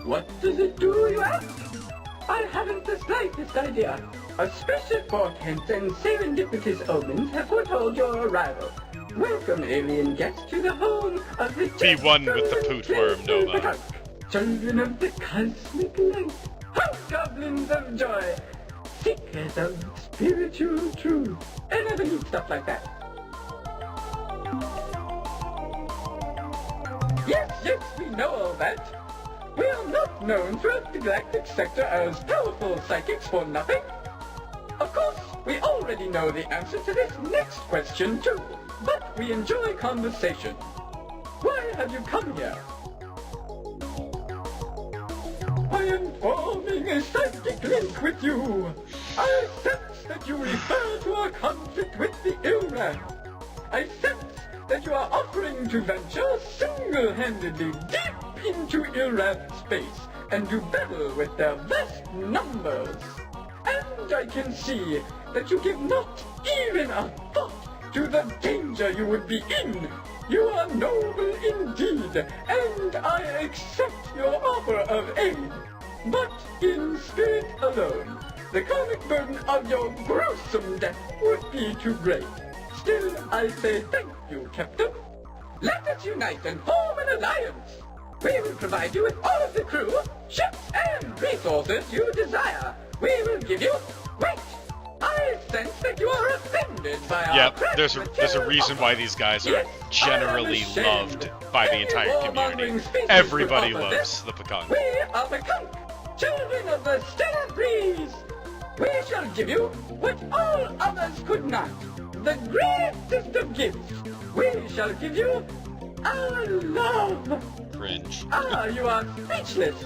What does it do, you ask? I haven't the slightest idea. Auspicious portents and serendipitous omens have foretold your arrival. Welcome, alien guest, to the home of the P1 with the poot worm, Nova. Children of the cosmic light, hobgoblins of joy, seekers of spiritual truth, and other neat stuff like that. Yes, we know all that. We are not known throughout the galactic sector as powerful psychics for nothing. Of course, we already know the answer to this next question too, but we enjoy conversation. Why have you come here? I am forming a psychic link with you. I sense that you refer to our conflict with the Ilran. I sense that you are offering to venture single-handedly deep into Ilran space and do battle with their vast numbers. And I can see that you give not even a thought to the danger you would be in. You are noble indeed, and I accept your offer of aid. But in spirit alone, the karmic burden of your gruesome death would be too great. Still, I say thank you, Captain. Let us unite and form an alliance. We will provide you with all of the crew, ships, and resources you desire. We will give you... Wait! I sense that you are offended by our... Yep, there's a reason why these guys are generally loved by the entire community. Everybody loves the Pakunk. We are Pakunk, children of the stellar breeze. We shall give you what all others could not. The greatest of gifts. We shall give you our love. Cringe. You are speechless.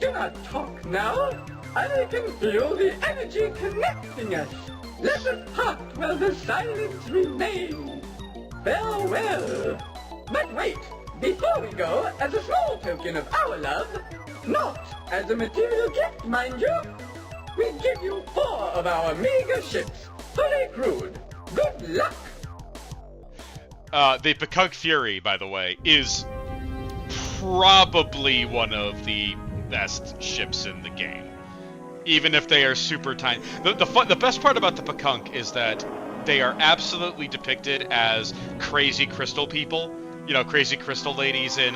Do not talk now. I can feel the energy connecting us. Let us part while the silence remains. Farewell. But wait, before we go, as a small token of our love, not as a material gift, mind you, we give you 4 of our meager ships, fully crewed. Good luck. The Pakunk Fury, by the way, is probably one of the best ships in the game. Even if they are super tiny. The best part about the Pakunk is that they are absolutely depicted as crazy crystal people. You know, crazy crystal ladies in,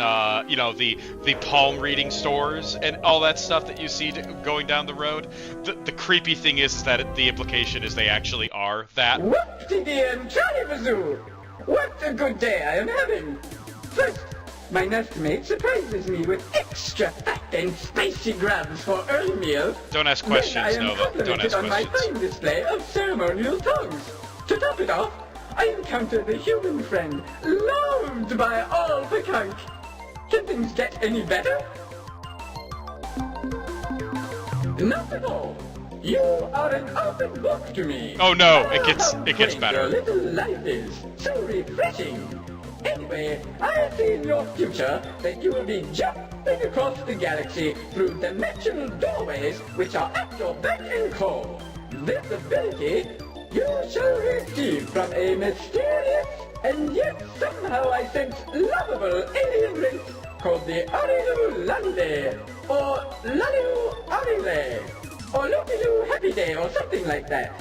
you know, the palm reading stores and all that stuff that you see going down the road. The creepy thing is that the implication is they actually are that. Whoop-de-dee and Charlie-Bazoo! What a good day I am having! First, my nestmate surprises me with extra fat and spicy grubs for early meal. Don't ask questions, Nova. Don't ask on my questions. fine display of ceremonial tongues. To top it off, I encounter the human friend, loved by all Pakunk. Can things get any better? Not at all. You are an open book to me. Oh no, it gets Your better. little life is so refreshing. Anyway, I see in your future that you will be jumping across the galaxy through dimensional doorways which are at your beck and call. This ability you shall receive from a mysterious and yet somehow I sense lovable alien race called the Arilu Lande, or Lalilu Arile, or Lupilu Happy Day, or something like that.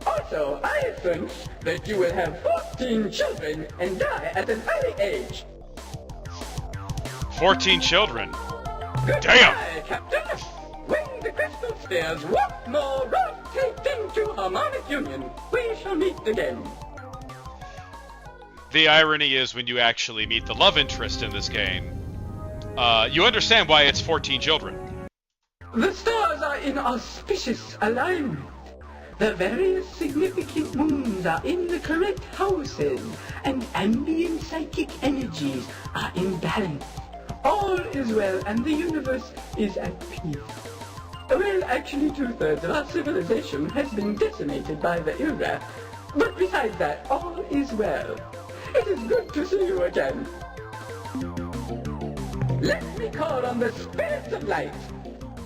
Also, I sense that you will have 14 children and die at an early age. 14 children. Goodbye, Damn! Captain. When the crystal spheres once more rotate into harmonic union, we shall meet again. The irony is when you actually meet the love interest in this game, you understand why it's 14 children. The stars are in auspicious alignment. The various significant moons are in the correct houses, and ambient psychic energies are in balance. All is well, and the universe is at peace. Well, actually, 2/3 of our civilization has been decimated by the Ilra. But besides that, all is well. It is good to see you again. Let me call on the spirits of light.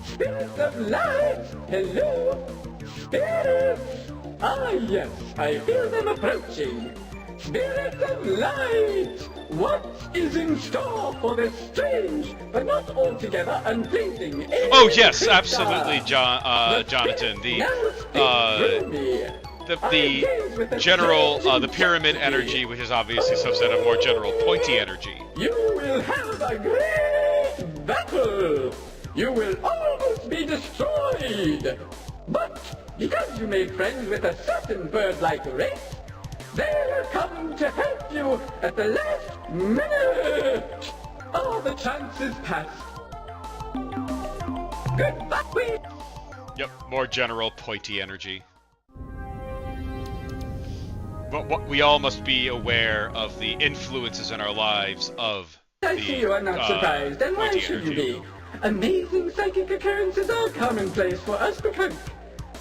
Spirits of light! Hello? Spirits! Ah, yes, I feel them approaching. Spirits of light! What is in store for this strange, but not altogether unpleasing alien Oh yes, creature? absolutely, Jonathan. The general, the pyramid energy, which is obviously a subset of more general pointy energy. You will have a great battle! You will almost be destroyed! But because you made friends with a certain bird-like race, they will come to help you at the last minute! All the chances passed. Goodbye! Yep, more general pointy energy. But what we all must be aware of the influences in our lives of I see you are not surprised, and why pointy should you energy. be? Amazing psychic occurrences are commonplace for us Pekunk.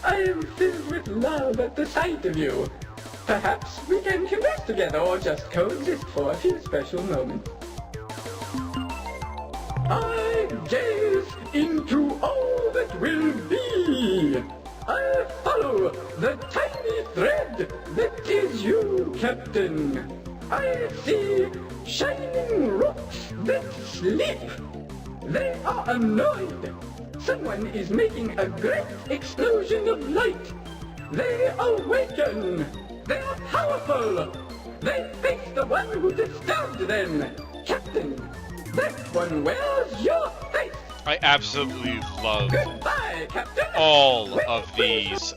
I am filled with love at the sight of you. Perhaps we can converse together or just coexist for a few special moments. I gaze into all that will be. I follow the tiny thread that is you, Captain. I see shining rocks that sleep. They are annoyed. Someone is making a great explosion of light. They awaken. They are powerful. They face the one who disturbed them. Captain, that one wears your face. I absolutely love Goodbye, Captain. all of these,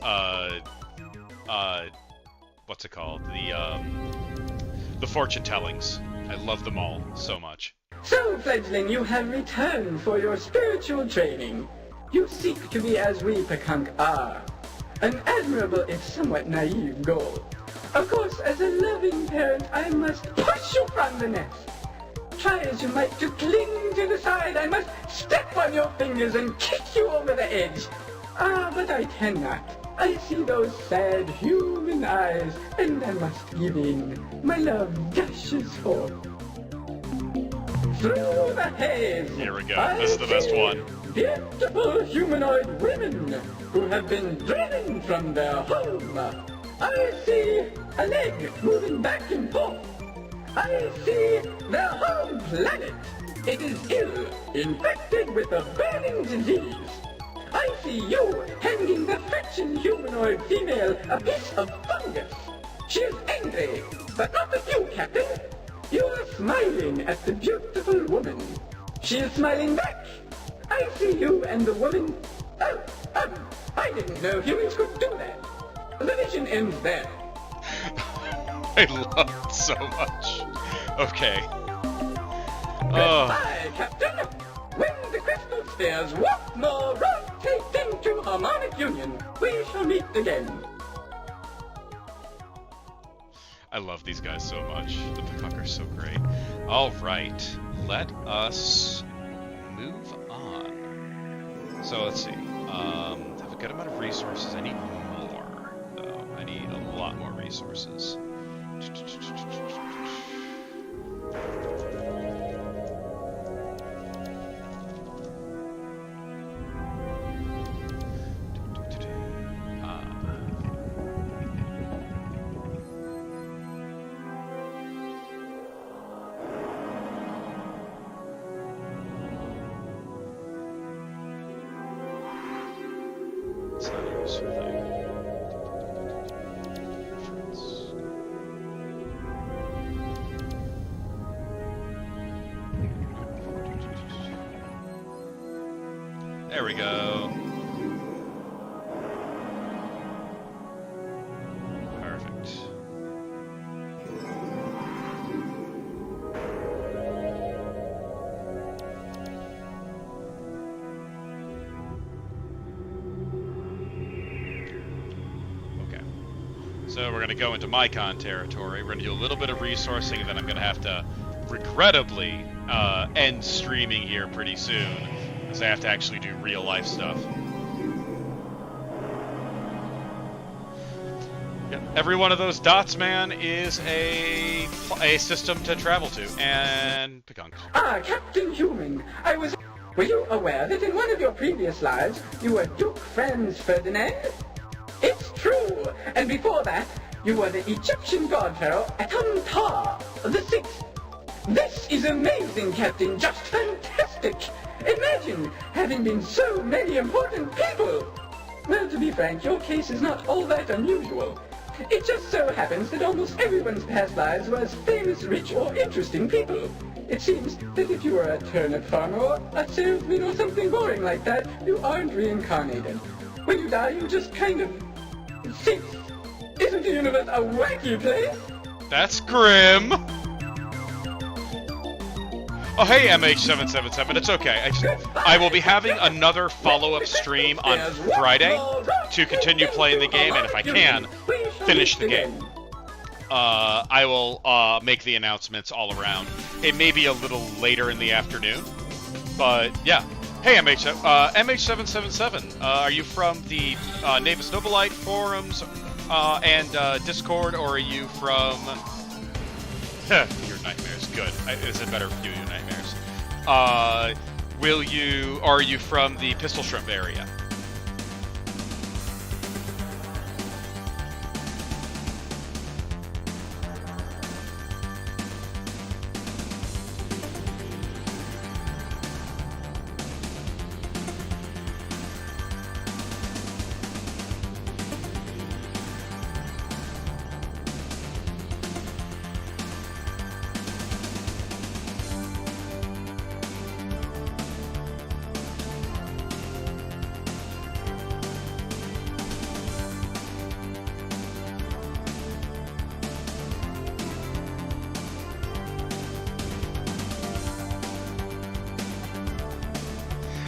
what's it called? The fortune tellings. I love them all so much. So, fledgling, you have returned for your spiritual training. You seek to be as we Pekunk are. An admirable if somewhat naive goal. Of course, as a loving parent, I must push you from the nest. Try as you might to cling to the side, I must step on your fingers and kick you over the edge. Ah, but I cannot. I see those sad human eyes, and I must give in. My love gushes forth. Through the haze. Here we go. This is the best one. Beautiful humanoid women who have been driven from their home. I see a leg moving back and forth. I see their home planet. It is ill, infected with a burning disease. I see you handing the friction humanoid female a piece of fungus. She is angry, but not with you, Captain. You are smiling at the beautiful woman. She is smiling back. I see you and the woman. I didn't know humans could do that. The vision ends there. I love it so much. Okay. Goodbye, Captain. When the crystal spheres once more rotate into harmonic union, we shall meet again. I love these guys so much. The Pekunk are so great. Alright, let us move on. So let's see. Have a good amount of resources. I need more, though. I need a lot more resources. There we go. Perfect. So we're going to go into Mycon territory. We're going to do a little bit of resourcing, and then I'm going to have to, regrettably, end streaming here pretty soon, because I have to actually do real-life stuff. Yep. Every one of those dots, man, is a system to travel to, and Pekunk. Ah, Captain Human, Were you aware that in one of your previous lives, you were Duke Franz Ferdinand? It's true! And before that, you were the Egyptian god pharaoh Atum-Tar the Sixth. This is amazing, Captain, just fantastic! Imagine having been so many important people! Well, to be frank, your case is not all that unusual. It just so happens that almost everyone's past lives was famous, rich, or interesting people. It seems that if you were a turnip farmer or a salesman or something boring like that, you aren't reincarnated. When you die, you just kind of cease. Isn't the universe a wacky place? That's grim. Oh, hey, MH777, it's okay. I will be having another follow-up stream on Friday to continue playing the game, and if I can, finish the game. I will make the announcements all around. It may be a little later in the afternoon, but yeah. Hey, MH777, are you from the Navis Nobilite forums and Discord, or are you from... your nightmares, good. Is it better for you, your nightmares? Are you from the Pistol Shrimp area?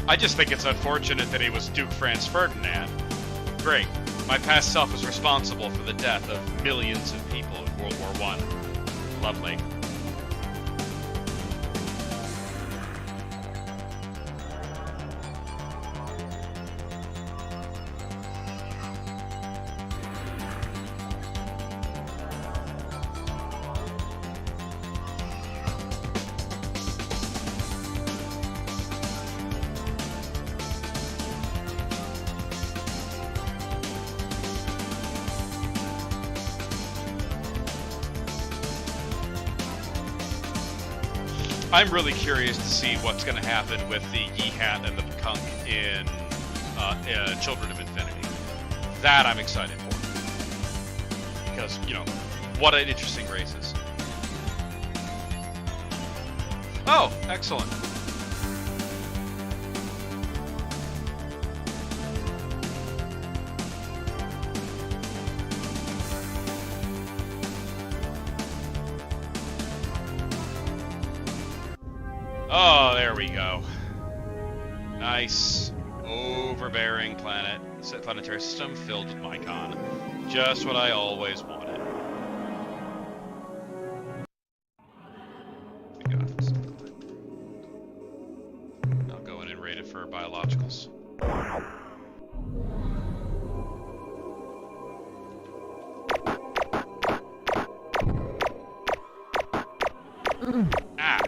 I just think it's unfortunate that he was Duke Franz Ferdinand. Great. My past self was responsible for the death of millions of people in World War I. Lovely. I'm really curious to see what's going to happen with the Yehat and the Pekunk in Children of Infinity. That I'm excited for. Because, you know, what an interesting races. Oh, excellent. Oh, there we go. Nice, overbearing planetary system filled with Mycon. Just what I always wanted. I'll go in and rate it for biologicals. Ah.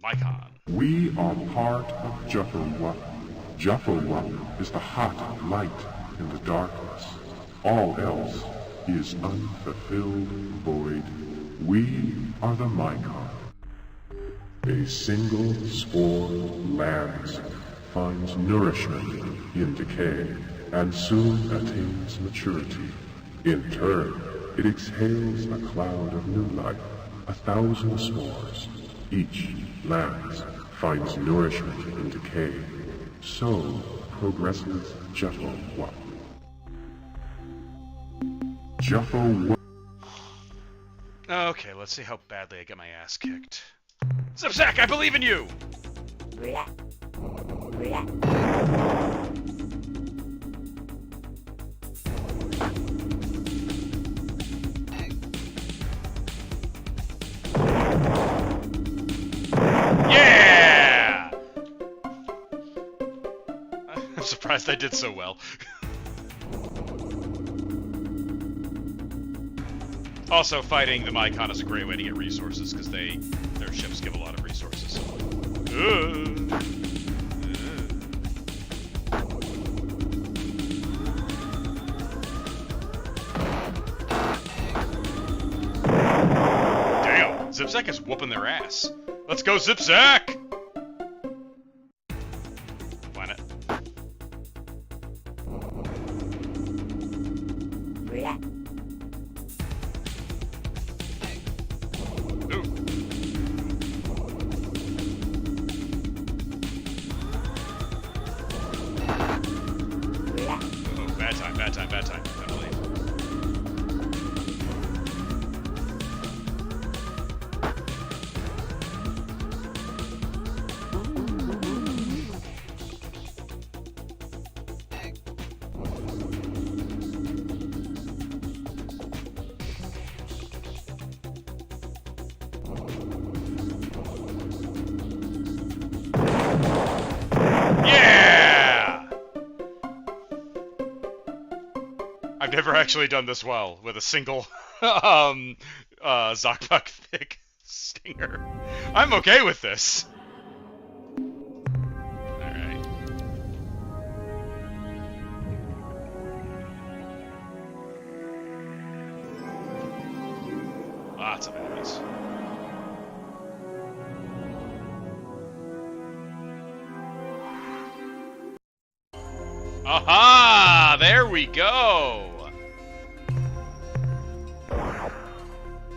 Mycon. We are part of Juffawa. Juffawa is the hot light in the darkness. All else is unfulfilled void. We are the Mycon. A single spore lands, finds nourishment in decay, and soon attains maturity. In turn, it exhales a cloud of new life, 1,000 spores. Each lands, finds nourishment in decay. So progresses Juffawa. Juffawa. Okay, let's see how badly I get my ass kicked. Zipsack, I believe in you! Yeah! I'm surprised I did so well. Also, fighting the Mycon is a great way to get resources, because their ships give a lot of resources. Damn, Zipsack is whooping their ass. Let's go, Zipsack! Planet. Bad time, I believe. I've never actually done this well with a single Zokbuk Thick Stinger. I'm okay with this. Alright. Lots of enemies. Aha! There we go!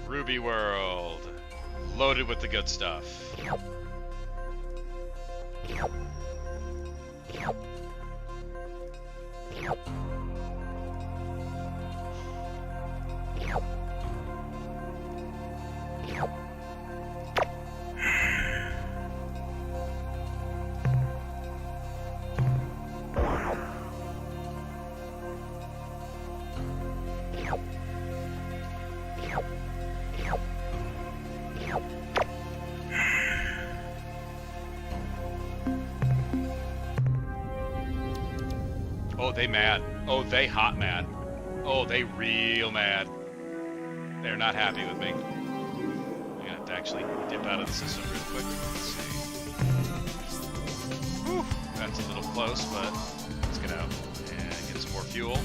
Ruby World. Loaded with the good stuff. Oh, they mad. Oh, they hot mad. Oh, they real mad. They're not happy with me. I'm gonna have to actually dip out of the system real quick. Let's see. Whew, that's a little close, but let's get out and get some more fuel.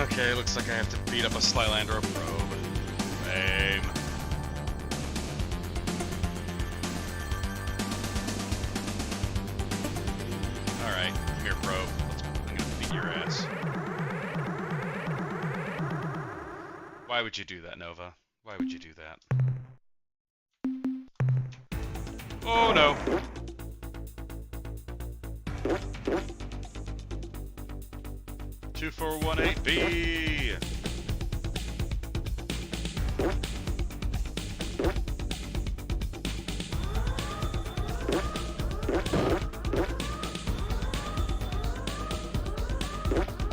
Okay, looks like I have to beat up a Slylandro probe. Lame. Alright, come here, probe. I'm gonna beat your ass. Why would you do that, Nova? Why would you do that? Oh no! 2418B!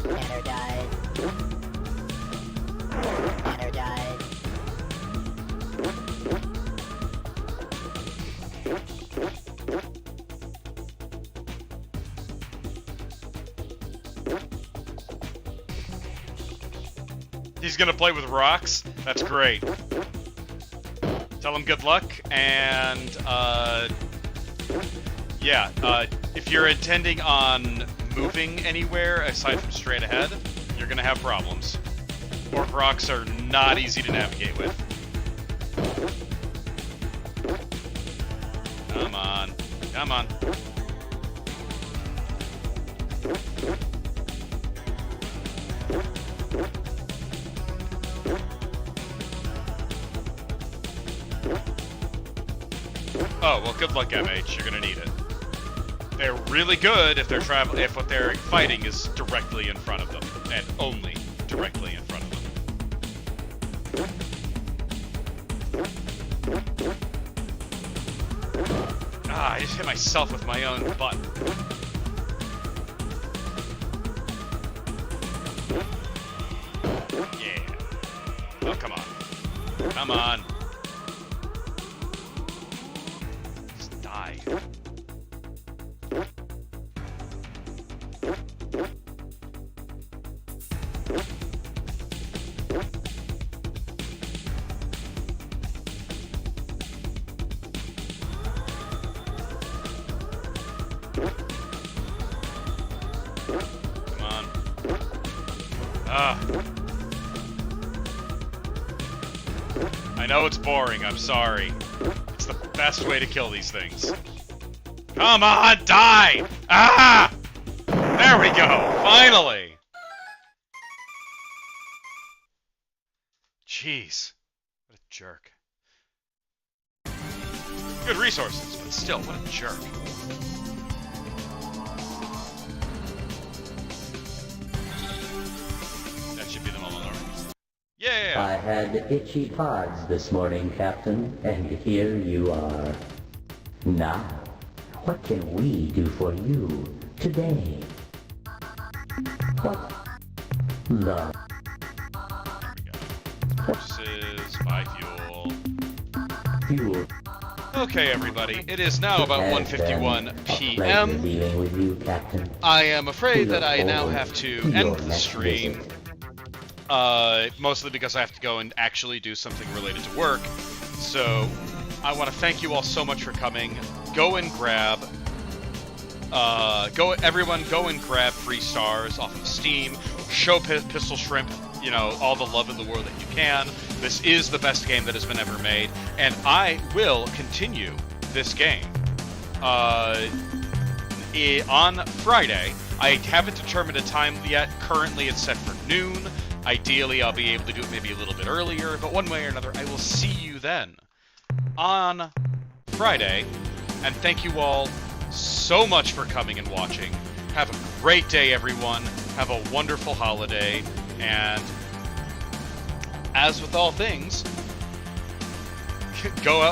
Energize. gonna play with rocks? That's great. Tell him good luck, and, yeah, if you're intending on moving anywhere aside from straight ahead, you're gonna have problems. Orc rocks are not easy to navigate with. Come on. Come on. Oh, well, good luck, MH. You're gonna need it. They're really good if they're if what they're fighting is directly in front of them, and only directly in front of them. Ah, I just hit myself with my own butt. Yeah. Oh, come on. Come on. Just die. Come on. Ah. I know it's boring, I'm sorry. It's the best way to kill these things. Come on, die! Ah! There we go, finally! Jeez. What a jerk. Good resources, but still, what a jerk. That should be the moment, alright. Yeah! I had itchy pods this morning, Captain, and here you are. Now, what can we do for you today? What? Love. Horses, buy fuel. Fuel. Okay, everybody, it is now about 1:51 p.m. Dealing with you, Captain. I am afraid that I now have to end the stream. Mostly because I have to go and actually do something related to work. So, I want to thank you all so much for coming. Go and grab... everyone go and grab free stars off of Steam. Show Pistol Shrimp, you know, all the love in the world that you can. This is the best game that has been ever made, and I will continue this game. On Friday, I haven't determined a time yet. Currently, it's set for noon. Ideally, I'll be able to do it maybe a little bit earlier, but one way or another, I will see you then on Friday. And thank you all so much for coming and watching. Have a great day, everyone. Have a wonderful holiday. And as with all things, go out.